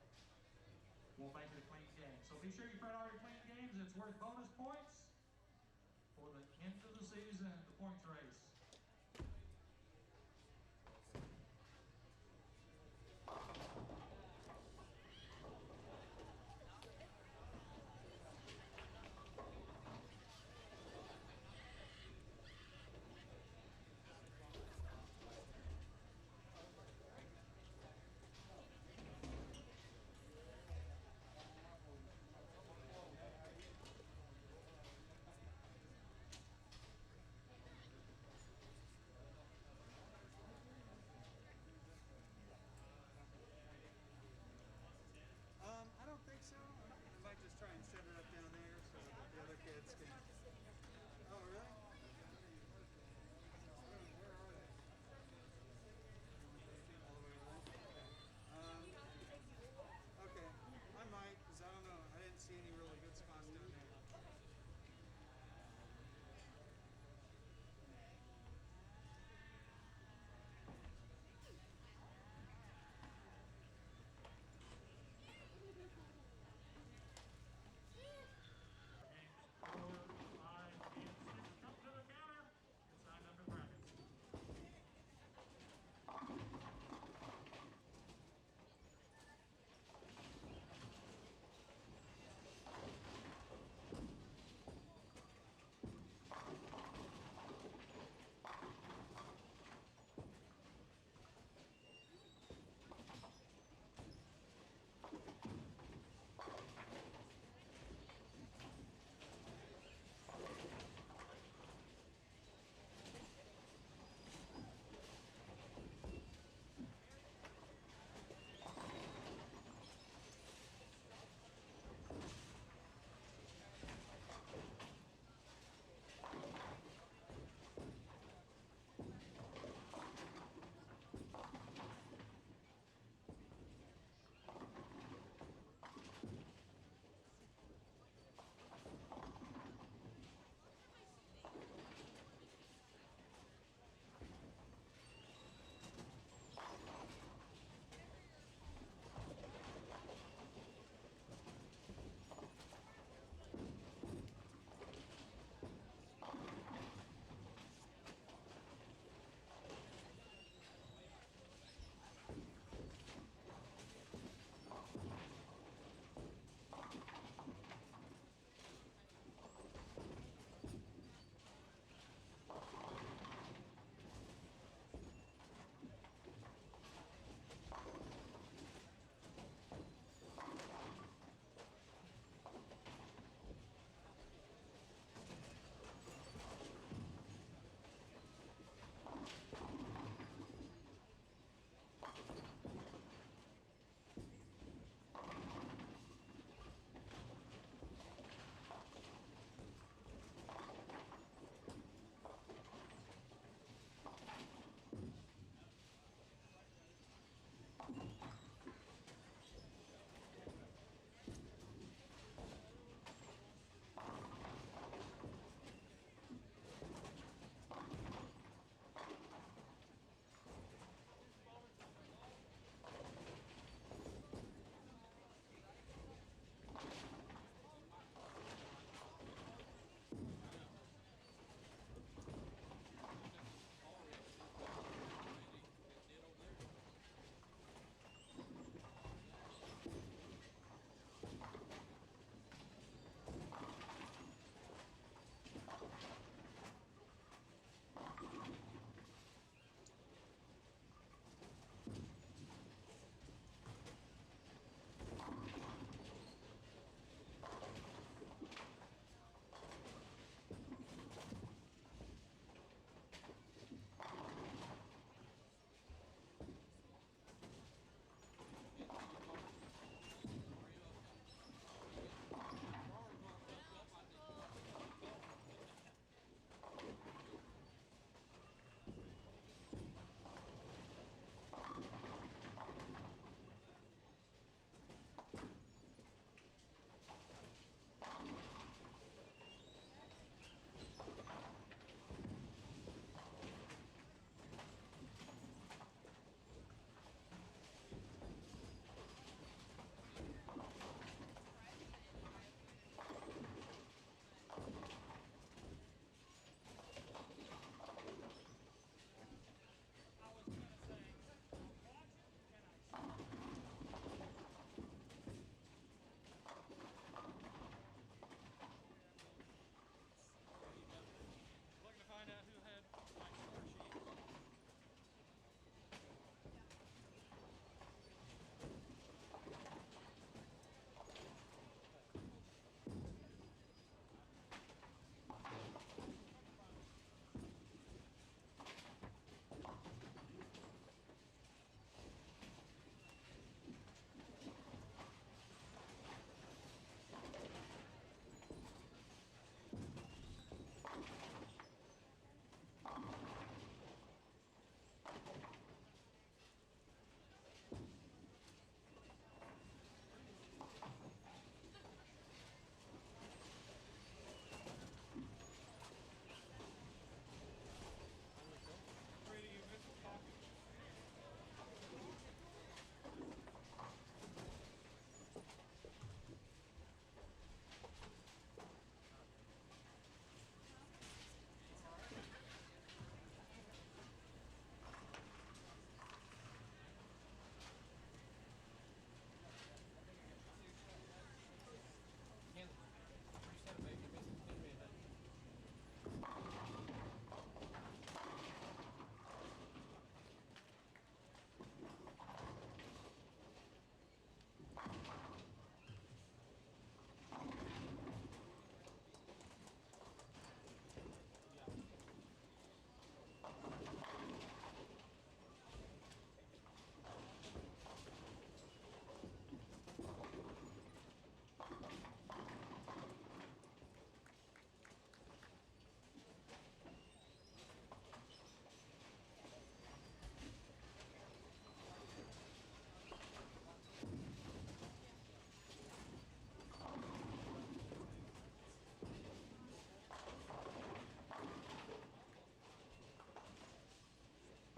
will make it a clean game. So be sure you print all your clean games. It's worth bonus points for the end of the season, the points race.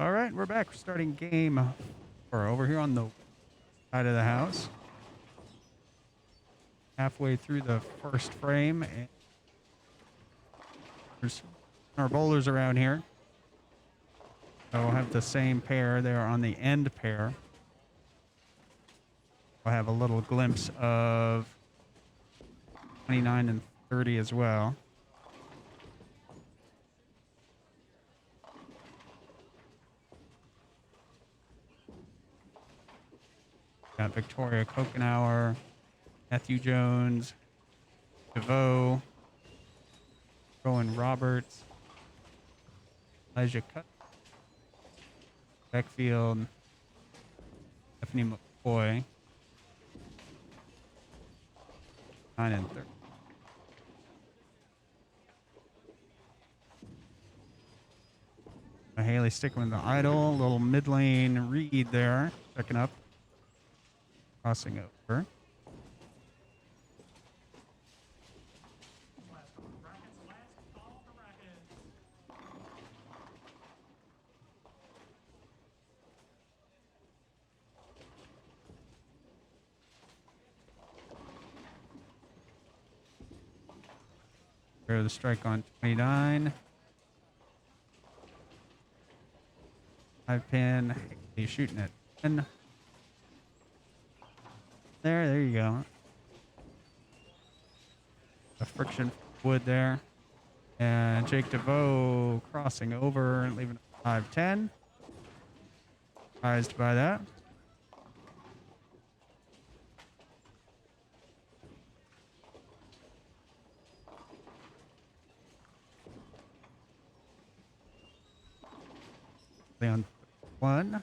All right, we're back. We're starting game 4 over here on the side of the house. Halfway through the first frame, and there's our bowlers around here. So we'll have the same pair there on the end pair. We'll have a little glimpse of 29 and 30 as well. Got Victoria Kokenauer, Matthew Jones, DeVoe, Rowan Roberts, Elijah Cut, Beckfield, Stephanie McCoy, 9 and 30. Haley sticking with the idle, little mid lane read there, checking up, crossing over. Throw the strike on 29. 5-pin. He's shooting at 10. There you go. A friction wood there. And Jake DeVoe crossing over, leaving 5-10. Surprised by that. On 1.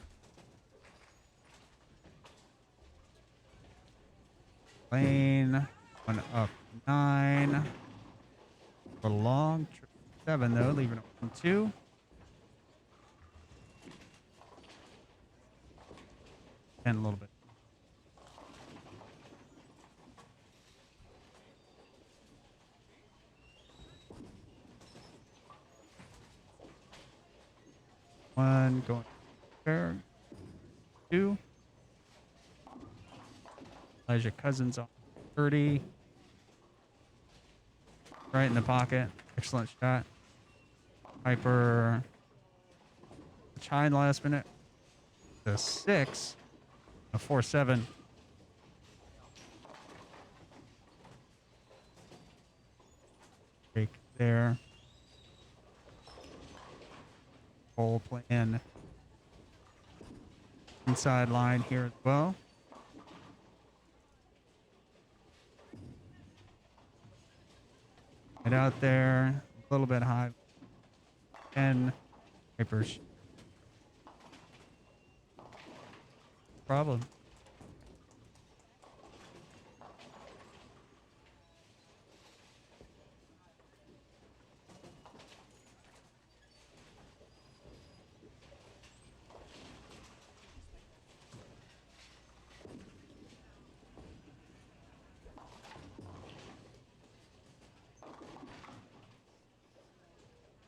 Lane. 1 up 9. A little long. 7 though, leaving it on 2. And a little bit. One going there. 2. Elijah Cousins on 30. Right in the pocket. Excellent shot. Piper. Chine last minute. The 6. A 4-7. Break there. Whole plan. Inside line here as well. Get out there. A little bit high. 10. Papers. Problem.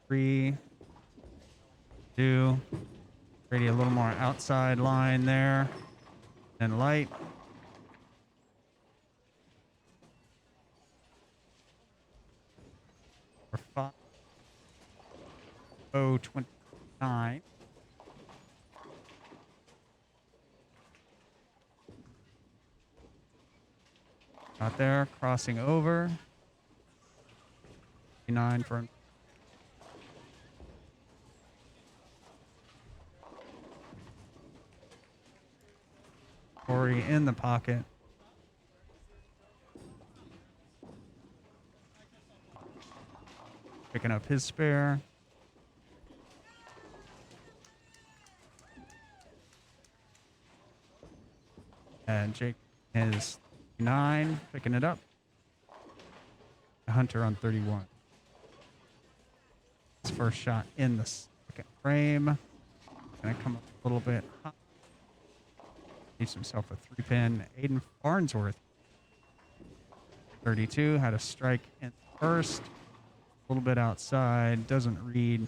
Three, 2. Brady a little more outside line there. And light. For 5. 0-29. Out there, crossing over. 9 for Corey in the pocket. Picking up his spare. And Jake is 9, picking it up. Hunter on 31. His first shot in the second frame. Gonna come up a little bit hot. Leaves himself a 3-pin. Aiden Farnsworth. 32, had a strike in first. A little bit outside, doesn't read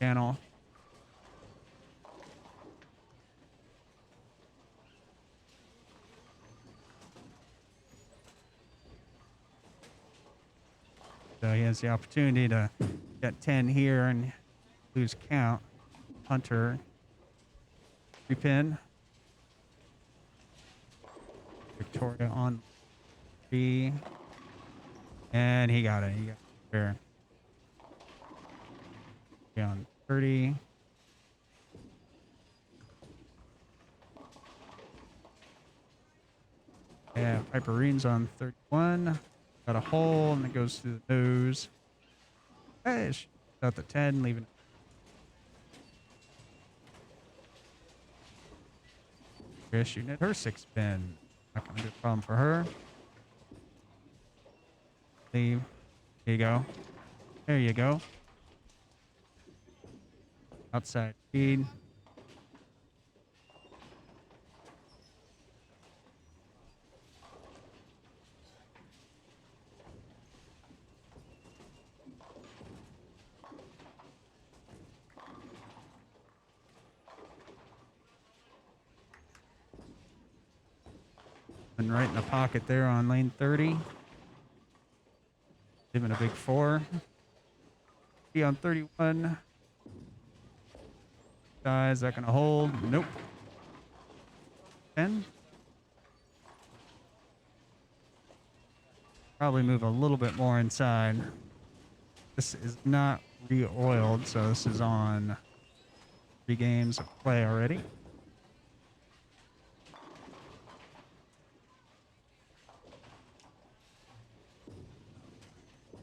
channel. So he has the opportunity to get 10 here and lose count. Hunter, repin. Victoria on B. And he got it. He got it there. On 30. Yeah, Piperines on 31. Got a hole and it goes through the nose. Hey, out the 10, leaving. Chris shooting at her 6 pin. Not gonna be a problem for her. Leave. Here you go. There you go. Outside feed. And right in the pocket there on lane 30. Giving a big 4. Be on 31. Is that going to hold? Nope. 10. Probably move a little bit more inside. This is not re-oiled, so this is on 3 games of play already.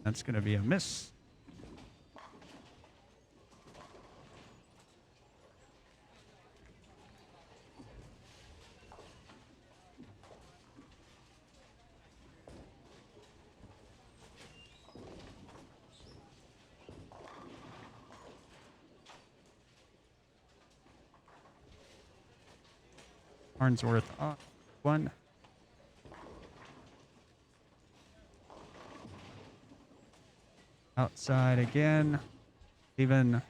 That's going to be a miss. Farnsworth on 1. Outside again. Even,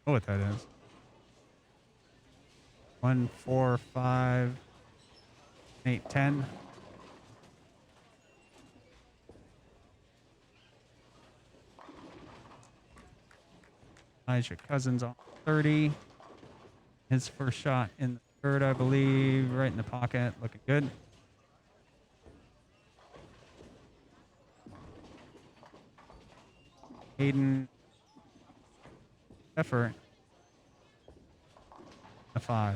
oh, what that is. 1, 4, 5, 8, 10. Elijah Cousins on 30. His first shot in the third, I believe, right in the pocket, looking good. Hayden effort. A 5.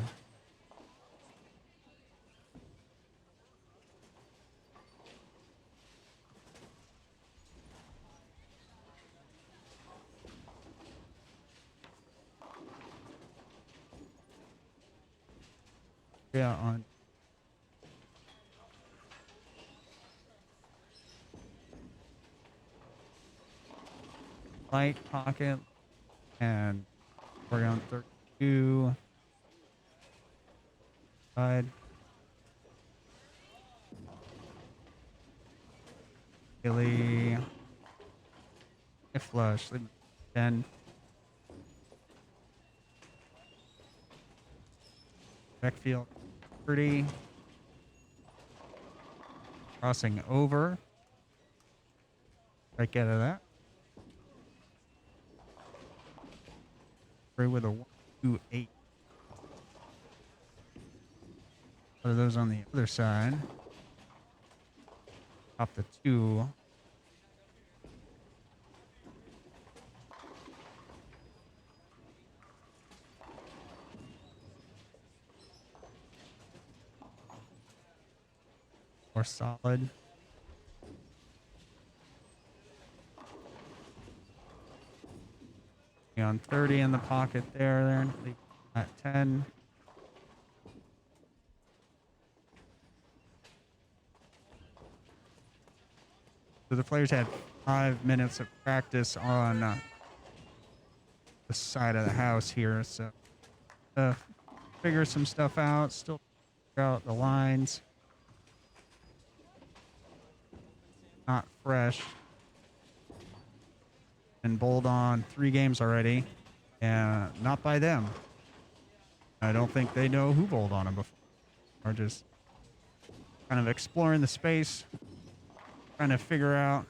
Yeah, on light pocket, and we're on 32 side. Billy, a flush, 10. Backfield 30. Crossing over. Right out of that. With a 1, 2, 8. What are those on the other side? Top the 2. More solid. On 30 in the pocket there, at 10. So the players had 5 minutes of practice on the side of the house here, so figure some stuff out, still figure out the lines. Not fresh. And bowled on 3 games already, and not by them. I don't think they know who bowled on them before. Or just kind of exploring the space, trying to figure out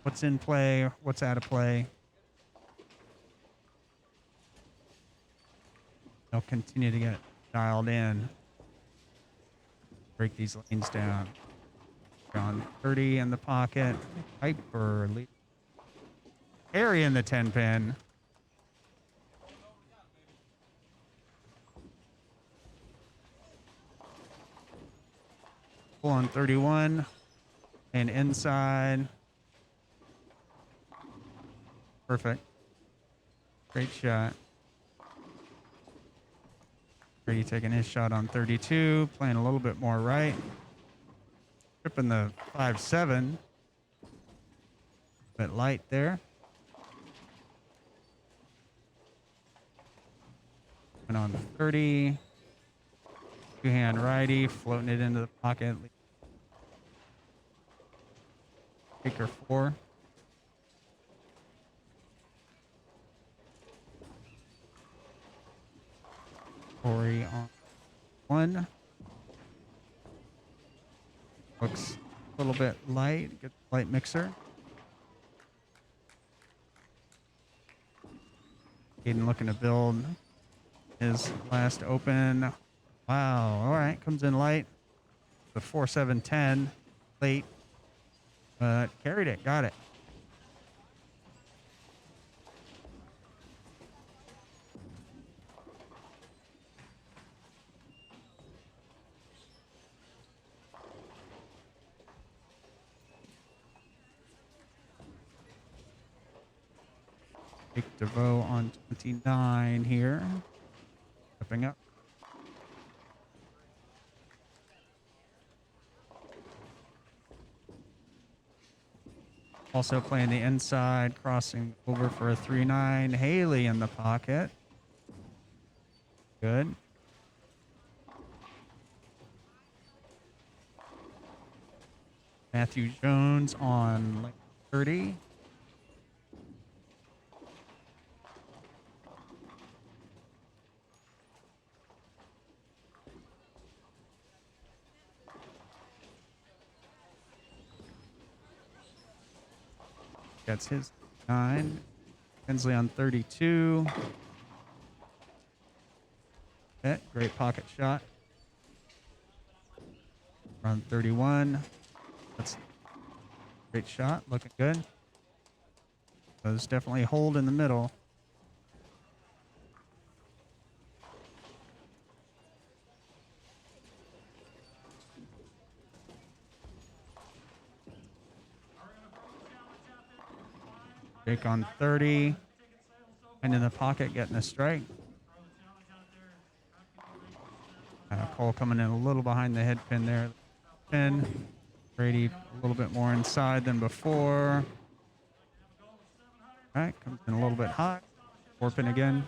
what's in play, what's out of play. They'll continue to get dialed in. Break these lanes down. John 30 in the pocket. Hyper. Harry in the 10 pin. Full on 31. And inside. Perfect. Great shot. Brady taking his shot on 32. Playing a little bit more right. Tripping the 5-7. Bit light there. And on 30. Two-hand righty. Floating it into the pocket. Kicker 4. Corey on 1. Looks a little bit light. Good light mixer. Aiden looking to build his last open. Wow. All right. Comes in light. The 4-7-10. Late. But carried it. Got it. Jake DeVoe on 29 here. Stepping up. Also playing the inside, crossing over for a 3-9. Haley in the pocket. Good. Matthew Jones on lane 30. Gets his 9. Hensley on 32. Great pocket shot. On 31. That's a great shot. Looking good. There's definitely a hold in the middle. Jake on 30. And in the pocket, getting a strike. Cole coming in a little behind the head pin there. Pin. Brady a little bit more inside than before. All right, comes in a little bit hot. 4-pin again.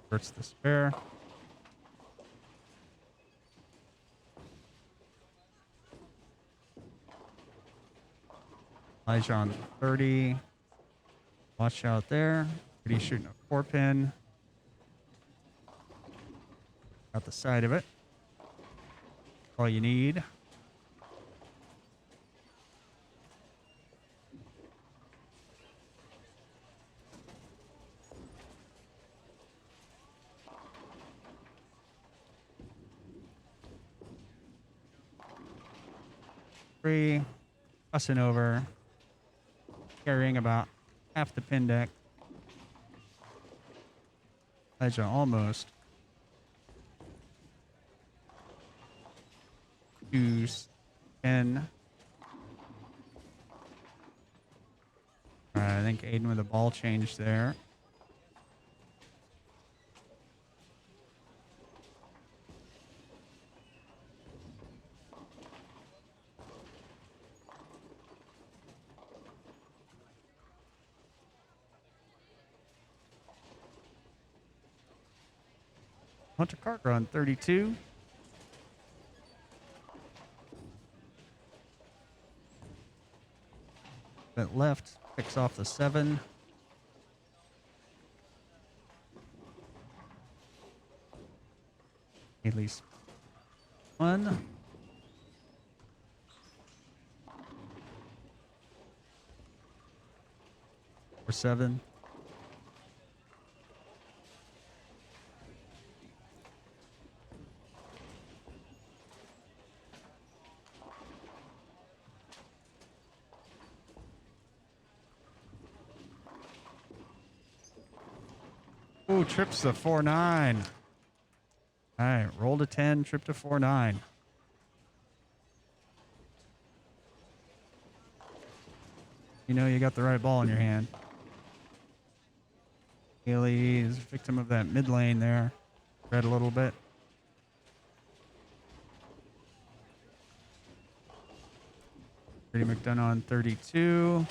Hurts the spare. Elijah on 30. Watch out there. Pretty shooting a 4-pin. Got the side of it. All you need. Free. Crossing over. Carrying about half the pin deck. Elijah almost. 2-10. All right, I think Aiden with a ball change there. Hunter Carter on 32. That left picks off the 7. At least 1. Or 7. Ooh, trips the 4-9. All right, roll to 10, trip to 4-9. You know you got the right ball in your hand. Haley is a victim of that mid lane there. Read a little bit. Pretty McDonough on 32.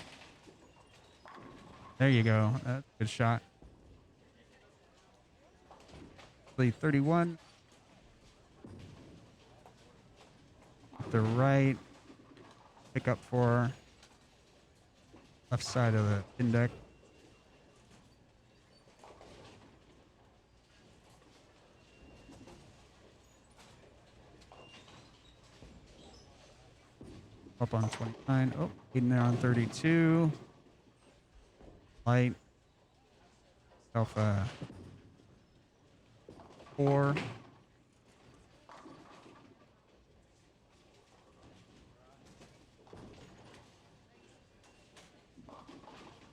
There you go. That's a good shot. 31. The right. Pick up for left side of the pin deck. Up on 29. Oh, in there on 32. Light. Alpha 4.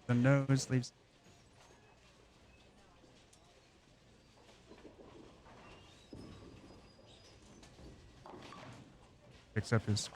The nose leaves. Picks up his.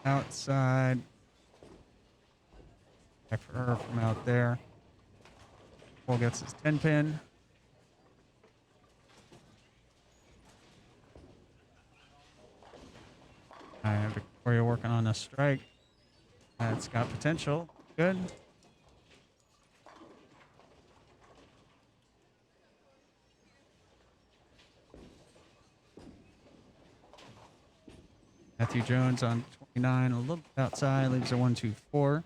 Outside. Back for her from out there. Paul gets his 10 pin. Victoria working on a strike. That's got potential. Good. Matthew Jones on 29, a little bit outside, leaves a 1-2-4.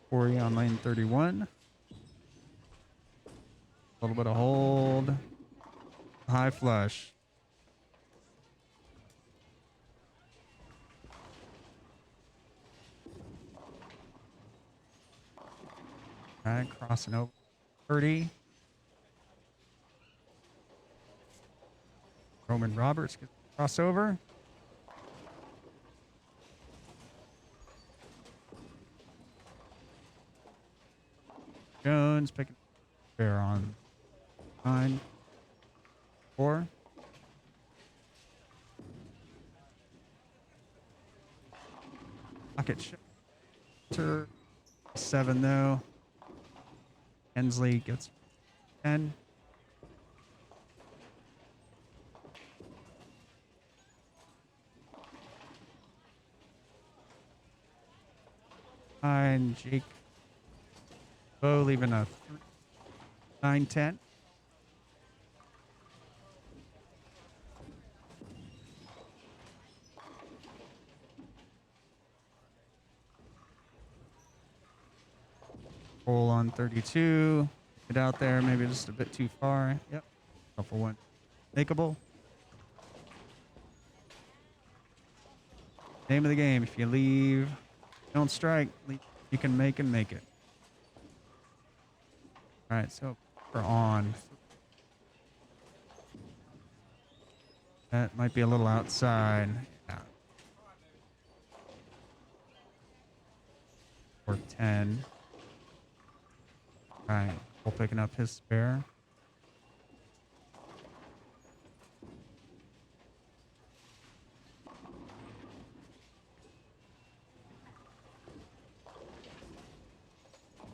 Corey on lane 31. A little bit of hold. High flush. All right, crossing over 30. Roman Roberts gets the crossover. Jones picking fair on 9. 4. Pocket shelter. 7 though. Hensley gets 10. And Jake Bo leaving a 9-10. Hole on 32. Get out there, maybe just a bit too far. Yep. Couple one. Makeable. Name of the game. If you leave, don't strike. You can make and make it. All right, so we're on. That might be a little outside. Yeah. 10. All right, Cole picking up his spare.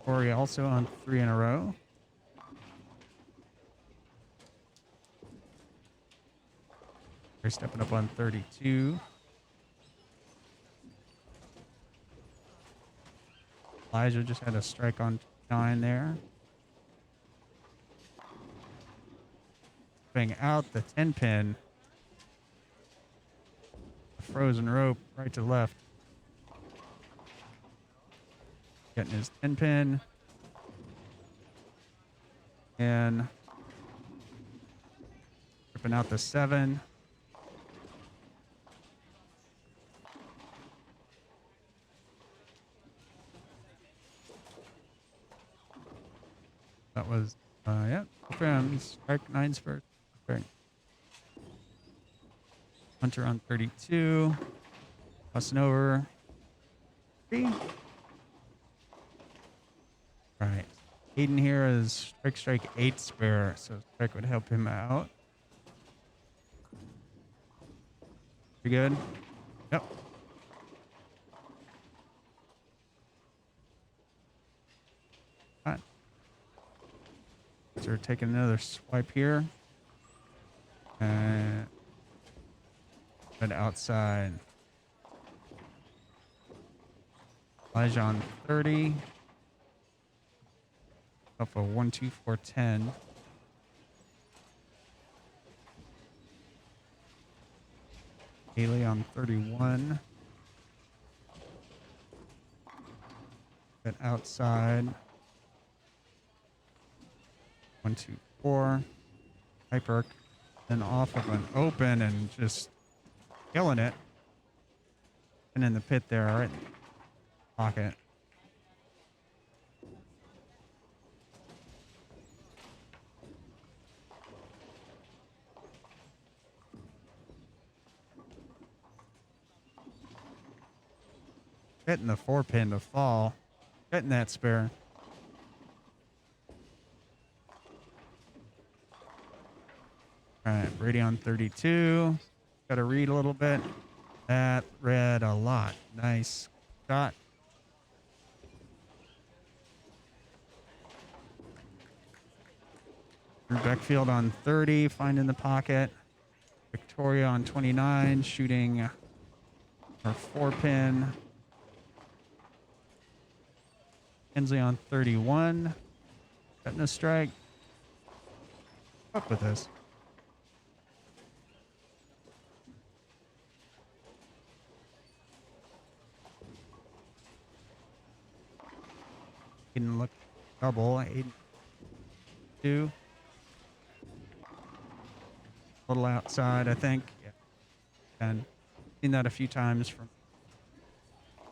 Corey also on 3 in a row. They're stepping up on 32. Elijah just had a strike on 9 there. Bring out the 10 pin. A frozen rope right to left. Getting his 10 pin. And ripping out the 7. That was, yeah, Grams, strike 9's first. Great. Hunter on 32. Passing over. 3. Right. Aiden here is strike 8 spare, so strike would help him out. Pretty good. Yep. All right. So we're taking another swipe here. And head outside. Elijah on 30. Up a 1, 2, 4, 10. Haley on 31. Get outside. 1, 2, 4. Hyper. Then off of an open and just killing it. And in the pit there, right in the pocket. Hitting the 4 pin to fall. Getting that spare. All right, Brady on 32. Got to read a little bit. That read a lot. Nice shot. Drew Beckfield on 30, finding the pocket. Victoria on 29, shooting her 4 pin. Hensley on 31, getting a strike. Up with this. Can look double. 8, 2. A little outside, I think. Yeah. And seen that a few times from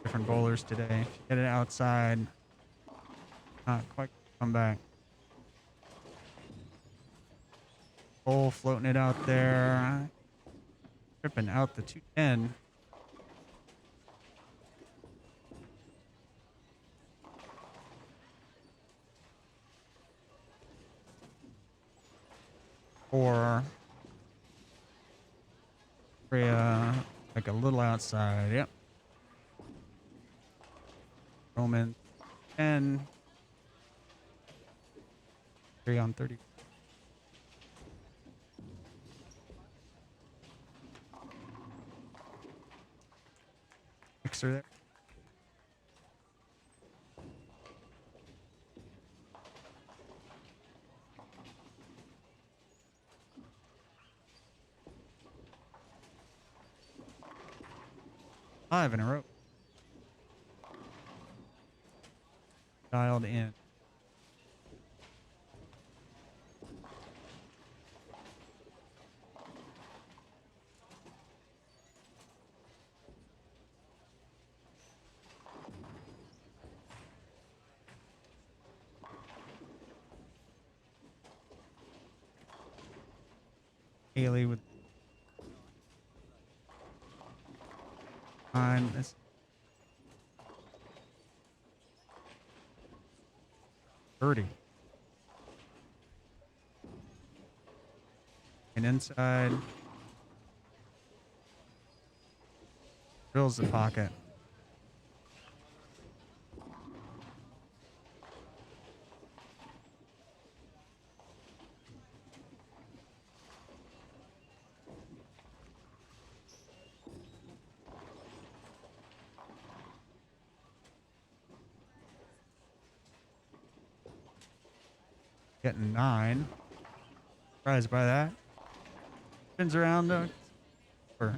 different bowlers today. If you get it outside, not quite come back. Cole floating it out there. Tripping out the 210. Or like a little outside. Yep. Roman 10. 3 on 30. Mixer there. Five in a row. Dialed in. Haley with time. This 30. And inside. Fills the pocket. Getting 9. Surprised by that. Spins around though. All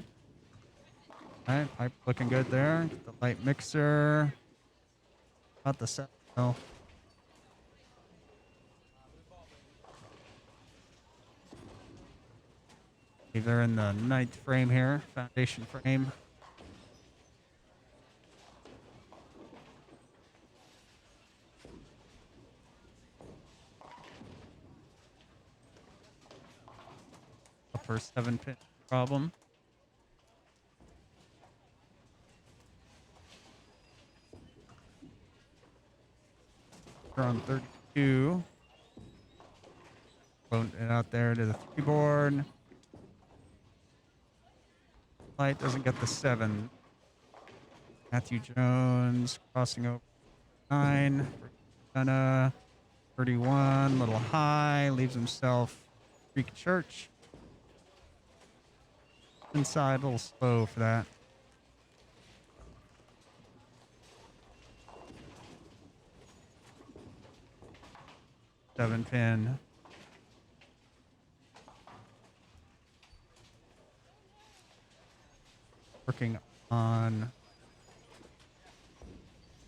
right, pipe looking good there. Get the light mixer. About the set. No. They're in the 9th frame here, foundation frame. Upper 7-pin problem. We're on 32. Floating it out there to the 3 board. Light doesn't get the 7. Matthew Jones crossing over 9. Gonna 31, little high, leaves himself Greek Church. Inside, a little slow for that. Seven pin. Working on.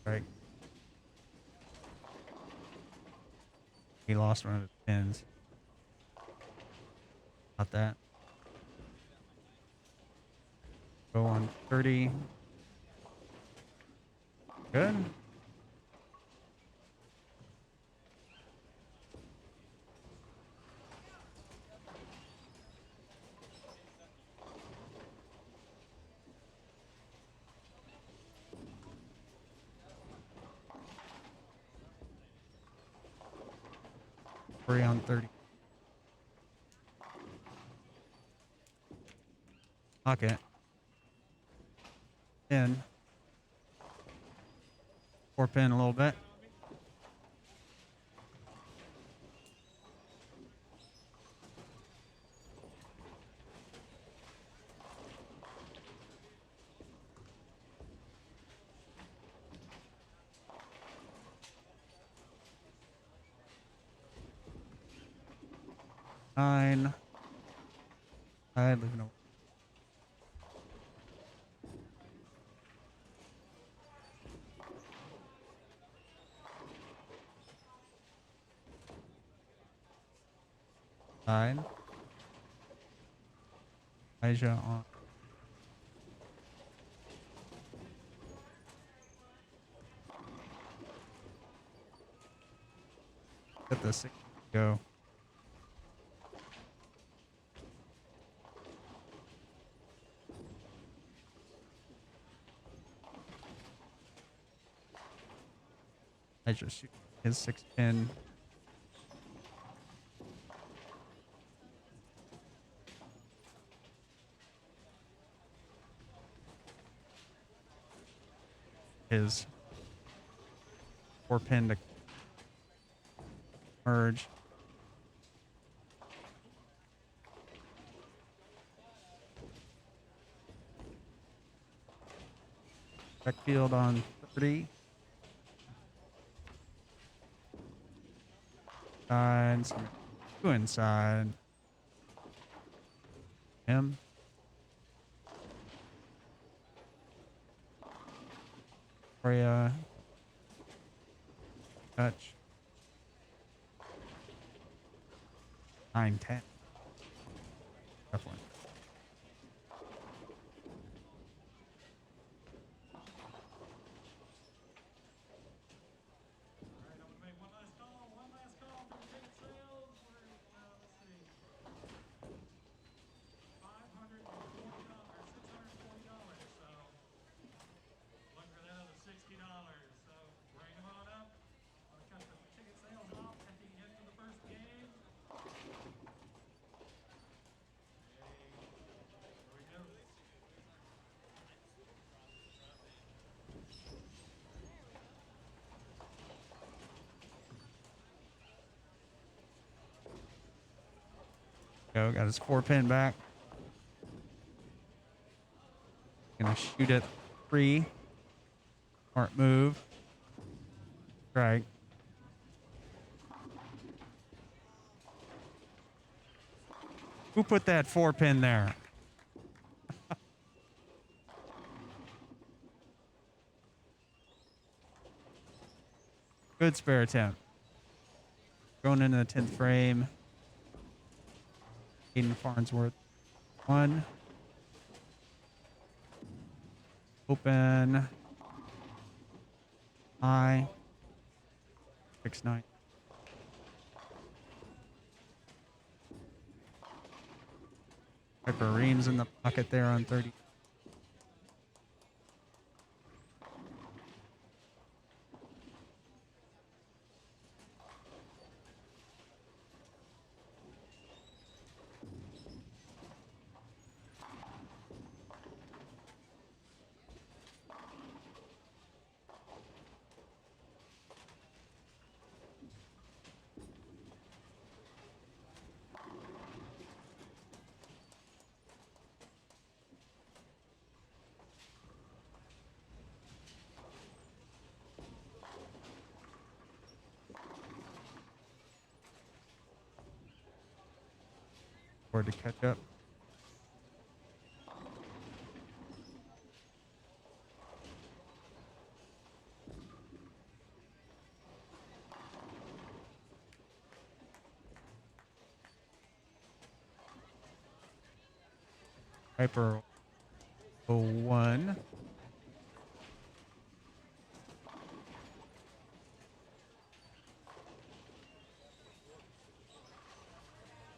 Right. He lost one of his pins. Not that. Go on 30. Good. Three on 30. Pocket. Pin. 4 pin a little bit. Nine. Leaving a 9. Elijah on. Get the 6 go. Elijah shoot his 6 pin. His 4 pin to merge. Backfield on 30. Side. 2 inside. Him. Freya. Touch. 9-10. Tough one. Alright, I'm gonna make one last call for the ticket sales. We're, let's see. $540, $640, so look for that other $60. So bring them on up. I'll cut the ticket sales Go, got his 4-pin back. Gonna shoot at 3. Smart move. Strike. Who put that 4-pin there? Good spare attempt. Going into the 10th frame. Hayden Farnsworth. 1. Open. High. 6-9. Piper Reams in the pocket there on 30. Forward to catch up. Piper 01.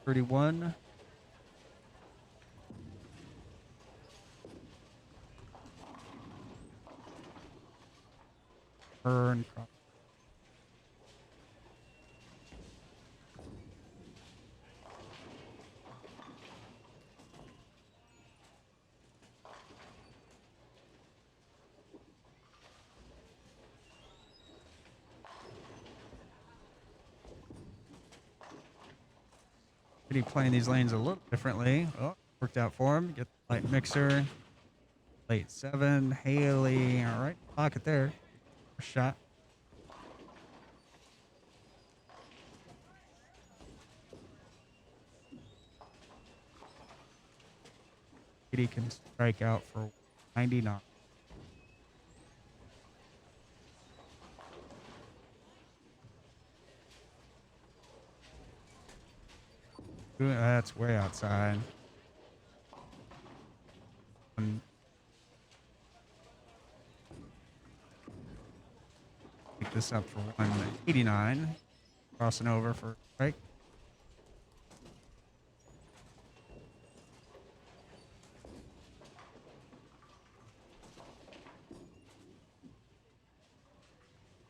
$31. Earn. Pretty playing these lanes a little differently. Oh, worked out for him. Get the light mixer. Late 7. Haley. All right. Pocket there. First shot. Kitty can strike out for 99. Ooh, that's way outside. Pick this up for 189. Crossing over for strike.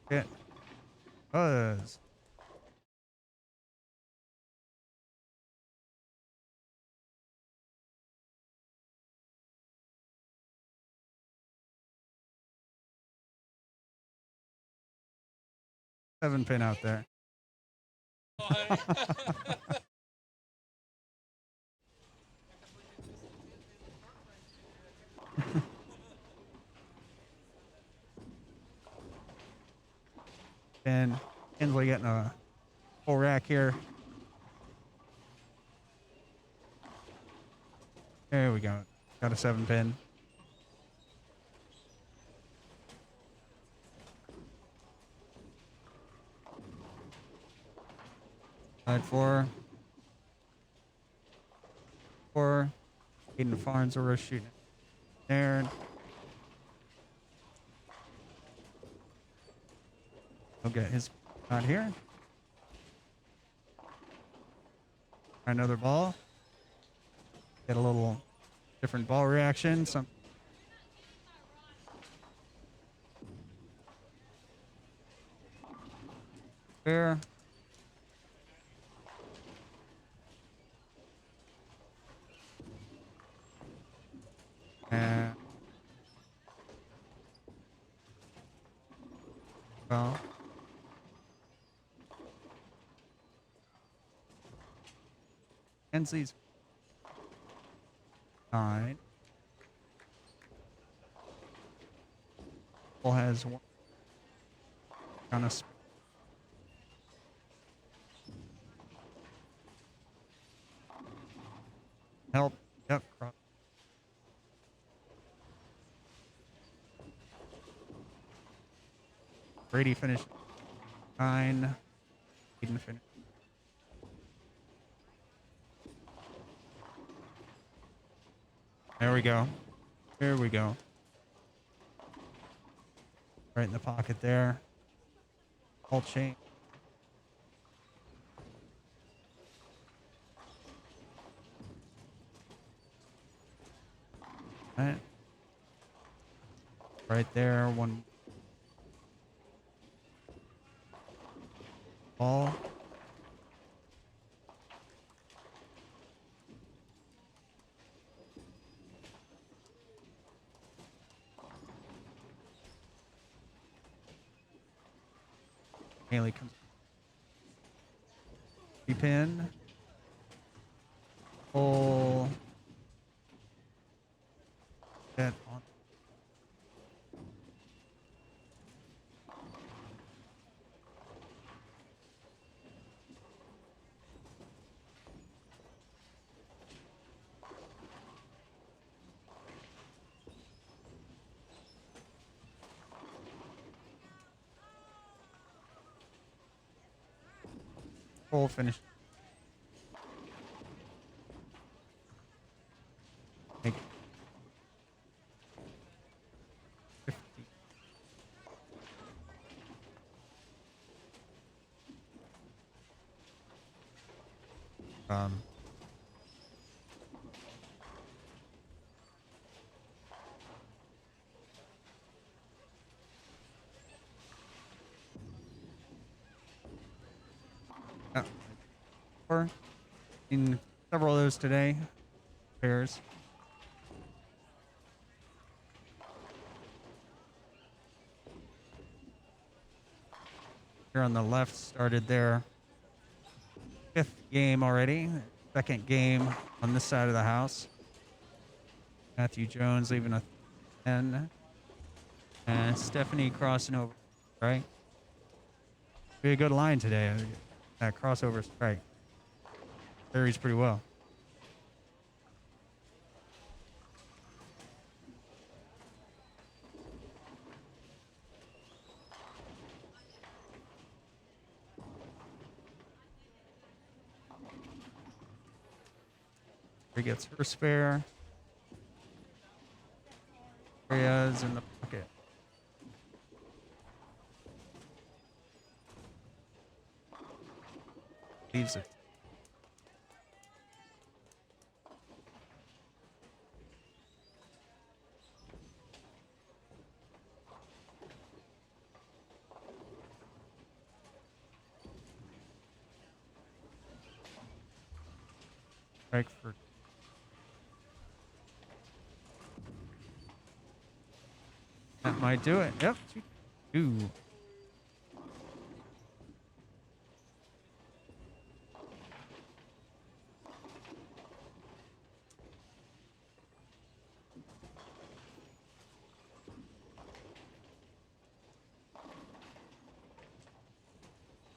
Hit. Buzz. Seven pin out there. And Hensley getting a full rack here. There we go. Got a 7 pin. Side 4. 4. Hayden Farnsworth shooting there. He'll get his shot here. Another ball. Get a little different ball reaction. Some there. And well. Hensley's 9. Cole has 1 on a help. Yep. Brady finished 9. Eden finished. There we go. There we go. Right in the pocket there. All chain. Right. Right there. One ball. Haley comes. Pin. Pull. Get on. Pull finish. Make 50. Yeah. In several of those today. Pairs. Here on the left started their 5th game already. 2nd game on this side of the house. Matthew Jones leaving a 10. And Stephanie crossing over. Right? Be a good line today. That crossover strike. Carries pretty well. He gets her spare. Reyes in the pocket. Leaves it. Strike for. That might do it. Yep. 2.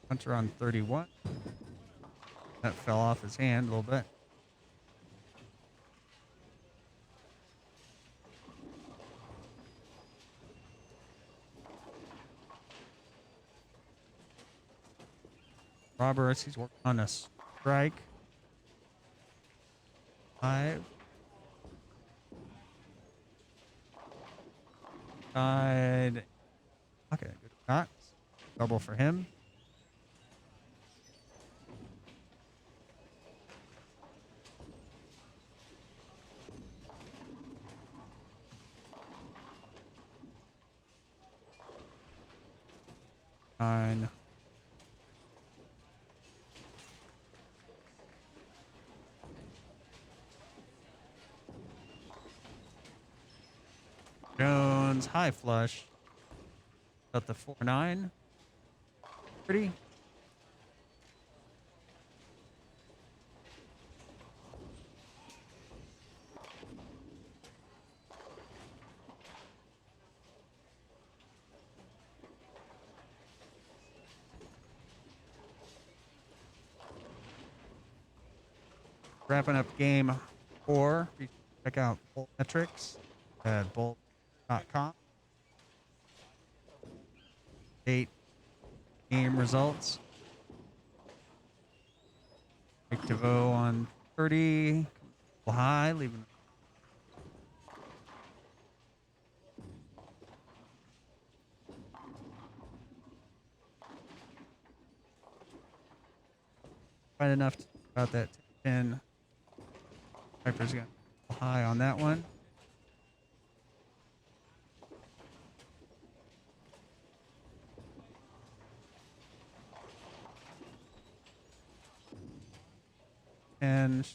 Hunter on 31. That fell off his hand a little bit. Roberts, he's working on a strike. 5. Side. Okay, good shot. Double for him. Nine. Jones, high flush. Got the 4-9. Pretty. wrapping up game 4. Check out Bolt Metrics at bolt.com. 8 game results. Nick DeVoe on 30. High, leaving. Quite enough to about that 10. Piper's got high on that one. And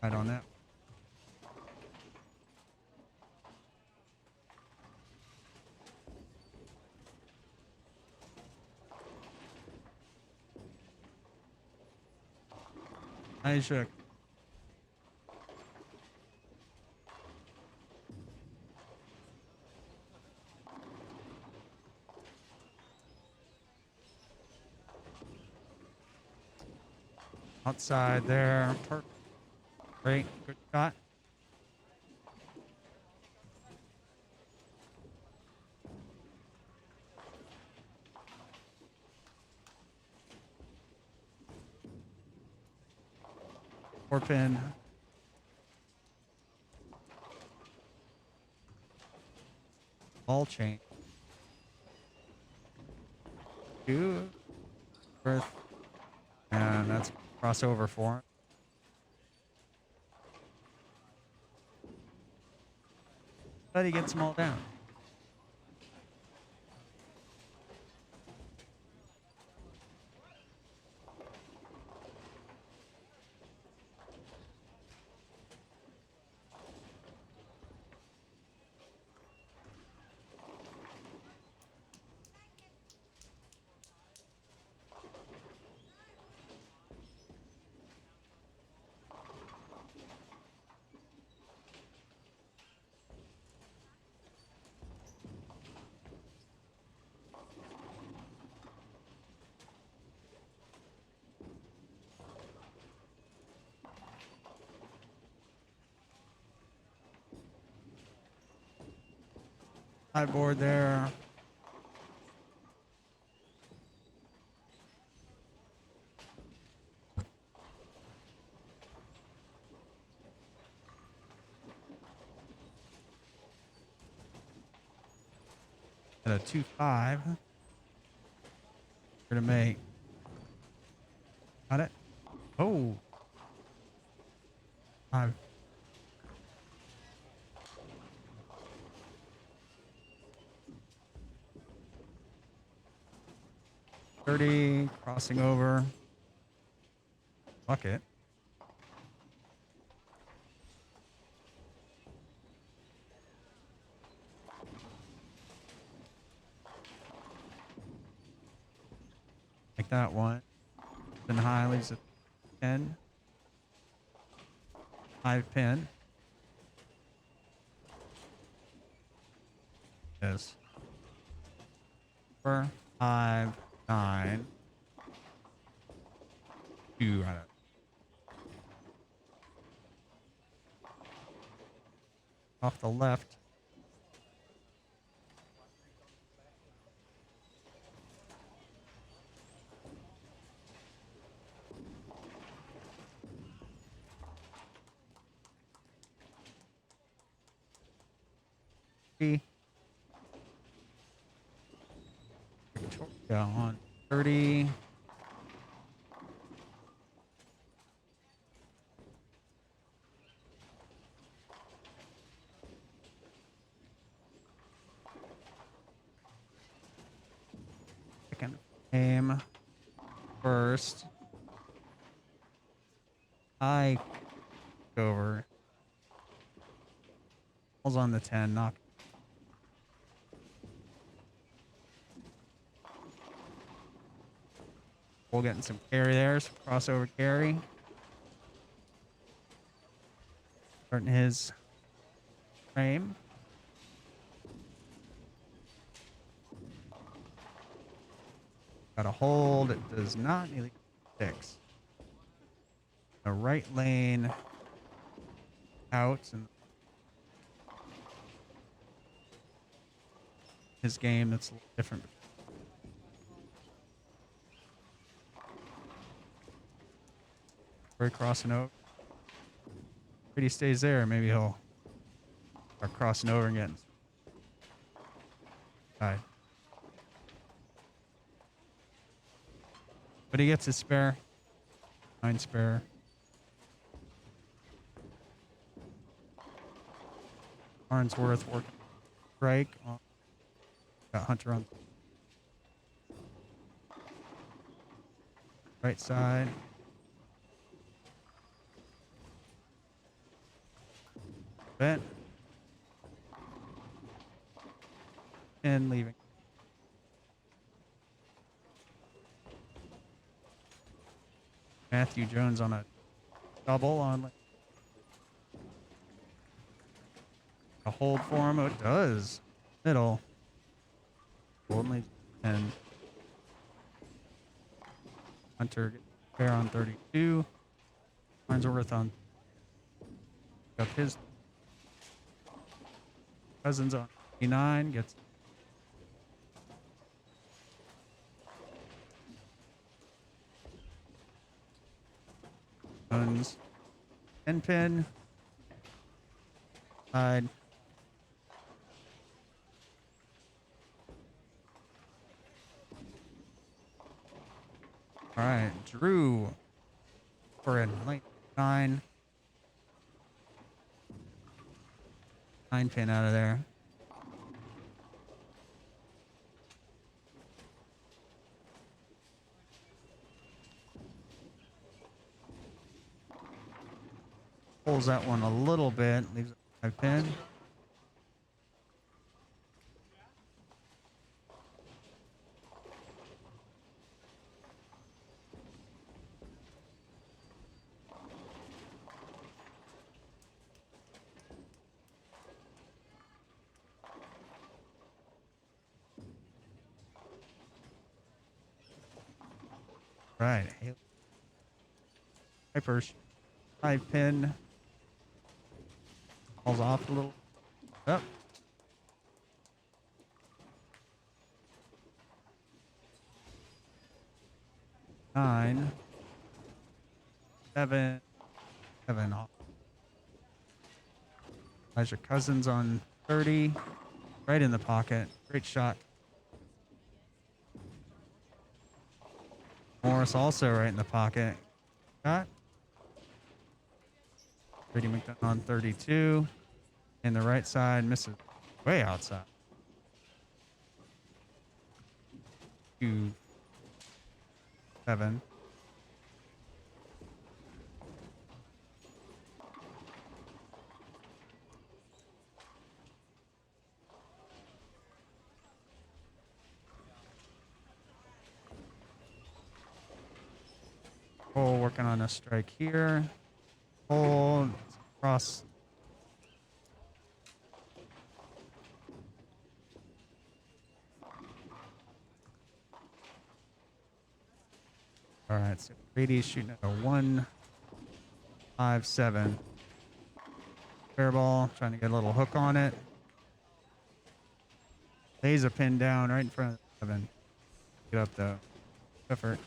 right on that. Isaac. Outside there. Great. Good shot. Four pin. Ball chain. 2. Birth. And that's crossover for him. But he gets them all down. High board there. At a 2-5. We're gonna make. Got it. Oh. 5. $30, crossing over. Bucket. Like that one. Then high leaves at 10. 5 pin. Yes. 4, 5, 9. 2 out of. Off the left. Victoria on 30. Second aim. First. I go over. Falls on the 10. Knock. We're getting some carry there. Some crossover carry. Starting his frame. Got a hold. It does not need 6. The right lane out, and his game that's a little different. We're crossing over. If he stays there, maybe he'll start crossing over and getting. Right. But he gets his spare. 9 spare. Farnsworth working strike. Got Hunter on right side. Bent. And leaving. Matthew Jones on a double on a hold for him. Oh, it does. Middle. Only 10. Hunter fair on 32. Farnsworth on up his. Cousins on 89 gets. Jones. 10 pin. Side. All right, Drew. We're in lane 9. 9 pin out of there. Pulls that one a little bit, leaves it 5 pin. Right. Hypers. 5 pin. Falls off a little. Up. Nine. 7. 7 off. Elijah Cousins on 30. Right in the pocket. Great shot. Morris also right in the pocket. Shot. Brady McDonough on 32. In the right side, misses way outside. 2, 7. Cole working on a strike here. Cole cross. All right, so Brady's shooting at a 1-5-7. Fair ball, trying to get a little hook on it. Lays a pin down right in front of the 7. Get up though. Effort.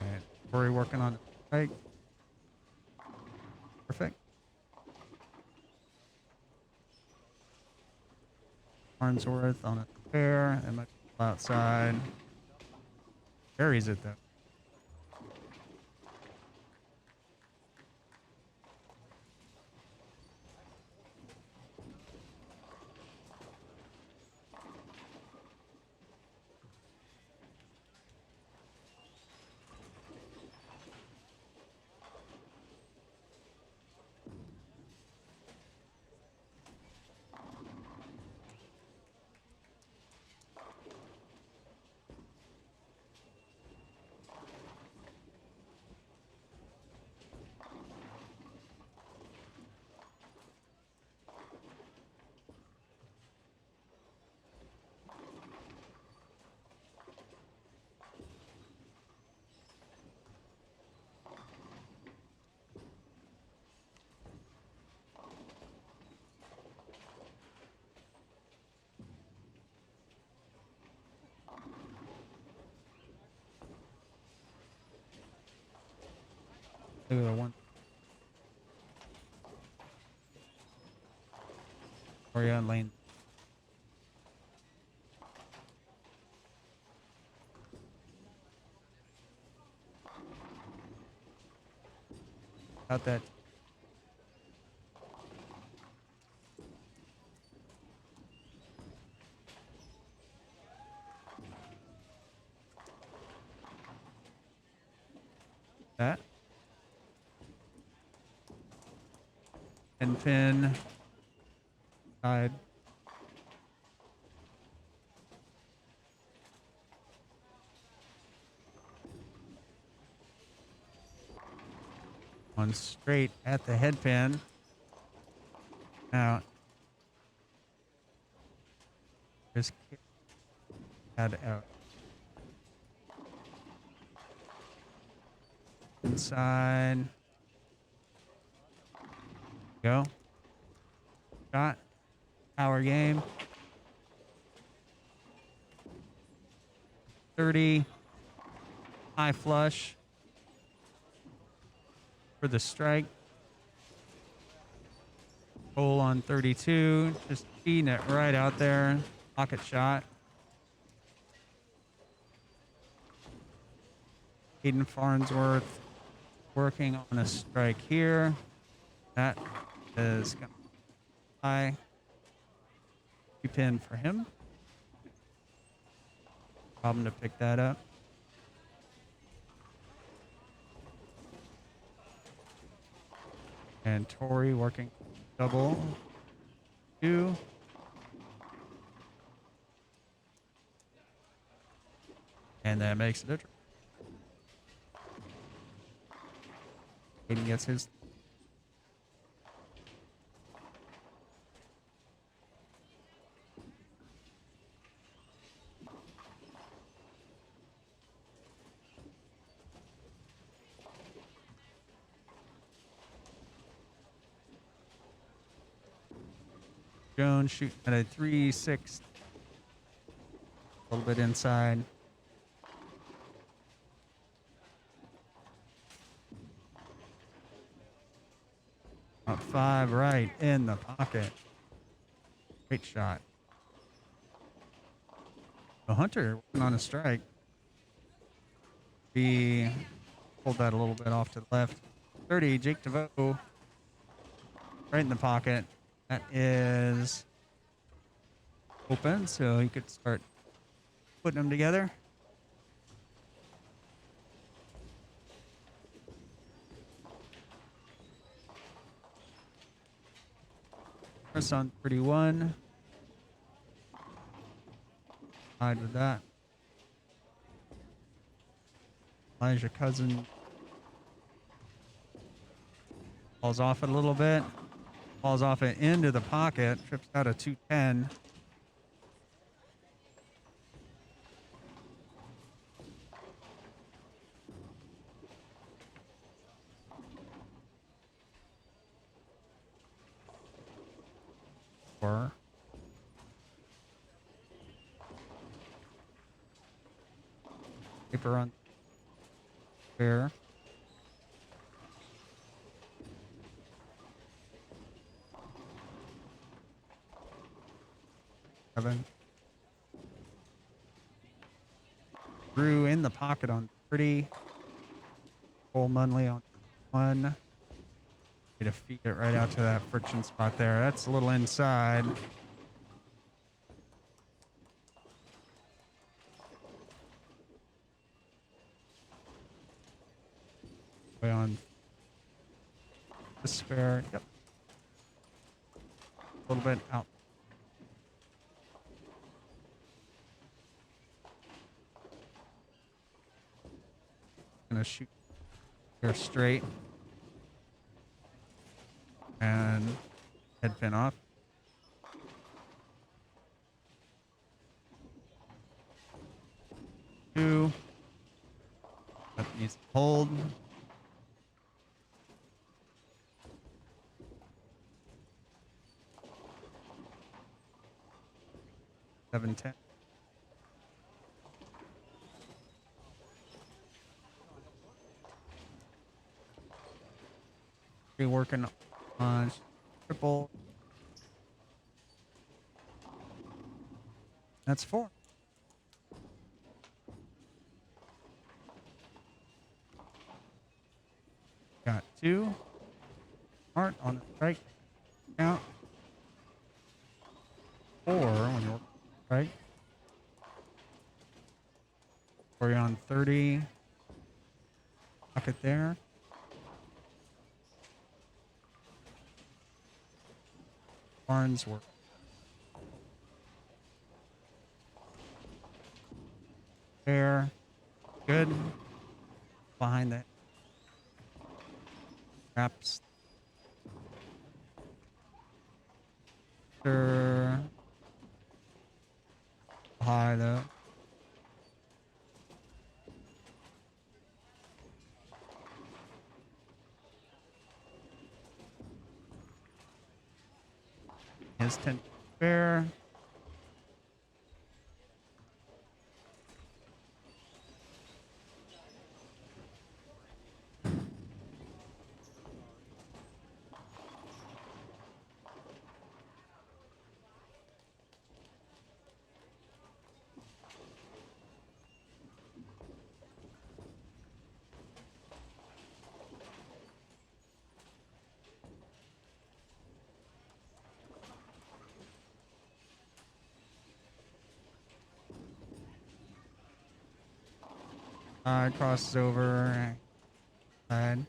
Okay, Corey working on the strike. Perfect. Farnsworth on a fair. That might be outside. Carries it though. Look at the one. Orion lane. Out that. That. And pin. Side. One straight at the head pin. Out. Just head out. Inside. Go. Shot. Power game. 30. High flush. For the strike. Hole on 32. Just feeding it right out there. Pocket shot. Hayden Farnsworth working on a strike here. That is high. Pin for him. Problem to pick that up. And Tori working double 2. And that makes it a draw. Hayden gets his. Jones shooting at a 3-6. A little bit inside. Up 5 right in the pocket. Great shot. The Hunter working on a strike. He pulled that a little bit off to the left. 30, Jake DeVoe. Right in the pocket. That is open, so he could start putting them together. Press on 31. Side with that. Elijah Cousin falls off it a little bit. Falls off it into the pocket. Trips out a 210. Or paper on fair. Drew in the pocket on 30. Cole Munley on 1. Way to feed it right out to that friction spot there. That's a little inside. Way on the spare. Yep. A little bit out. Gonna shoot here straight and head pin off. Two. That needs to hold. Seven, 10. Be working on triple. That's 4. Got 2. Smart on the strike count. 4 when you're right. Or you're on 30. Pocket there. Farnsworth. There. Good. Behind that. Traps. Sure. High though. His 10 fair. Crosses over. Side.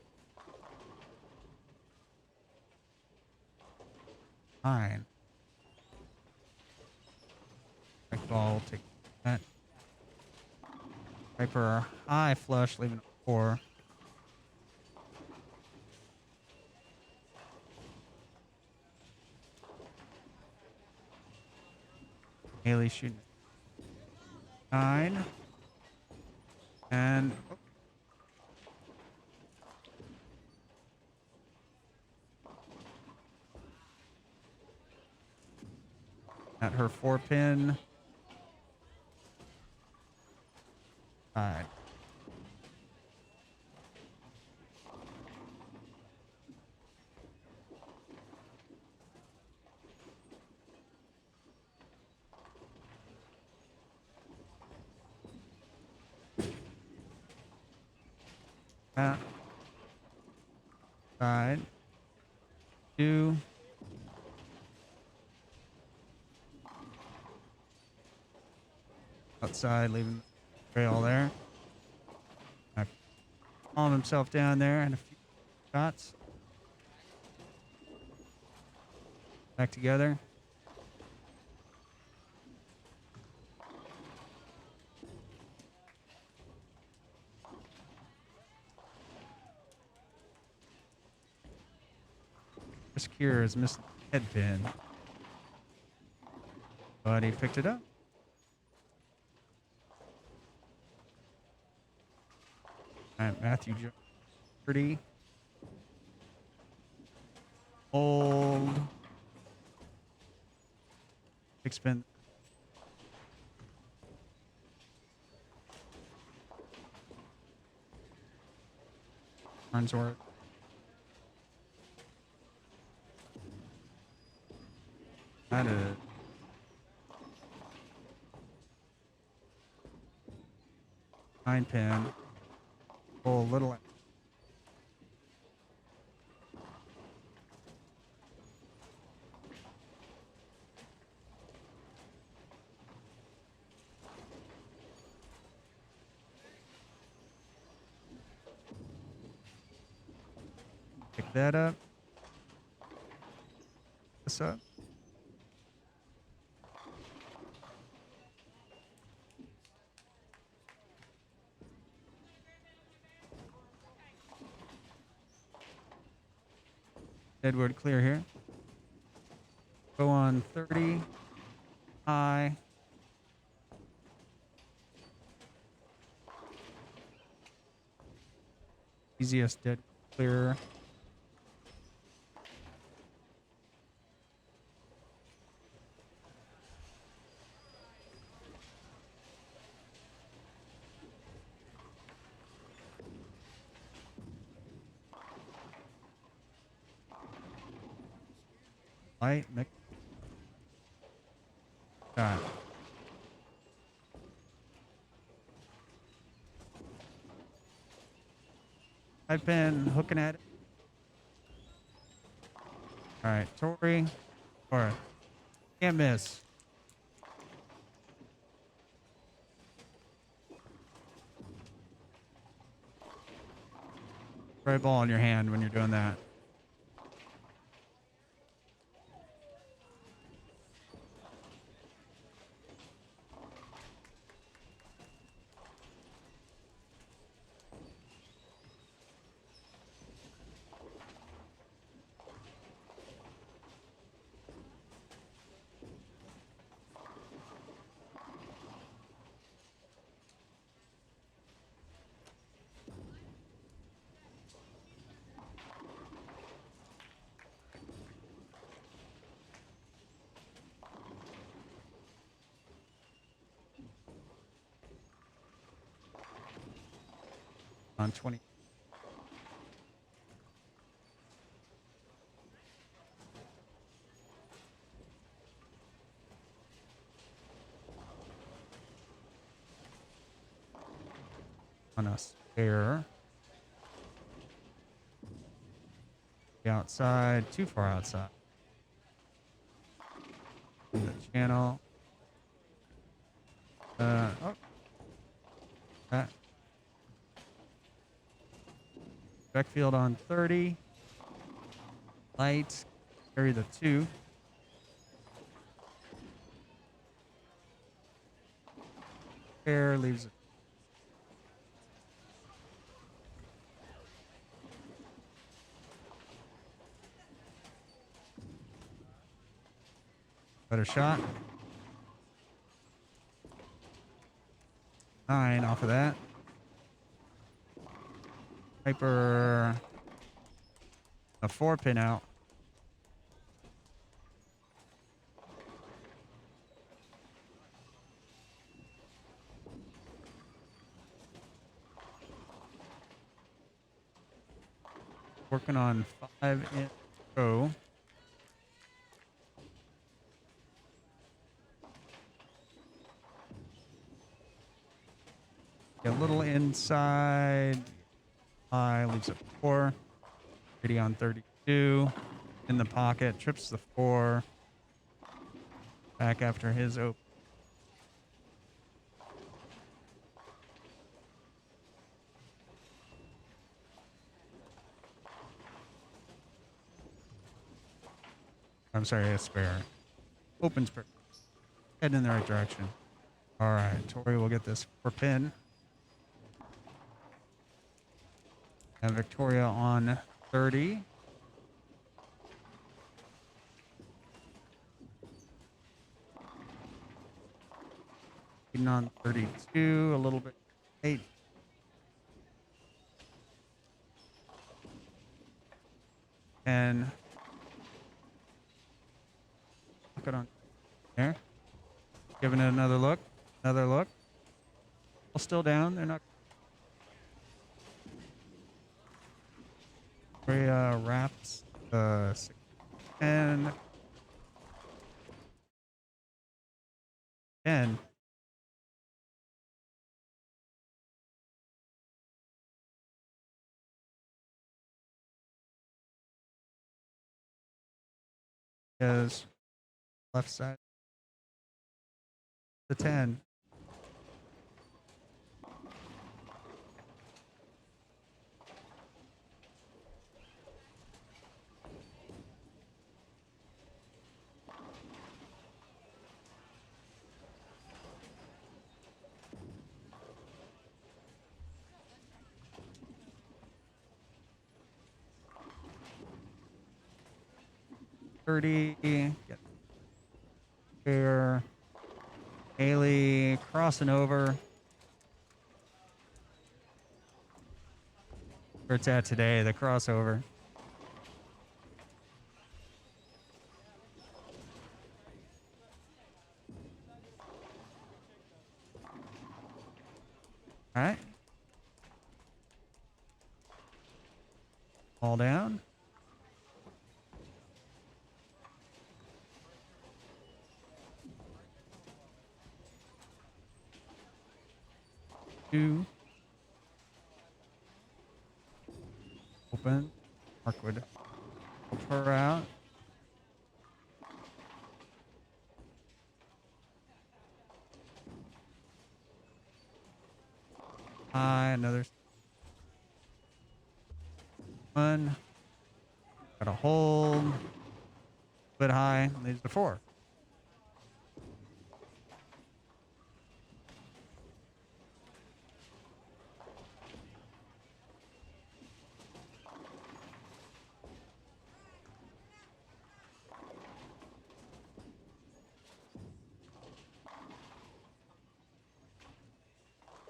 9. Quick ball, take that. Viper high flush, leaving 4. Haley shooting 9. And at her 4-pin. 5. Side. 2. Outside, leaving the trail there. Calm himself down there and a few shots. Back together. Chris Kier has missed the head pin. But he picked it up. All right, Matthew Jones. 30. Hold. Big spin. Farnsworth. That is 9-pin. Pull a little. Pick that up. This up. Deadwood clear here. Go on 30. High. Easiest dead clear. Light mix. Shot. I've been hooking at it. All right, Tori. Or can't miss. Right ball in your hand when you're doing that. On 20. On a spare. Outside, too far outside. In the channel. Oh. That. Backfield on 30. Light. Carry the 2. Fair leaves it. Better shot. 9 off of that. Piper. A 4-pin out. Working on 5 in row. Get a little inside. High leaves it 4. 80 on 32. In the pocket. Trips the 4. Back after his open. I'm sorry, a spare. Open spare. Heading in the right direction. All right, Tori will get this for pin. And Victoria on 30. On 32, a little bit 8. And look it on there. Giving it another look. Another look. Still down. They're not. Wraps 6, 10. 10. Is left side. The 10. Get here. Haley crossing over. Where it's at today, the crossover. All right. All down. 2. Open. Mark would help her out. Another 1. Got a hold. Bit high. Leads to 4.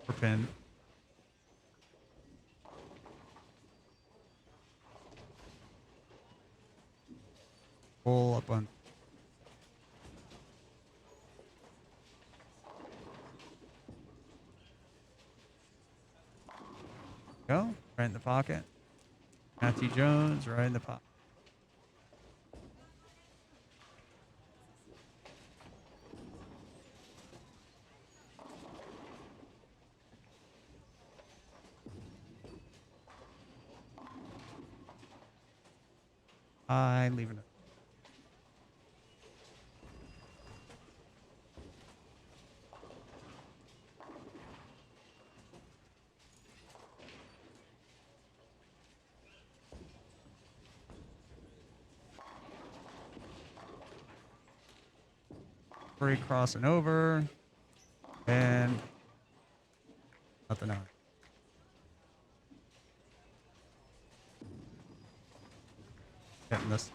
For pin. Pull up on. Go. Right in the pocket. Matthew Jones right in the pocket. Leaving it. Free crossing over. And nothing out. Getting this.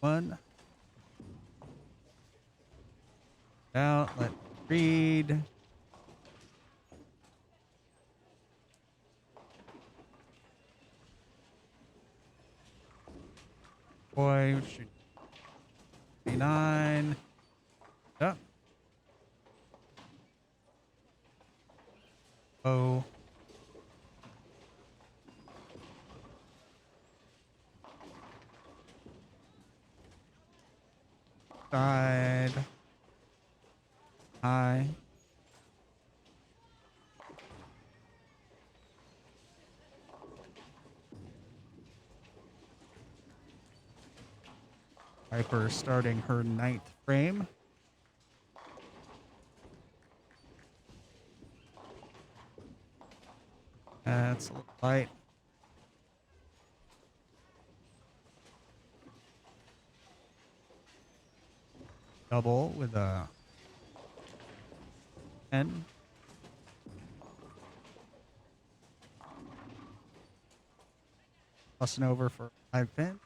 One. Out. Let read. Boy, shoot. 9. Up. Oh. Side. High. Piper starting her 9th frame. That's a little light. Double with a 10. Busting over for 5 pin.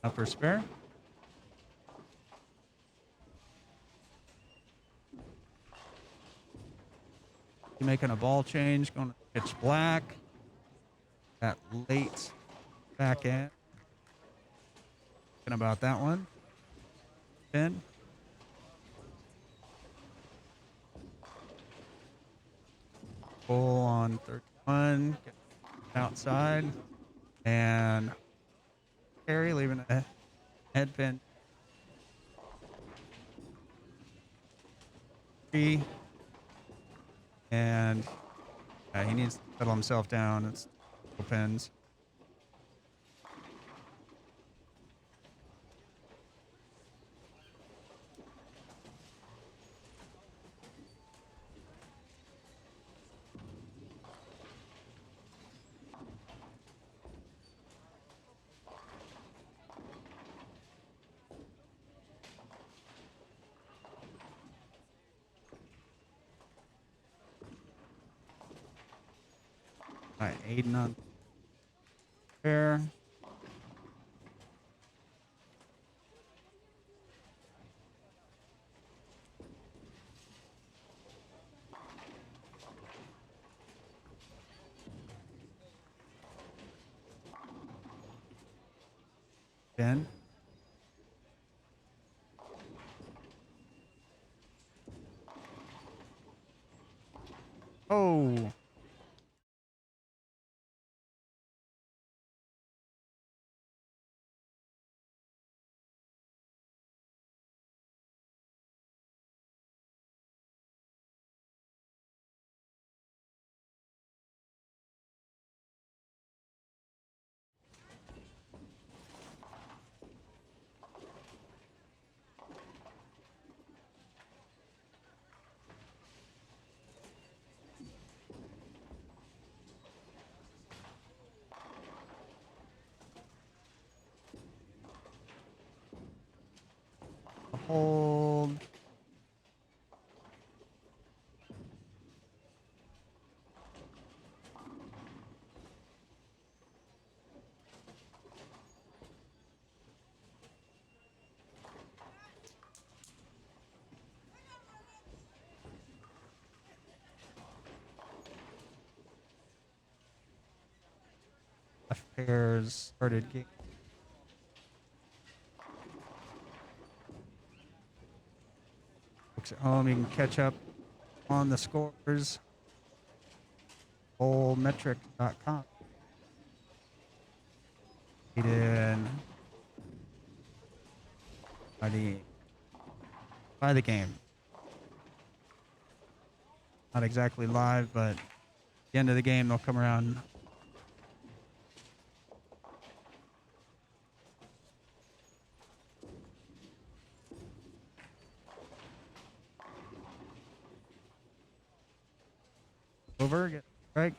Upper spare. Making a ball change, going to pitch black. That late back end. Thinking about that one. 10. Pull on 31. Get outside. And carry, leaving a head pin. 3. And he needs to settle himself down. It's pins. Alright, Aiden on there. Ben. Oh. Hold. Left pairs started game. Folks at home, you can catch up on the scores. Bowlmetric.com. In by the game. Not exactly live, but at the end of the game, they'll come around. Over, get right.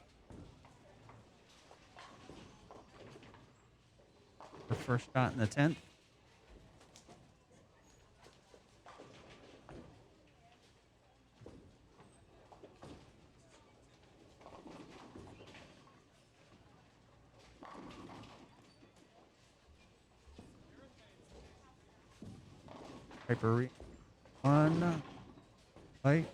The first shot in the 10th. Piper one. Light.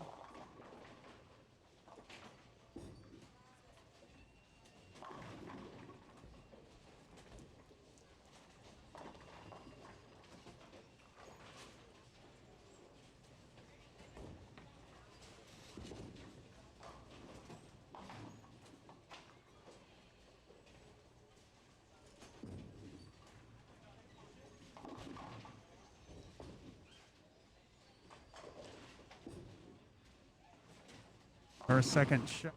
Her second shot.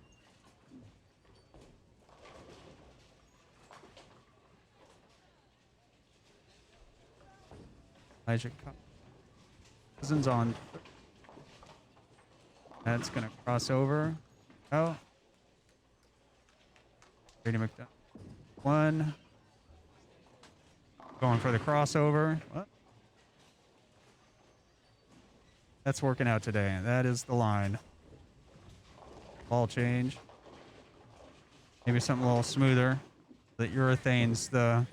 Elijah Cousins on. That's going to cross over. Oh. Brady McDonald. One. Going for the crossover. What? That's working out today. That is the line. Ball change. Maybe something a little smoother. That urethanes the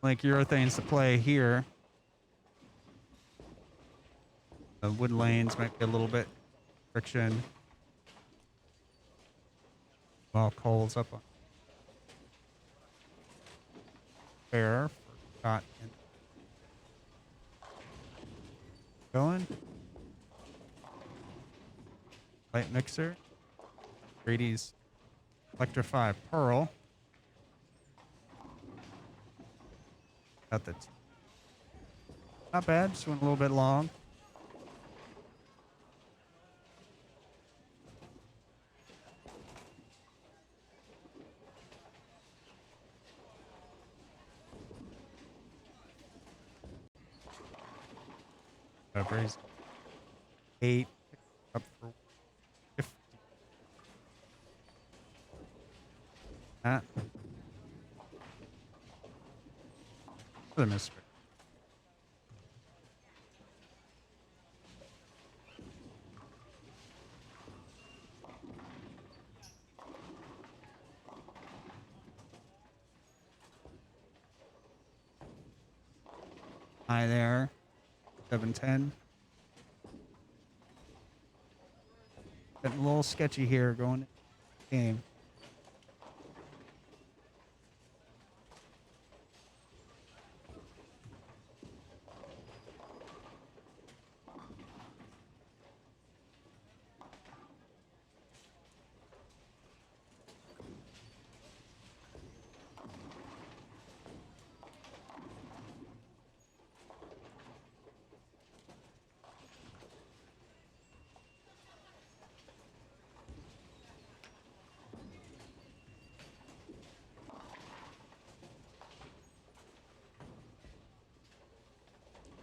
urethanes the play here. The wood lanes might be a little bit friction. While Cole's up on fair for shot and going. Light mixer. Brady's Electrify Pearl. Got the not bad, just went a little bit long. Brady's 8 up for 50. The misfit. high there. 7-10. Getting a little sketchy here going into the game.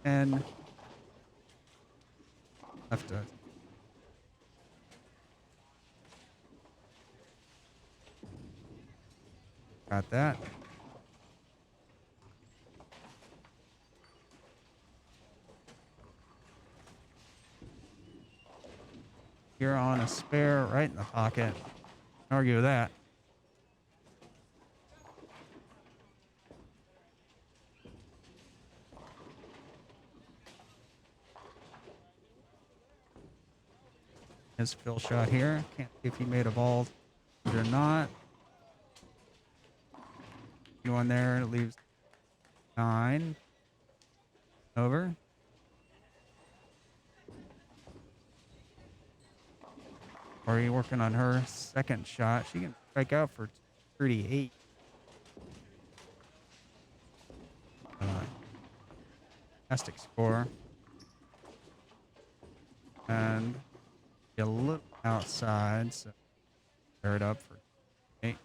And left to got that. You're on a spare right in the pocket. Argue with that. His fill shot here. Can't see if he made a ball or not. You on there, it leaves 9. Over. Or are you working on her second shot? She can strike out for 38. Fantastic score. And a little outside, so pair it up for 8.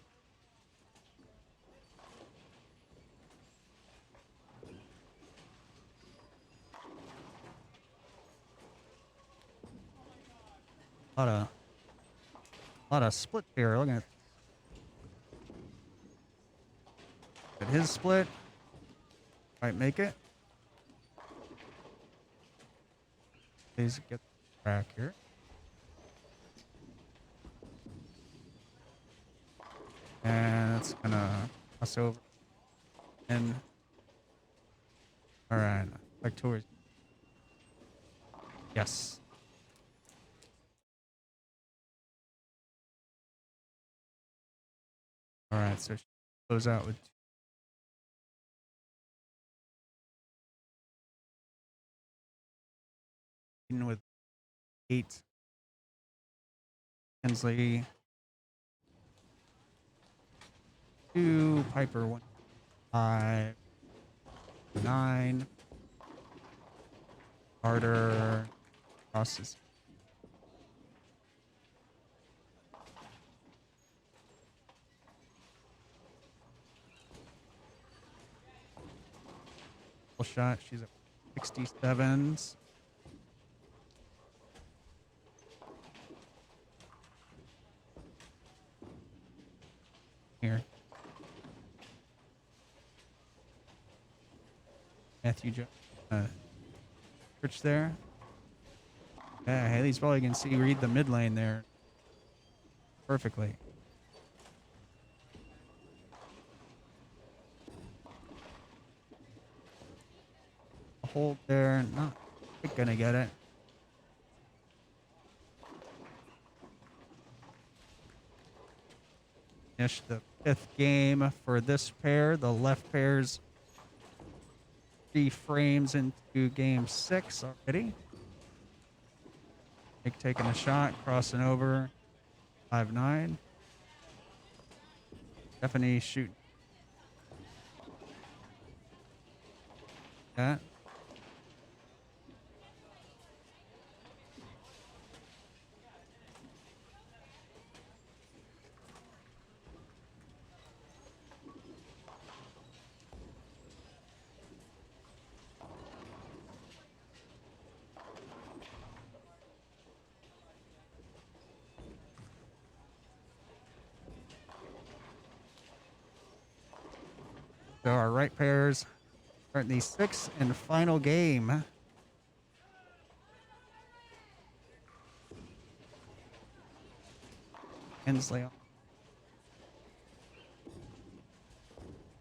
A lot of split here. Look at his split. Might make it. Please get the track here. And it's gonna cross over. And all right, back towards. Yes. All right, so she close out with 8. Hensley 2, Piper 1, 5, 9. Carter crosses. Shot. She's at 67s. Here. Matthew Church there. Yeah, Haley's probably can read the mid lane there perfectly. Hold there, not gonna get it. Finish the 5th game for this pair. The left pair's 3 frames into game 6 already. Nick taking a shot, crossing over, 5-9. Stephanie shooting. That. So our right pairs are in the 6th and final game. Hensley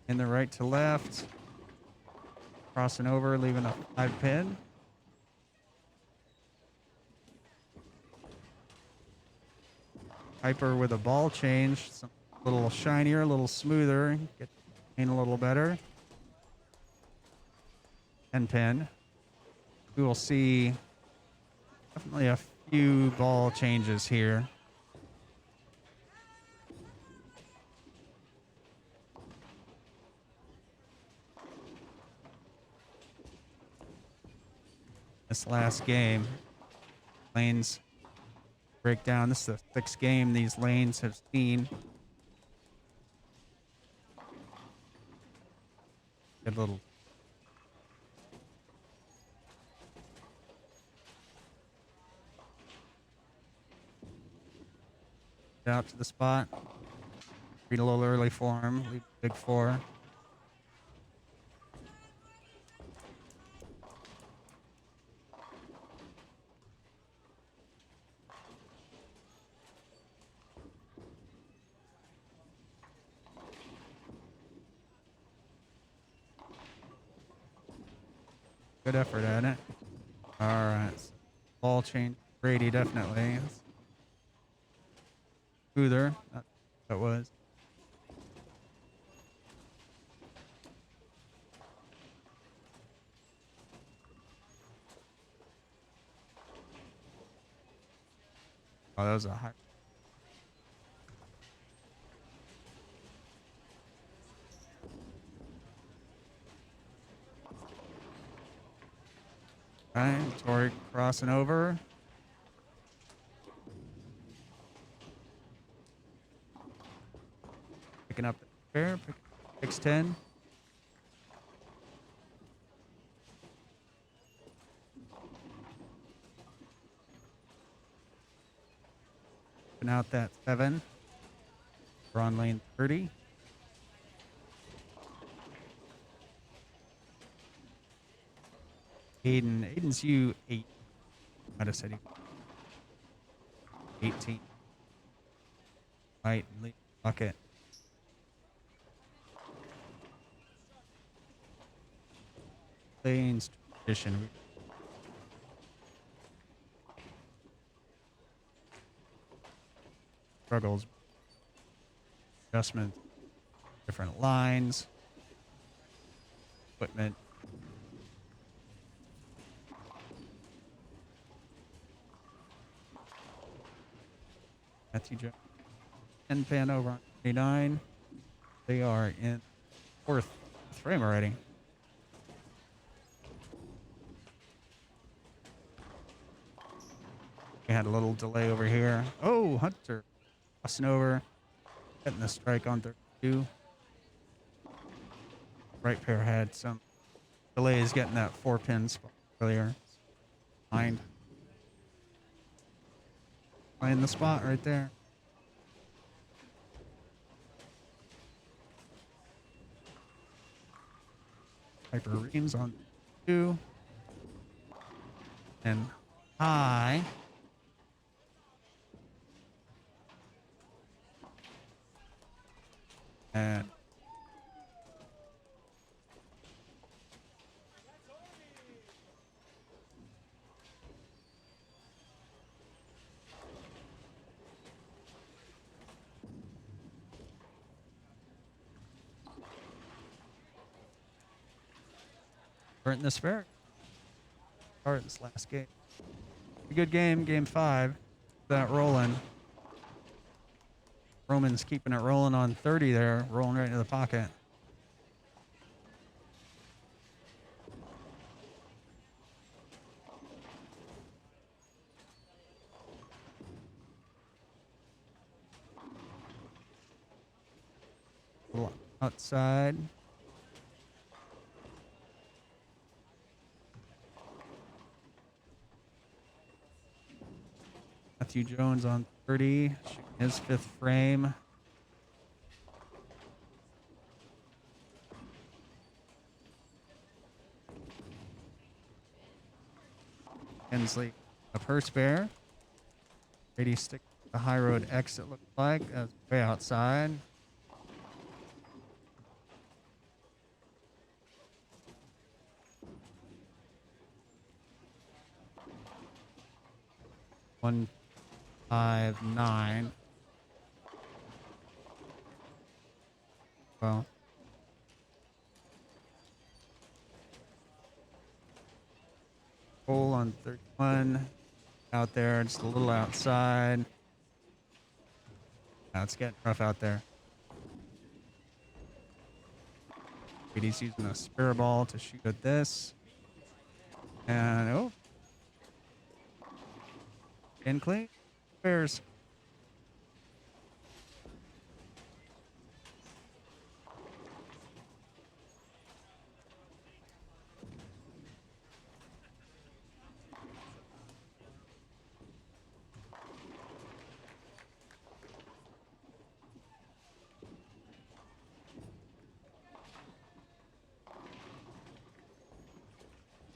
in the right to left. crossing over, leaving a 5 pin. Hyper with a ball change, a little shinier, a little smoother, get the lane a little better. 10 pin. We will see definitely a few ball changes here. This last game, lanes break down. This is the 6th game these lanes have seen. Good little. Out to the spot. Read a little early for him. Leave big 4. Good effort at it. All right. Ball change. Brady definitely. Smoother. That was. Oh, that was a high. All right, Tori crossing over. Picking up the fair. Picks 10. Picking out that 7. We're on lane 30. Aiden's U8. Might have said 18. Right, bucket. Lanes tradition. Struggles. Adjustment. Different lines. Equipment. Matthew Jones. 10 pan over on 29. They are in 4th frame already. We had a little delay over here. Oh, Hunter crossing over. Getting the strike on 32. Right pair had some delays getting that 4 pin spot earlier. Mind. Playing the spot right there. Hyper Reams on 2. And high. And we're in this fair. Start this last game. A good game, game 5. That rolling. Roman's keeping it rolling on 30 there, rolling right into the pocket. Outside. Matthew Jones on 30, shooting his 5th frame. Hensley up her spare. Brady stick the high road exit looks like. Way outside. 159. Well, hole on 31. Out there, just a little outside. Now it's getting rough out there. He's using a spare ball to shoot at this. And, oh. In clean. Spares.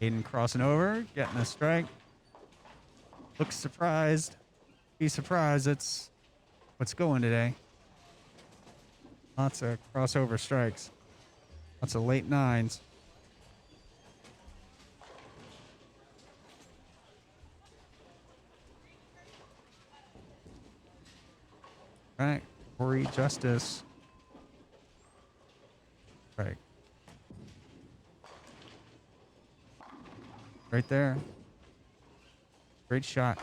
Aiden crossing over, getting a strike. Looks surprised. Be surprised. It's what's going today. Lots of crossover strikes. Lots of late nines. All right, Corey Justice. Right. Right there. Great shot.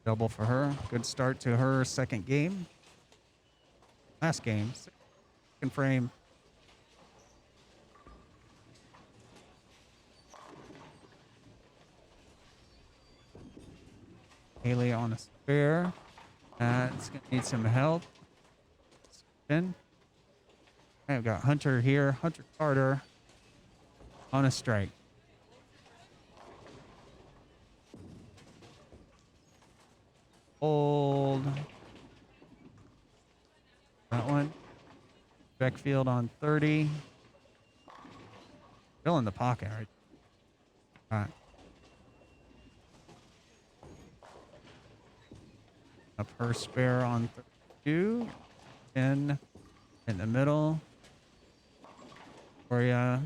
Double for her. Good start to her second game. Last game. Second frame. Haley on a spare. It's going to need some help. Spin. Okay, we've got Hunter here. Hunter Carter on a strike. Hold. That one. Beckfield on 30. Still in the pocket, right? All right. Up her spare on 32. 10 in the middle. Victoria.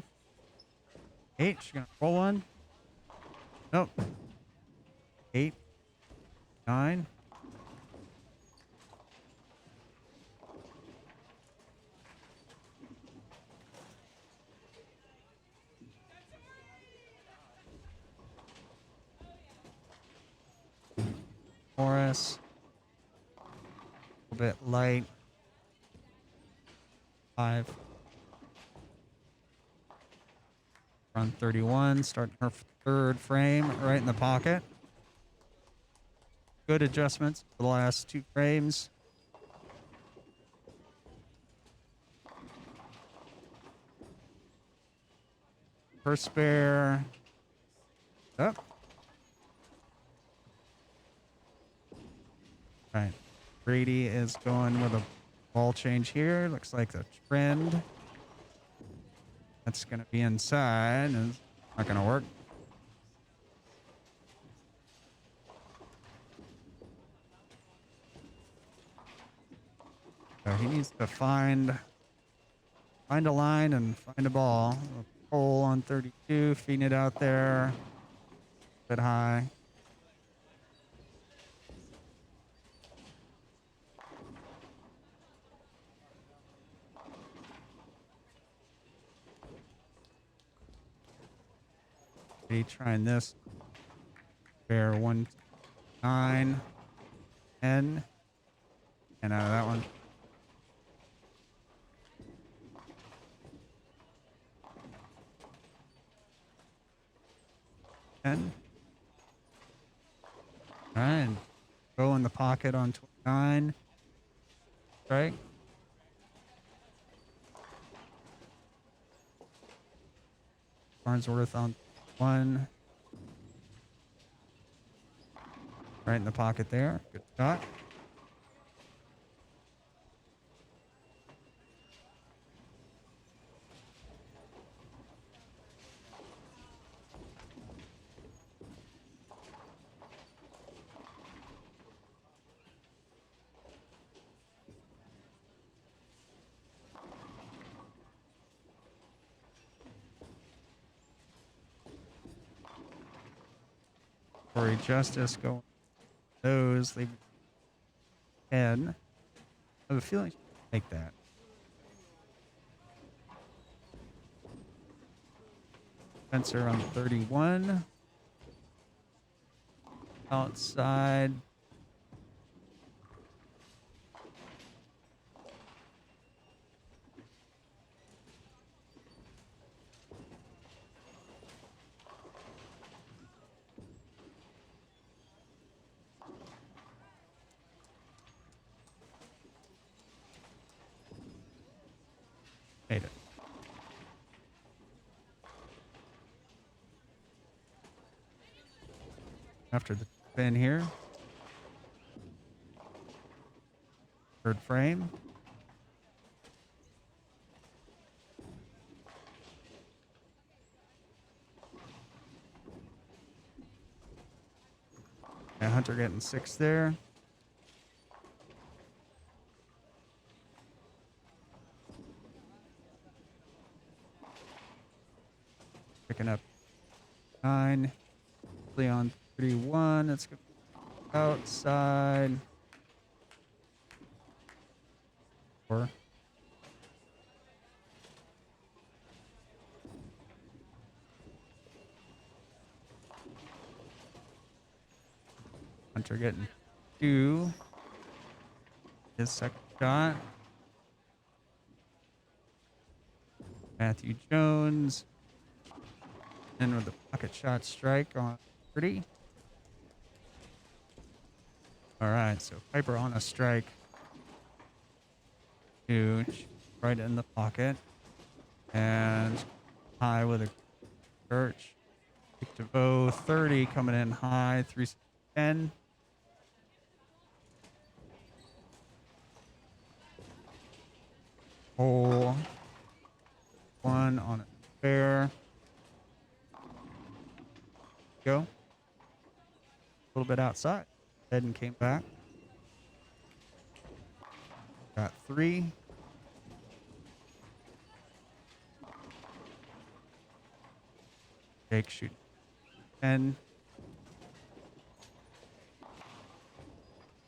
8. She's going to roll one. Nope. 8. 9. Morris. A little bit light. 5. On 31, starting her third frame right in the pocket. Good adjustments for the last 2 frames. First spare. Up. All right. Brady is going with a ball change here. Looks like the trend. That's going to be inside and it's not going to work. So he needs to find a line and find a ball. A pole on 32, feeding it out there. A bit high. Trying this. Bear 1, 9, 10. And out of that one. All right. Go in the pocket on 29. Right. Farnsworth on 1. Right in the pocket there. Good shot. Tory Justice going those, leaving 10. I have a feeling she can take that. Spencer on 31. Outside. Made it. After the spin here. Third frame. And Hunter getting 6 there. Picking up 9. Leon 31. Let's go outside. 4. Hunter getting 2. His second shot. Matthew Jones. In with the pocket shot strike on 30. All right, so Piper on a strike. Huge. Right in the pocket. And high with a church. Kick to bow. 30 coming in high. 310. Hole. 1 on a spare. Go. A little bit outside. Head and came back. Got 3. Jake shooting 10.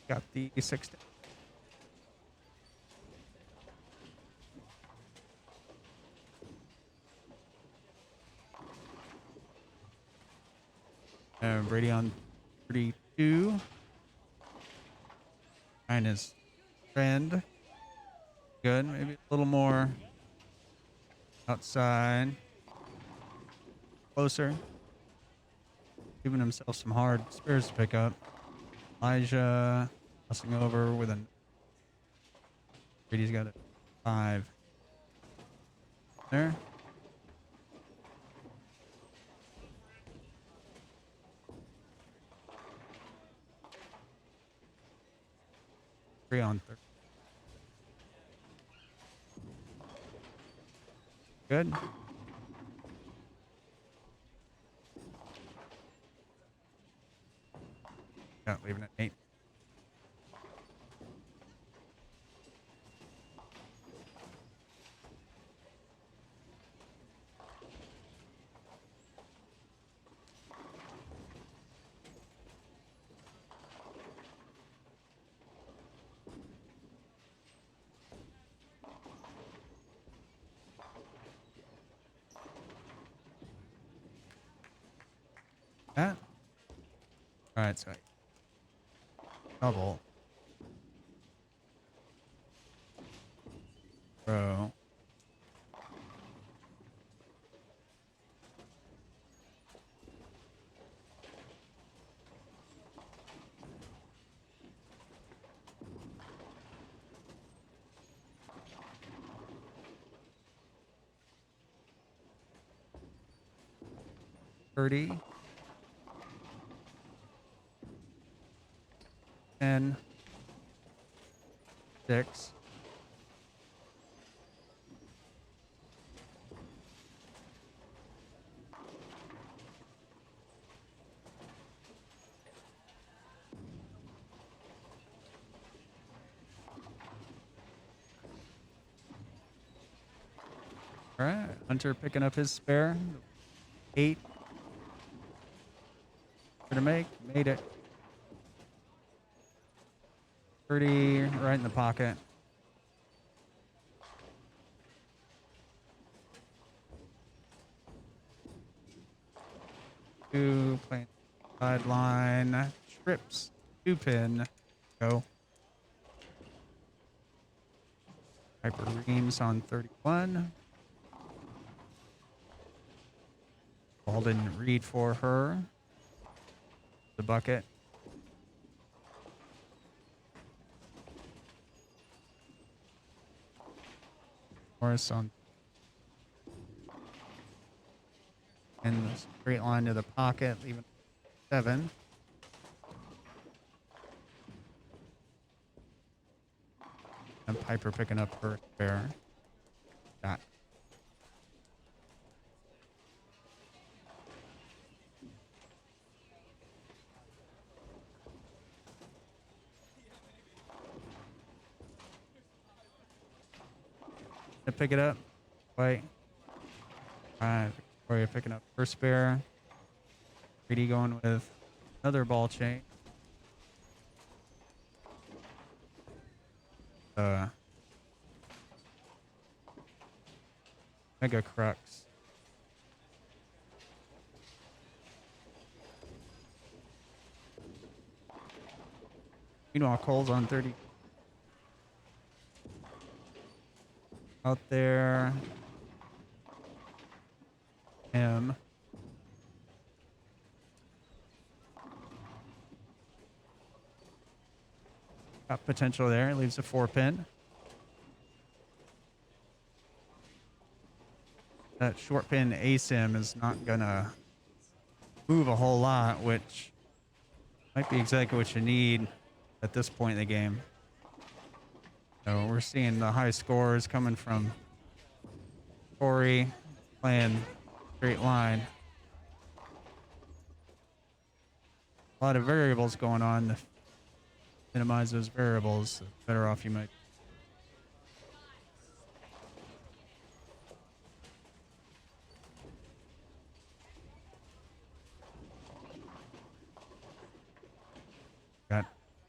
Got the 6. Brady on 32. Trying his trend. Good. Maybe a little more outside. Closer. Giving himself some hard spares to pick up. Elijah crossing over with an. Brady's got a 5. There. Three on 30. Good. Yeah, leaving it 8. That. All right, so double. Bro. $30. 10. 6. All right, Hunter picking up his spare. 8. to make. Made it. 30 right in the pocket. Two playing sideline. Trips. 2-pin. Go. Piper Reams on 31. Ball didn't read for her. The bucket. Morris on in the straight line to the pocket, leaving 7. And Piper picking up her spare. Got. To pick it up. Wait. Alright, Victoria picking up her spare. Brady going with another ball chain. Mega Crux. Meanwhile, Cole's on 30. Out there. Him. Got potential there. Leaves a 4-pin. That short pin ASIM is not gonna move a whole lot, which might be exactly what you need at this point in the game. So we're seeing the high scores coming from Corey playing straight line. A lot of variables going on. To minimize those variables, the better off you might. Got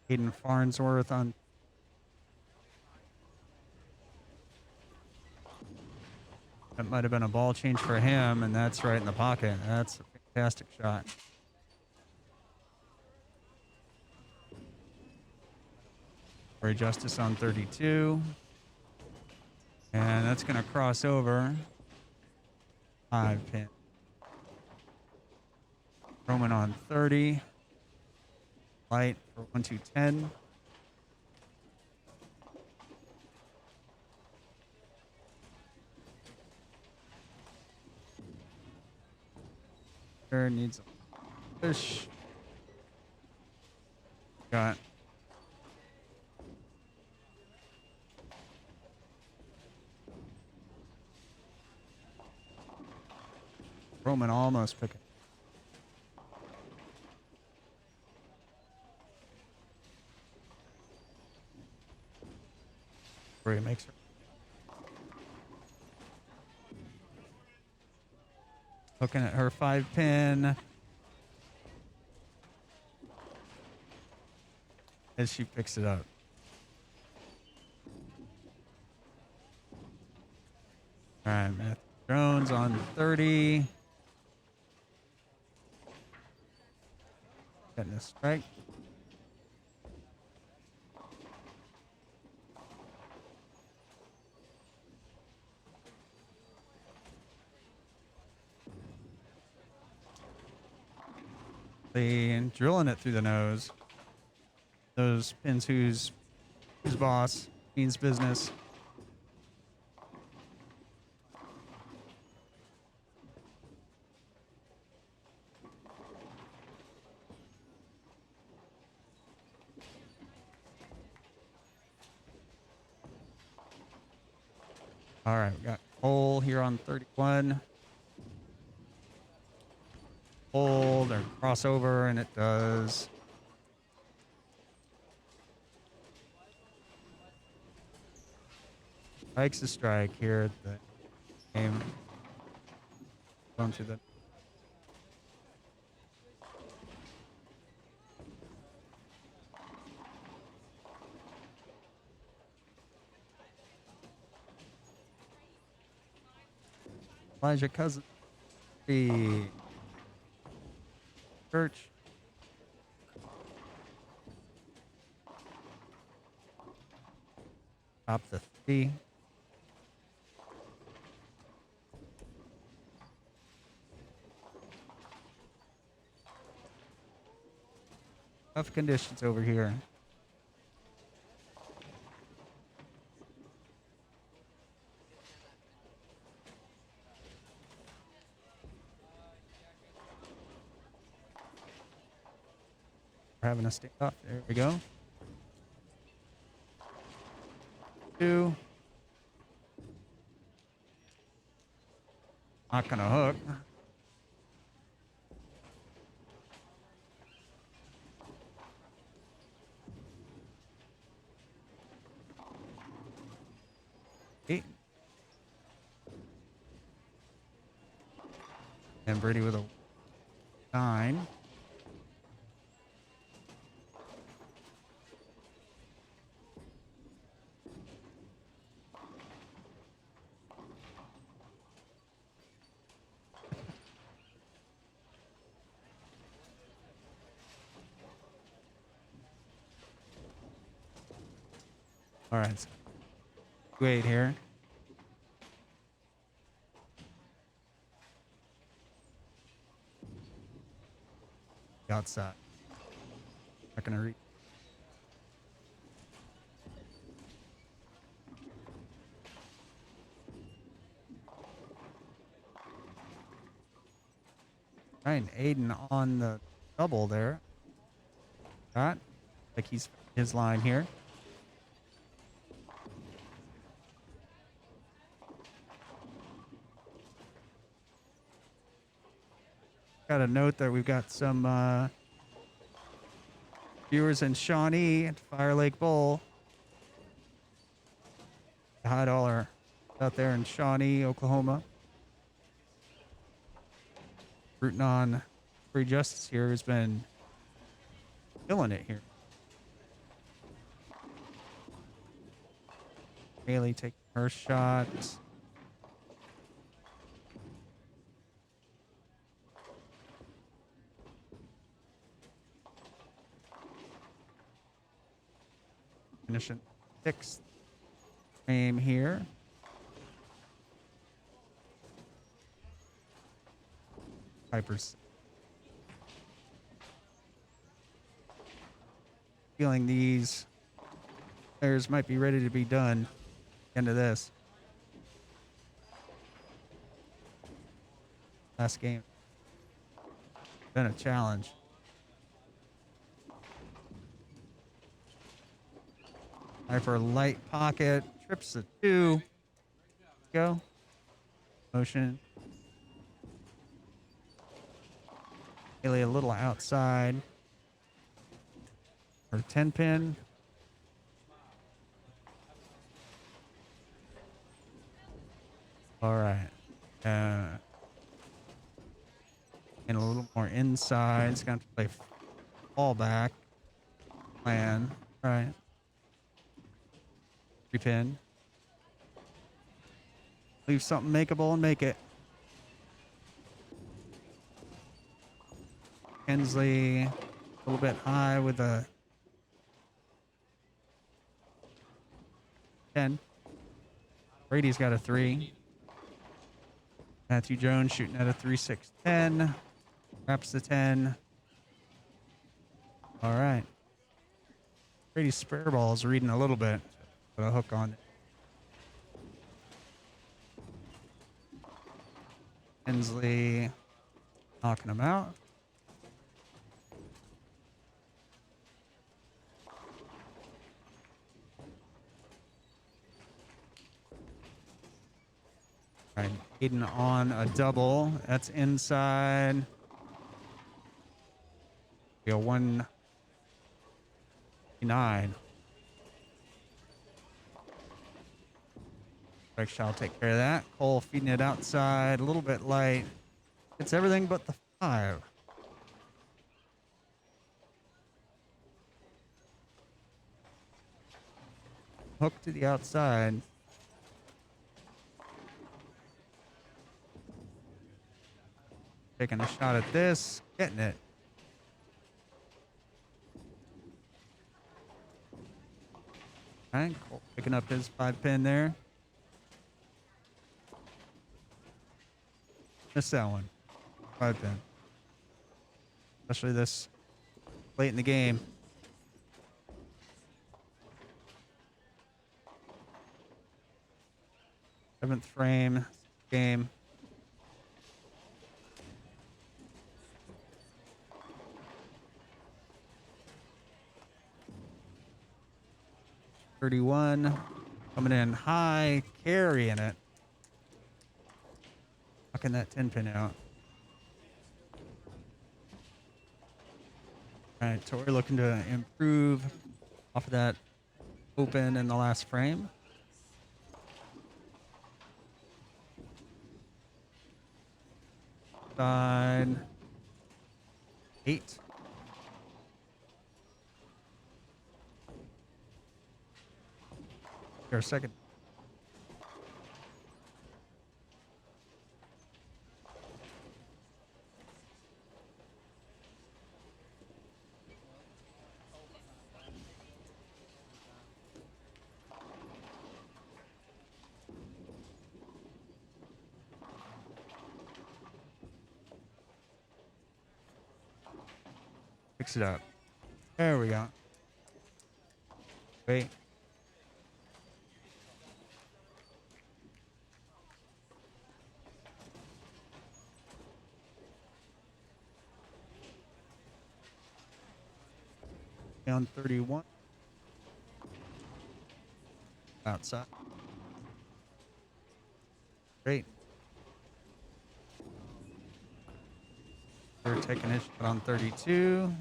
Hayden Farnsworth on. That might have been a ball change for him, and that's right in the pocket. That's a fantastic shot. Corey Justice on 32. And that's going to cross over. 5-pin. Roman on 30. Light for 1-2-10. Sure needs a push. Got Roman almost picking. Where he makes her. Looking at her 5-pin. As she picks it up. All right, Matthew Jones on 30. Getting a strike. And drilling it through the nose. Those pins who's boss means business. All right, we got Cole here on 31. Hold or crossover, and it does. Strikes a strike here at the game. Going to the Elijah Cousins. The church. Top the 3. Tough conditions over here. We're having a standoff. There we go. 2. Not gonna hook. Eight. And Brady with a 9. All right. So 2-8 here. Outside. Not gonna reach. Right, Aiden on the double there. Got like he's his line here. Got to note that we've got some viewers in Shawnee at Fire Lake Bowl. Hi to all our out there in Shawnee, Oklahoma. Rooting on Free Justice here has been killing it here. Haley taking her shot. Finishing 6th game here. Piper's feeling these players might be ready to be done. End of this last game. Been a challenge. For light pocket, trips the 2. Go. Motion. Haley a little outside. Or 10 pin. All right. And a little more inside. It's going to play fall back. Plan. All right. 3 pin. Leave something makeable and make it. Hensley a little bit high with a 10. Brady's got a 3. Matthew Jones shooting at a 3-6-10. Wraps the 10. All right. Brady's spare ball is reading a little bit. Put a hook on it. Hensley knocking him out. All right, Aiden on a double. That's inside. We got 1-9. Shall take care of that. Cole feeding it outside, a little bit light. It's everything but the 5. Hook to the outside. Taking a shot at this. Getting it. All right, Colt picking up his 5-pin there. Missed that one. 5-pin. Especially this late in the game. Seventh frame game. .31 coming in high, carrying it. Knocking that 10-pin out. All right, Tori looking to improve off of that open in the last frame. Side 8. Here a second. Fix it up. There we go. Wait. Down 31. Outside. Great. They're taking his shot on 32.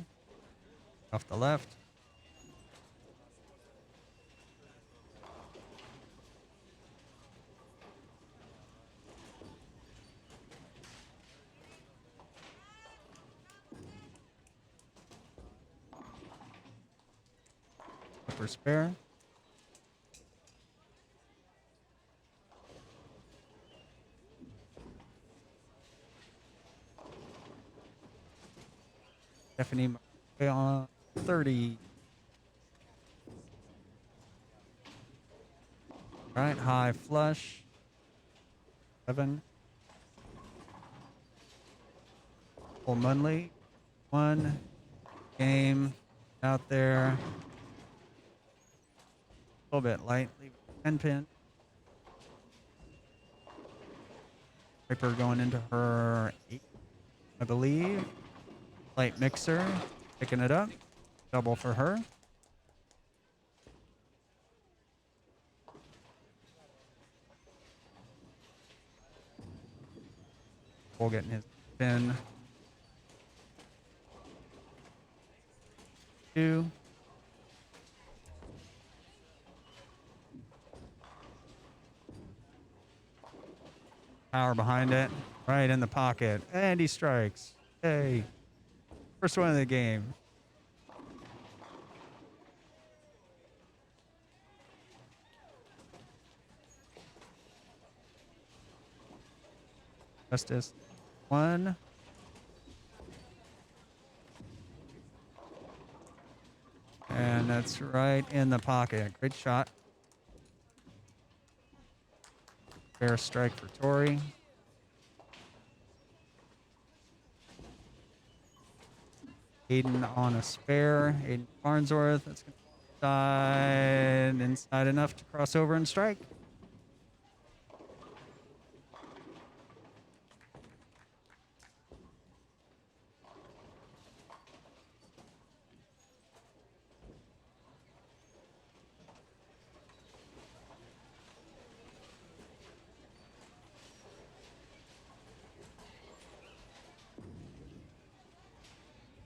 Off the left. Upper spare. Stephanie on 30. All right, high flush. 7. Full Munley. 1. Game out there. A little bit light. Leave 10-pin. Piper going into her 8, I believe. Light mixer. Picking it up. Double for her. Cole getting his pin. 2. Power behind it. Right in the pocket. And he strikes. Hey. First one of the game. Justice. 1. And that's right in the pocket. Great shot. Fair strike for Tori. Aiden on a spare. Aiden Farnsworth. That's going to inside enough to cross over and strike.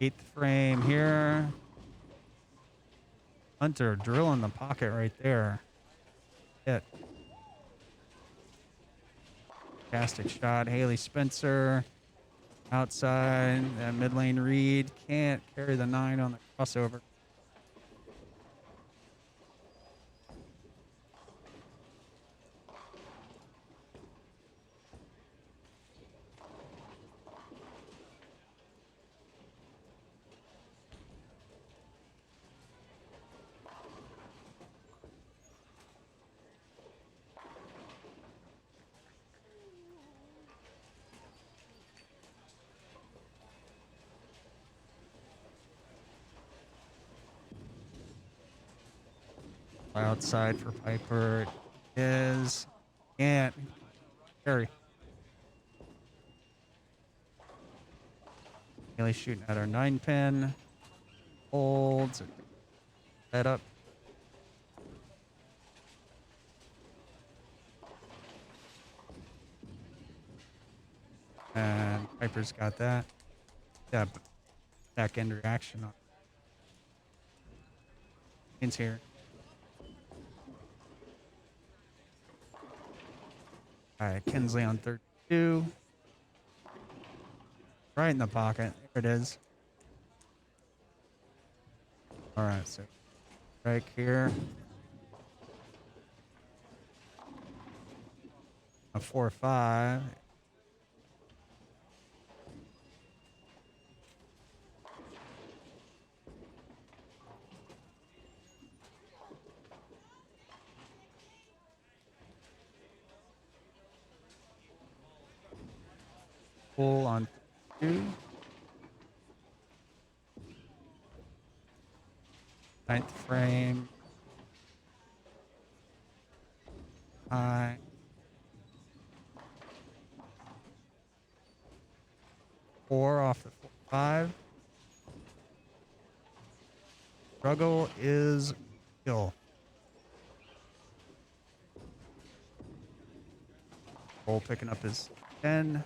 Eighth frame here. Hunter drilling the pocket right there. Hit. Fantastic shot. Haley Spencer outside. That mid lane read. Can't carry the 9 on the crossover. Outside for Piper is can't carry. Nearly shooting at our 9-pin. Holds. Head up. And Piper's got that. Yeah, back end reaction on. It's here. All right, Kinsley on 32. Right in the pocket. There it is. All right, so strike here. A 4-5. Full on 2. Ninth frame. High. 4 off the 5. Struggle is kill. Cole picking up his 10.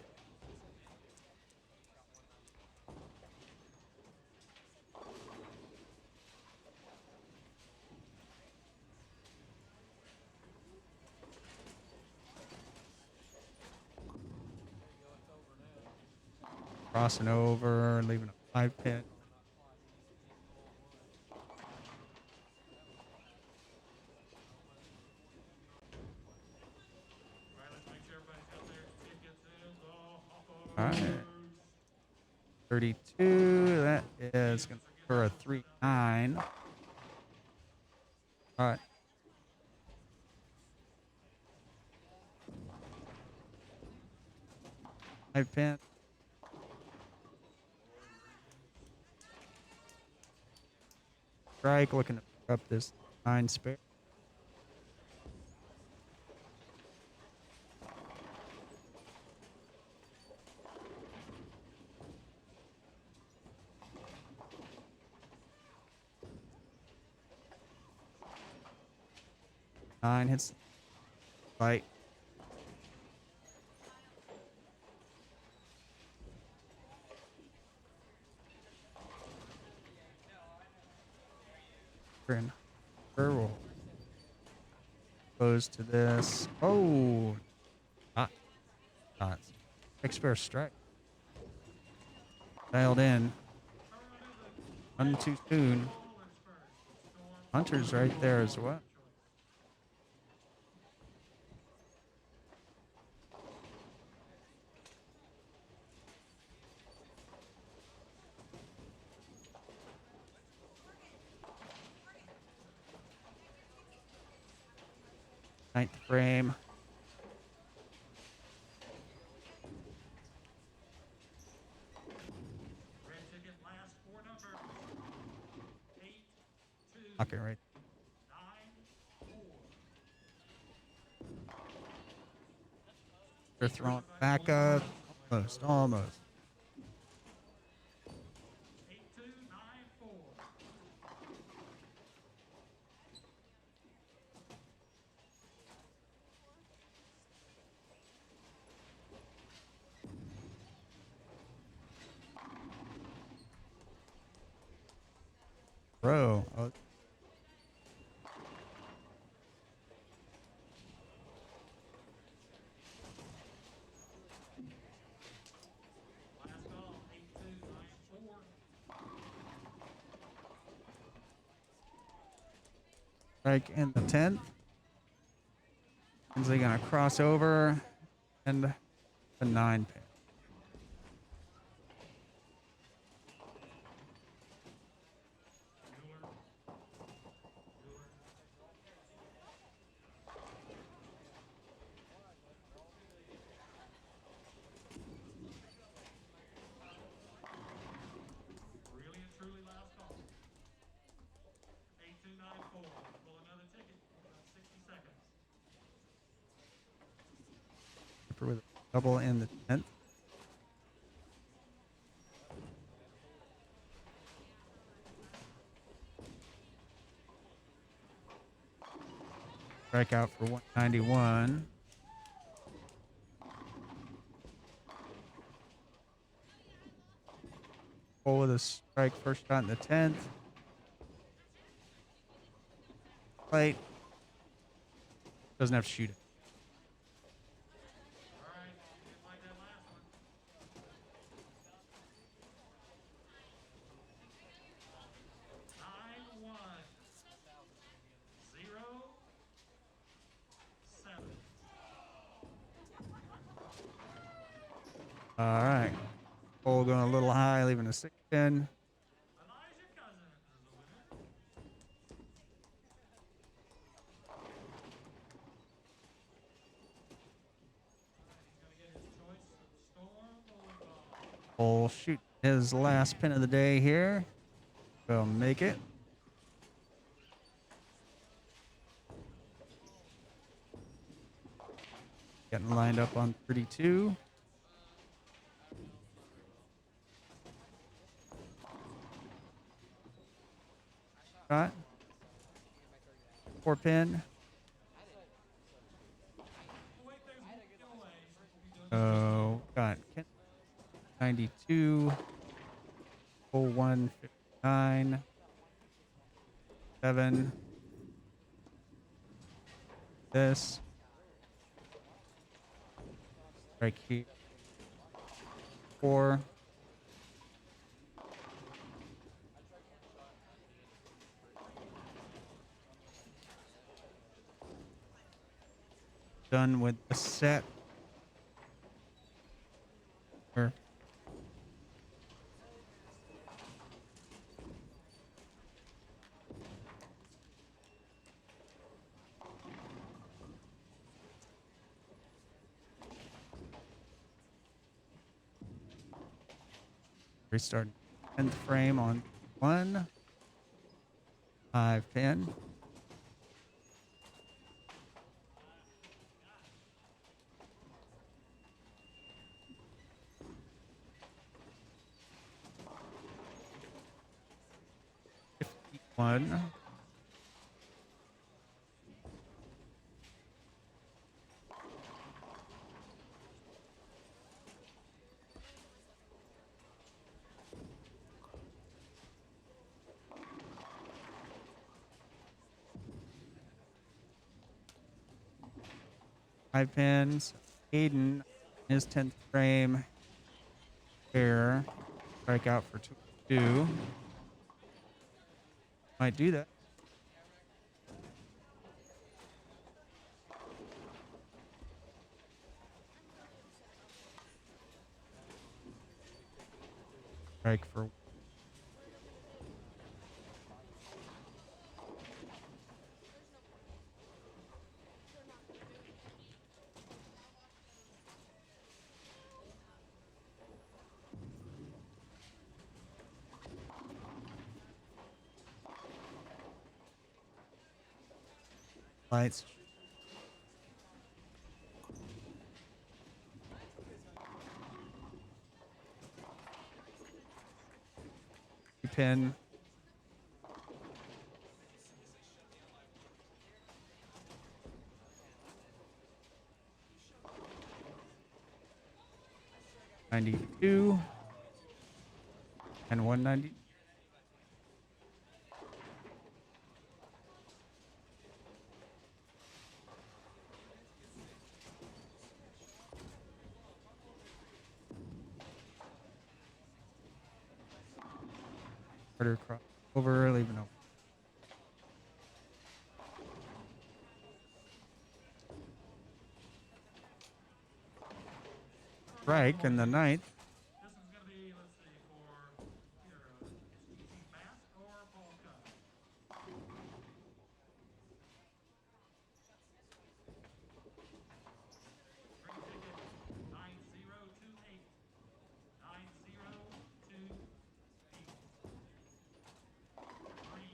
Crossing over, leaving a 5-pin. All right. 32. That is going to for a 3-9. All right. Five pin. Strike looking to pick up this 9 spare. Nine hits fight. And her will goes to this. Oh, not. Expert strike. Dialed in. None too soon. Hunter's right there as well. Ninth frame. Okay, right. They're throwing back up. Almost. Bro. Oh. Strike in the 10th. Kinsley gonna cross over and the 9 pin. Really and truly last call. 8294. Pull another ticket. double in the 10th. Strikeout for 191. Cole with a strike, first shot in the 10th. Plate. Doesn't have to shoot it. All right, didn't like that last one. 9-1. 0-7. All right. Cole going a little high, leaving a 6-10. Elijah Cousins is the winner. He's going to get his choice of Storm Boulevard. Cole shoot his last pin of the day here. Will make it. Getting lined up on 32. Shot. 4 pin. Wait, there's one giveaway. So got 92. 0159. 7. This. Right here. 4. Done with the set. Or restart 10th frame on 1. 5 pin. One. Five pins. Aiden, his 10th frame. Fair. Strike out for 2. Might do that. Strike for lights. Pin. $92 and $190. Order cross over, leaving open. Strike in the 9th. This one's going to be, let's see, for either easy mask or polka. Green ticket 9028. 9028.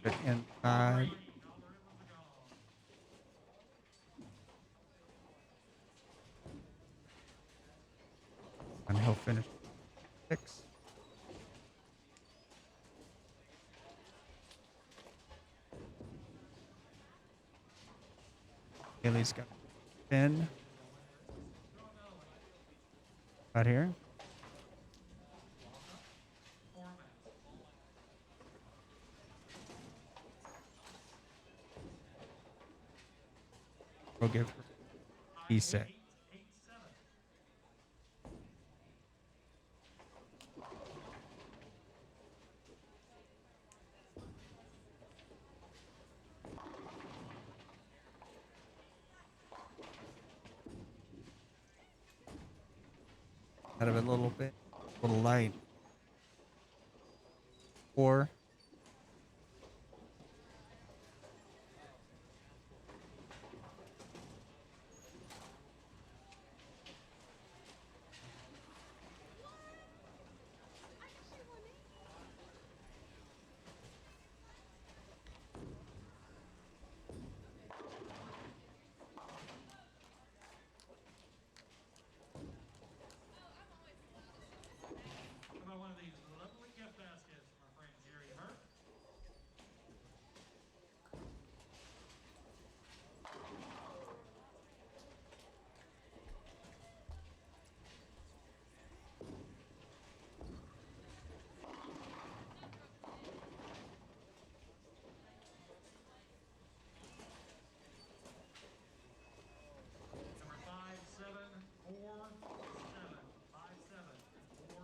Good inside. All the ribbons are gone. finish 6. Haley's got 10 out here. We'll give her E6. Out of it a little bit, a little light. 4. How about one of these lovely gift baskets from our friend Jerry Hurt? Number 5747. 5747. The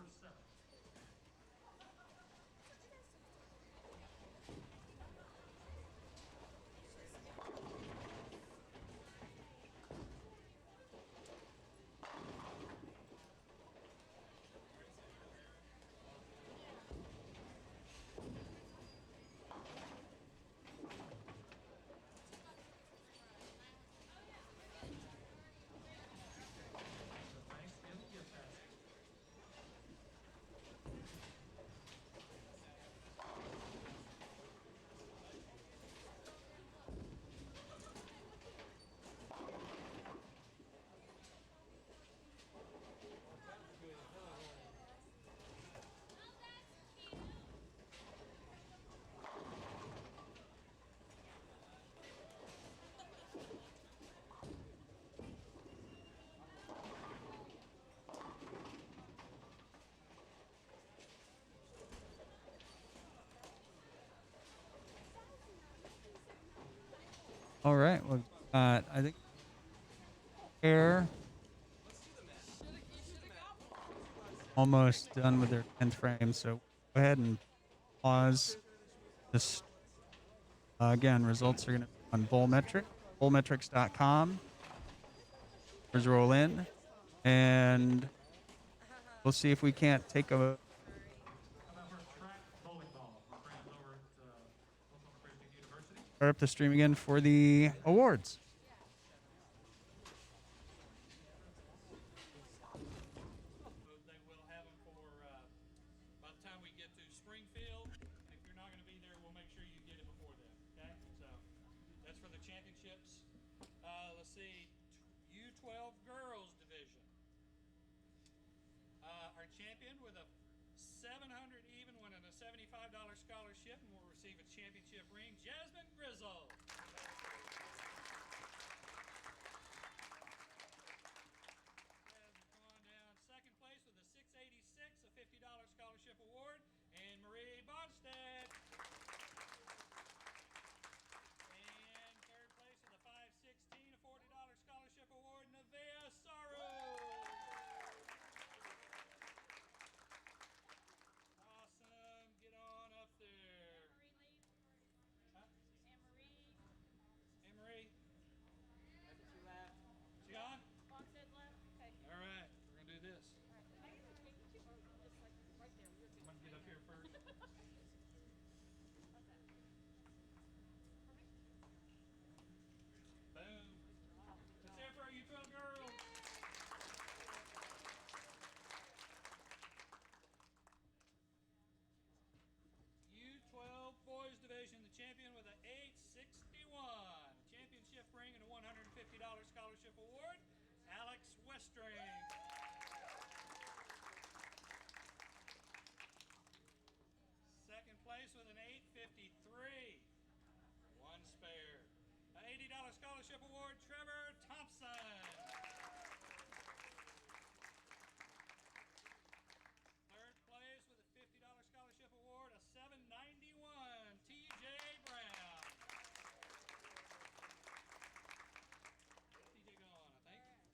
Thanksgiving gift basket. All right. Well, I think Air almost done with their 10th frame. So go ahead and pause this. Again, results are going to be on Bullmetric, bullmetrics.com. Numbers roll in, and we'll see if we can't take a How about for track bowling ball? Our friends over at Oklahoma Christian University. start up the stream again for the awards. They will have them for by the time we get to Springfield. If you're not going to be there, we'll make sure you get it before then. Okay, so that's for the championships. Let's see, U12 girls division. Our champion with a 700 even, winning a $75 scholarship, and will receive a championship ring. Jasmine Grizzle. Come on down. Second place with a 686, a $50 scholarship award, and Marie Bonstead. And third place with a 516, a $40 scholarship award, Nevaeh Saru. Awesome. Get on up there. Huh? Anne Marie. She on? All right, we're gonna do this. I'm gonna get up here first. Boom. Let's hear it for you 12 girls. U12 boys division, the champion with an 861. Championship ring and a $150 scholarship award, Alex Westring. place with an 853. One spare. An $80 scholarship award, Trevor Thompson. Third place with a $50 scholarship award, a 791, TJ Brown. TJ gone, I think.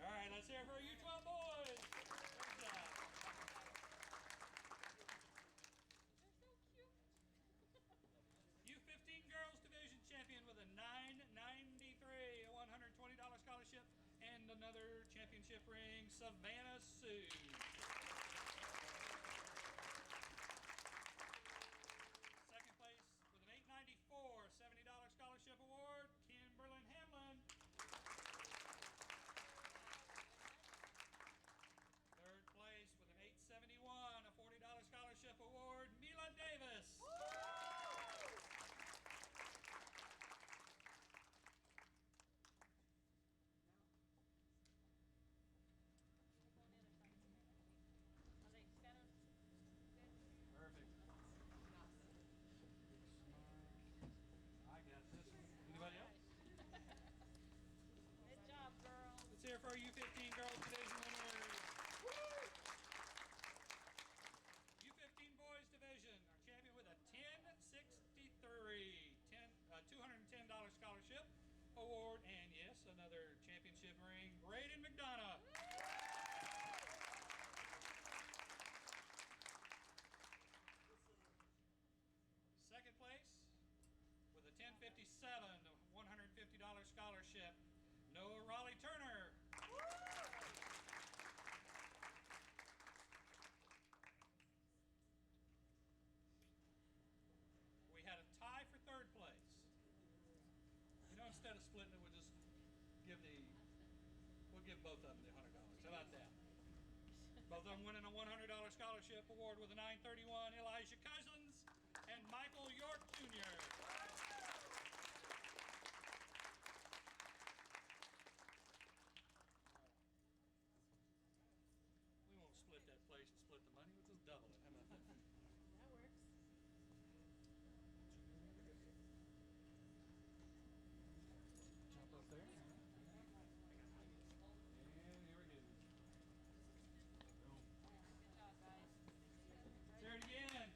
All right, let's hear it for you 12 boys. Good job. They're so cute. U15 girls division champion with a 993, a $120 scholarship, and another championship ring, Savannah Sue. Second place with an 894, $70 scholarship award, Kimberlyn Hamlin. Third place with an 871, a $40 scholarship award, Mila Davis. Perfect. I got this one. Anybody else? Good job, girl. Let's hear it for our U15 girls division winners. U15 boys division, our champion with a 1063, $210 scholarship award, and yes, another championship ring, Braden McDonough. Second place with a 1057, a $150 scholarship, Noah Raleigh Turner. We had a tie for third place. You know, instead of splitting it, we'll just give both of them the $100. How about that? Both of them winning a $100 scholarship award with a 931, Elijah Cousins and Michael York Jr. We won't split that place and split the money, we'll just double it. How about that? That works. Jump up there. And here we go. Good job, guys. Let's hear it again.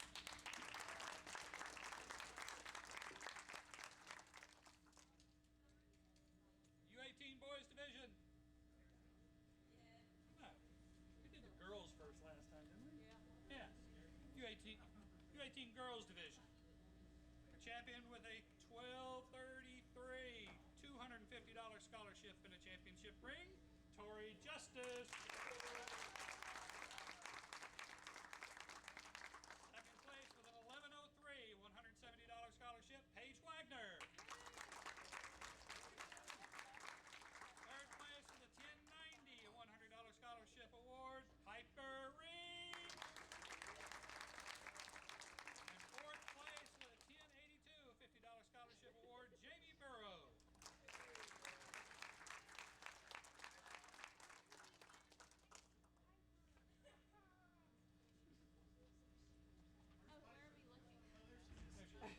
U18 boys division. No, we did the girls first last time, didn't we? Yeah. Yeah. U18 girls division. A champion with a 1233, $250 scholarship and a championship ring, Tori Justice. Second place with an 1103, $170 scholarship, Paige Wagner. Third place with a 1090, a $100 scholarship award, Piper Reed. And fourth place with a 1082, a $50 scholarship award, Jamie Burrow. Oh, where are we looking? There she is.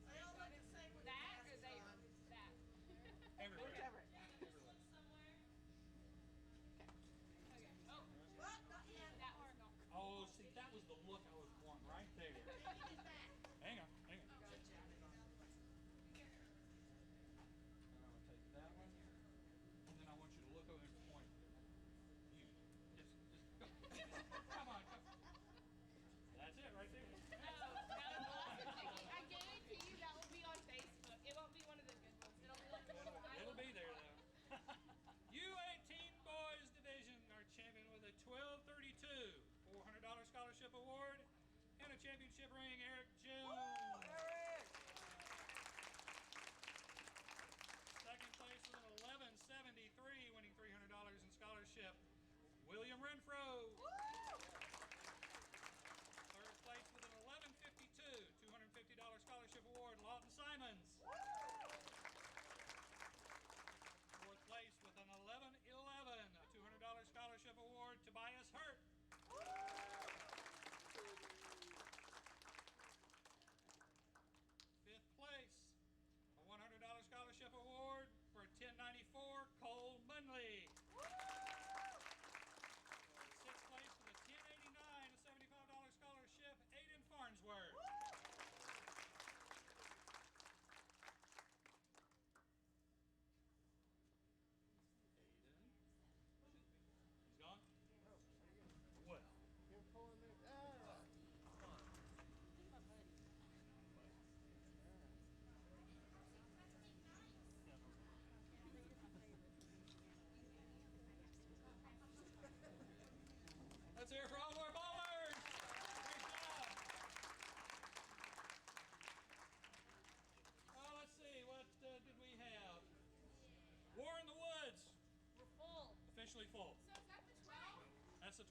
They all look the same with That or they? That. Everywhere. Whichever. Somewhere. Okay. Oh, Well, not yet. that one. No. Oh, see, that was the look I was wanting right there. Hang on, hang on. I'm gonna take that one, and then I want you to look over and point. You, just go. Come on, come. That's it, right there. No, I guarantee you that will be on Facebook. It won't be one of the good ones. It'll be like It'll be there though. U18 boys division, our champion with a 1232, $400 scholarship award, and a championship ring, Eric Jones. Second place with an 1173, winning $300 in scholarship, William Renfro. Third place with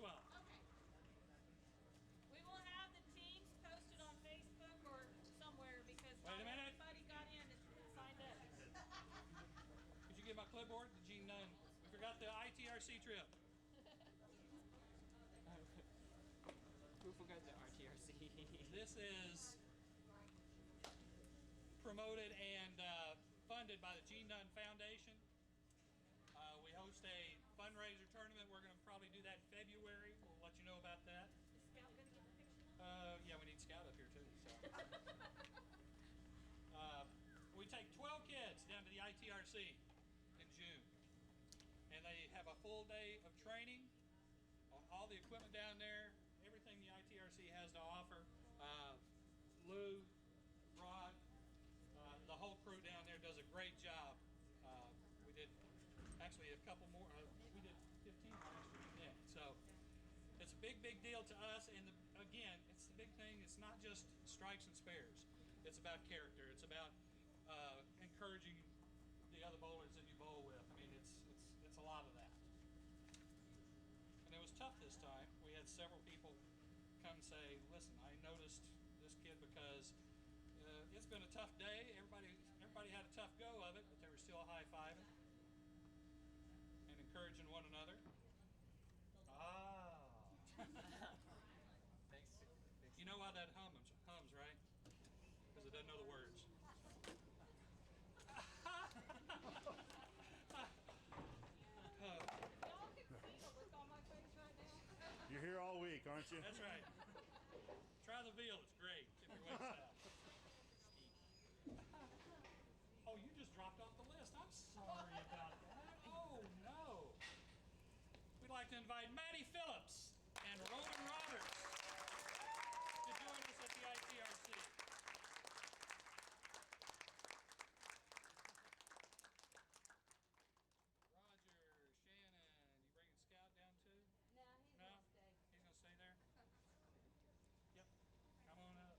12. Okay. We will have the teams posted on Facebook or somewhere because Wait a not minute. everybody got in and signed up. Could you get my clipboard? The Gene Nunn. We forgot the ITRC trip. Who forgot the RTRC? This is promoted and funded by the Gene Nunn Foundation. We host a fundraiser tournament. We're going to probably do that in February. We'll let you know about that. Is Scout gonna get the picture? Yeah, we need Scout up here too. So. We take 12 kids down to the ITRC in June, and they have a full day of training. All the equipment down there, everything the ITRC has to offer. Lou, Rod, the whole crew down there does a great job. We did actually a couple more. We did 15 last year. Yeah, so it's a big deal to us. And again, it's the big thing. It's not just strikes and spares. It's about character. It's about encouraging the other bowlers that you bowl with. I mean, it's a lot of that. And it was tough this time. We had several people come say, listen, I noticed this kid because it's been a tough day. Everybody had a tough go of it, but they were still high-fiving and encouraging one another. Ah. Thanks. You know why that hums, right? Because it doesn't know the words. Y'all can see the look on my face right now. You're here all week, aren't you? That's right. Try the veal. It's great. If you're waiting out. Oh, you just dropped off the list. I'm sorry about that. Oh, no. We'd like to invite Maddie Phillips and Roman Roberts to join us at the ITRC. Roger, Shannon, you bringing Scout down too? No, he's No? gonna stay. He's going to stay there? Yep. Come on up.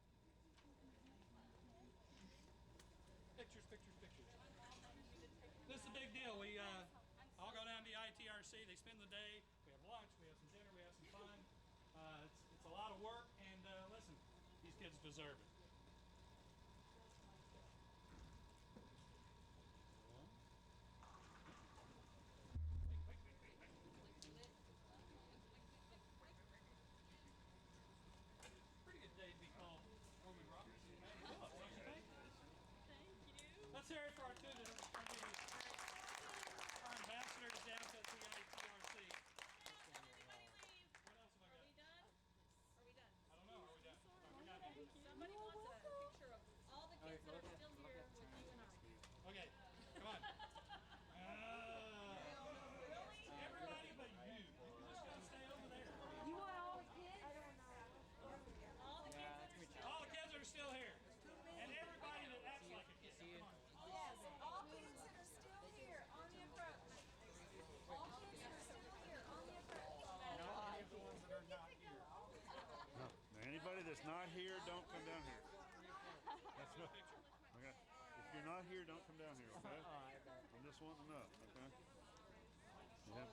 Pictures. This is a big deal. We all go down to the ITRC. They spend the day. We have lunch. We have some dinner. We have some fun. It's a lot of work. And listen, these kids deserve it. Wait. Pretty good day to be called Roman Roberts. Don't you think? Let's hear it for our two that are going to be our ambassadors down to the ITRC. What else have I got? Are we done? I don't know. Are we done? We got it. Somebody wants a picture of all the kids that are still here with you and I. Okay, come on. Everybody but you. You're just going to stay over there. You want all the kids? I don't know. All the kids that are still All the kids that are still here. And everybody that acts like a kid. Come on. Yes, all kids that are still here on the approach. All kids that are still here on the approach. No. Anybody that's not here, don't come down here. That's no, okay. If you're not here, don't come down here, okay? I'm just wanting to know, okay? You have